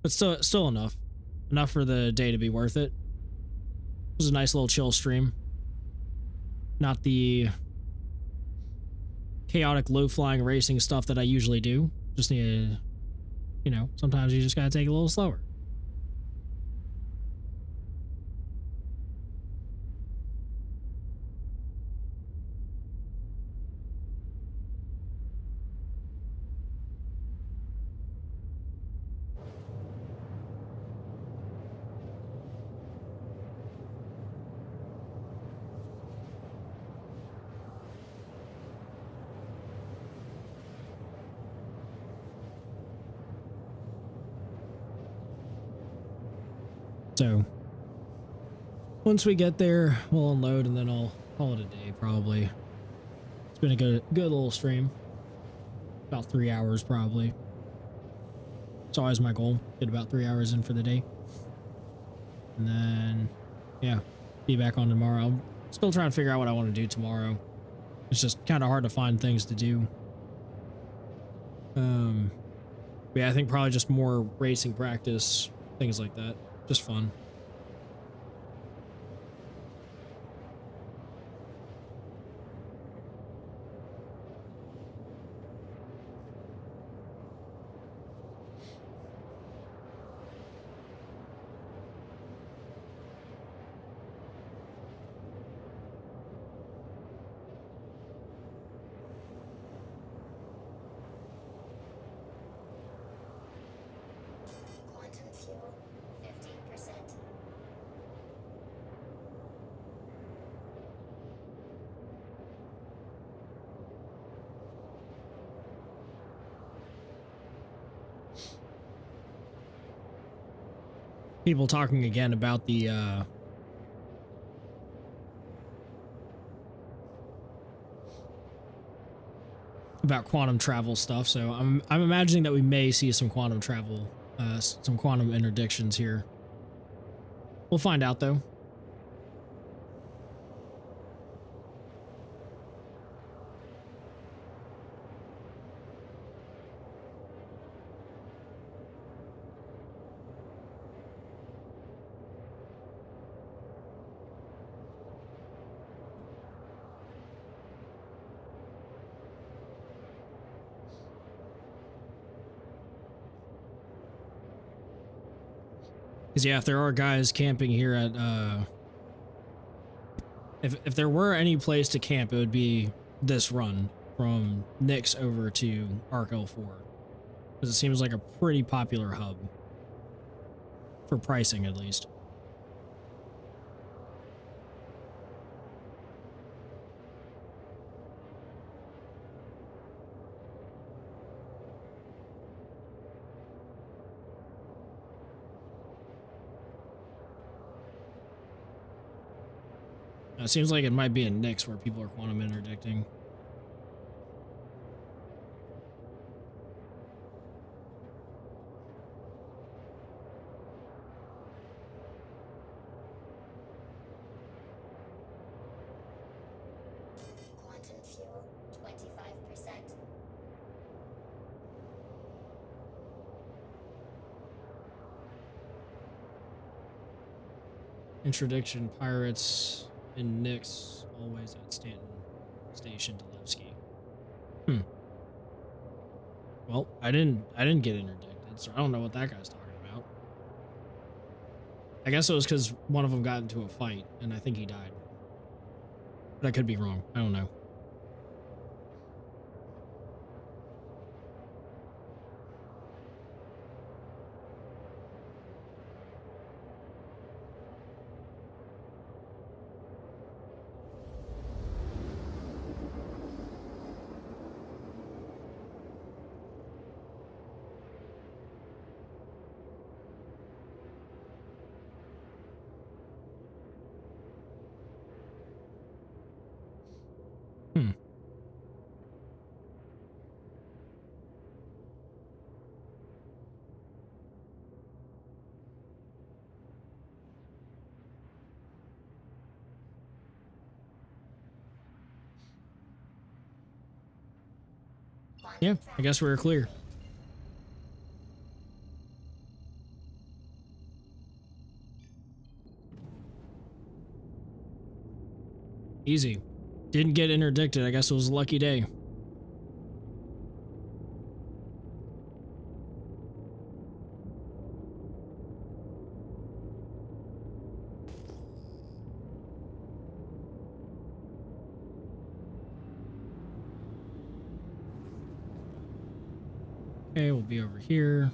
But still enough. Enough for the day to be worth it. It was a nice little chill stream. Not the chaotic low-flying racing stuff that I usually do. Just need to, you know, sometimes you just gotta take it a little slower. So once we get there, we'll unload and then I'll call it a day probably. It's been a good little stream. About 3 hours probably. It's always my goal. Get about 3 hours in for the day. And then yeah, be back on tomorrow. I'm still trying to figure out what I want to do tomorrow. It's just kind of hard to find things to do. Yeah, I think probably just more racing practice, things like that. Just fun. Quantum fuel, 50%. People talking again about the about quantum travel stuff, so I'm imagining that we may see some quantum travel, some quantum interdictions here. We'll find out though. Because yeah, if there are guys camping here at if there were any place to camp, it would be this run from Nyx over to Arc L4, because it seems like a pretty popular hub for pricing at least. It seems like it might be in Nyx where people are quantum interdicting. Quantum fuel, 25%. Interdiction pirates. and Nick's always at Stanton Station, Delevsky. Well, I didn't get interdicted, so I don't know what that guy's talking about. I guess it was because one of them got into a fight, and I think he died. But I could be wrong. I don't know. Yeah, I guess we're clear. Easy. Didn't get interdicted. I guess it was a lucky day. Okay, we'll be over here.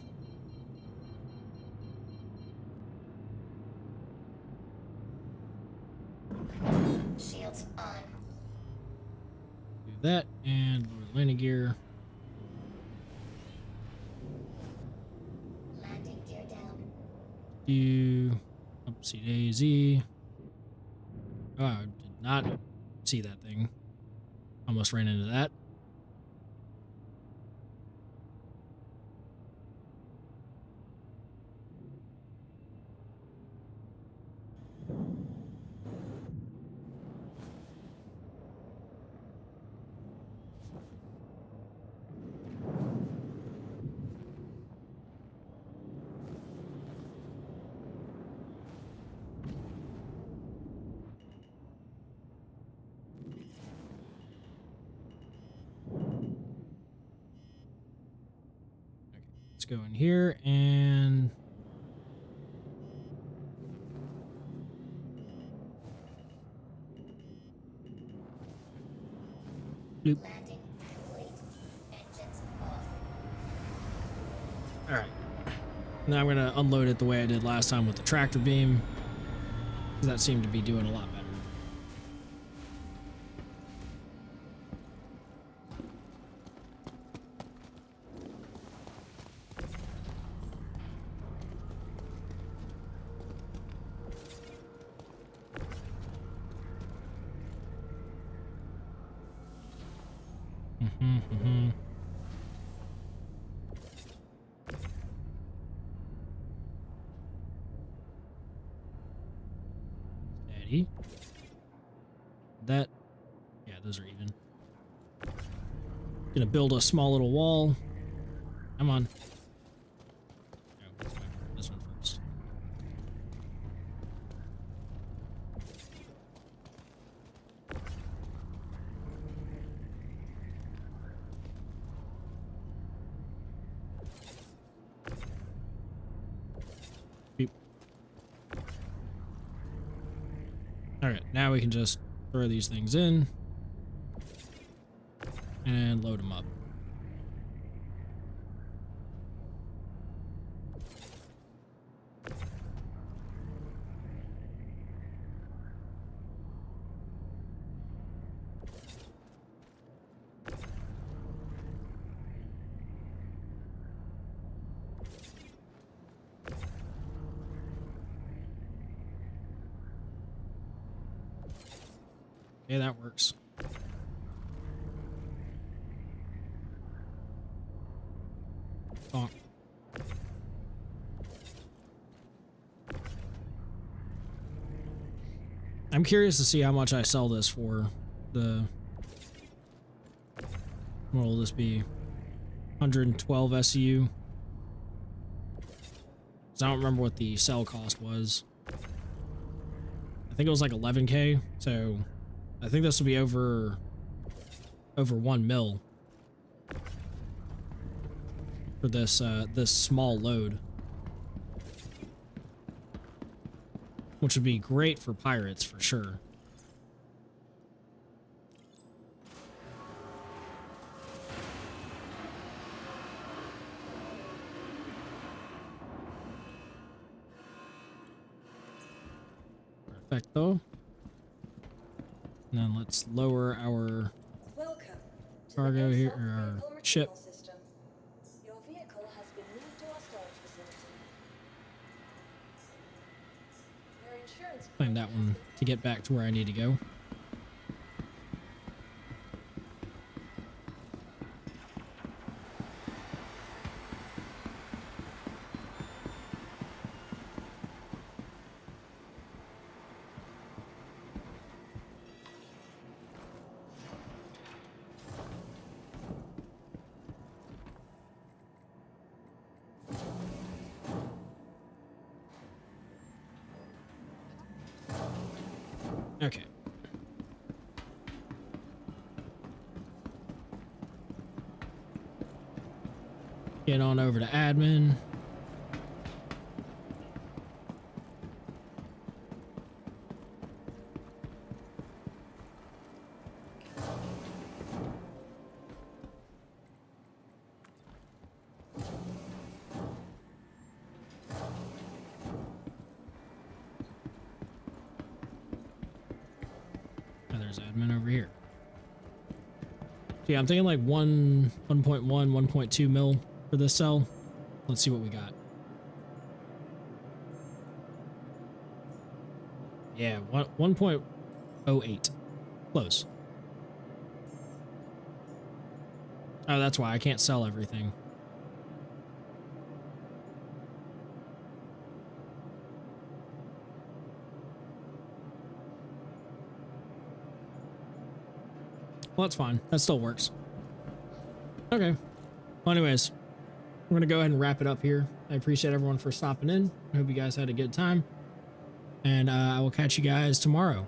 Shields on. Do that and lower the landing gear. Landing gear down. Do upsy daisy. Oh, I did not see that thing. Almost ran into that. Let's go in here and bloop. Landing complete. Engines off. All right. Now I'm gonna unload it the way I did last time with the tractor beam, because that seemed to be doing a lot better. Steady. That, yeah, those are even. Gonna build a small little wall. Come on. Oh, let's go for this one first. Beep. Alright, now we can just throw these things in and load them up. Okay, that works. Bonk. I'm curious to see how much I sell this for. The what will this be? 112 SEU. 'Cause I don't remember what the sell cost was. I think it was like 11K. So I think this will be over 1 mil for this this small load, which would be great for pirates for sure. Perfecto. Now let's lower our Welcome to cargo the here, ASOP or our vehicle ship. retrieval system. Your vehicle has been moved to our storage facility. Your insurance Claim that one to get back to where I need to go. Okay. Get on over to admin. Oh, there's admin over here. So yeah, I'm thinking like 1.1, 1.2 mil for this cell. Let's see what we got. Yeah, 1.08. Close. Oh, that's why I can't sell everything. Well, that's fine. That still works. Okay. Well, anyways, we're going to go ahead and wrap it up here. I appreciate everyone for stopping in. I hope you guys had a good time. And I will catch you guys tomorrow.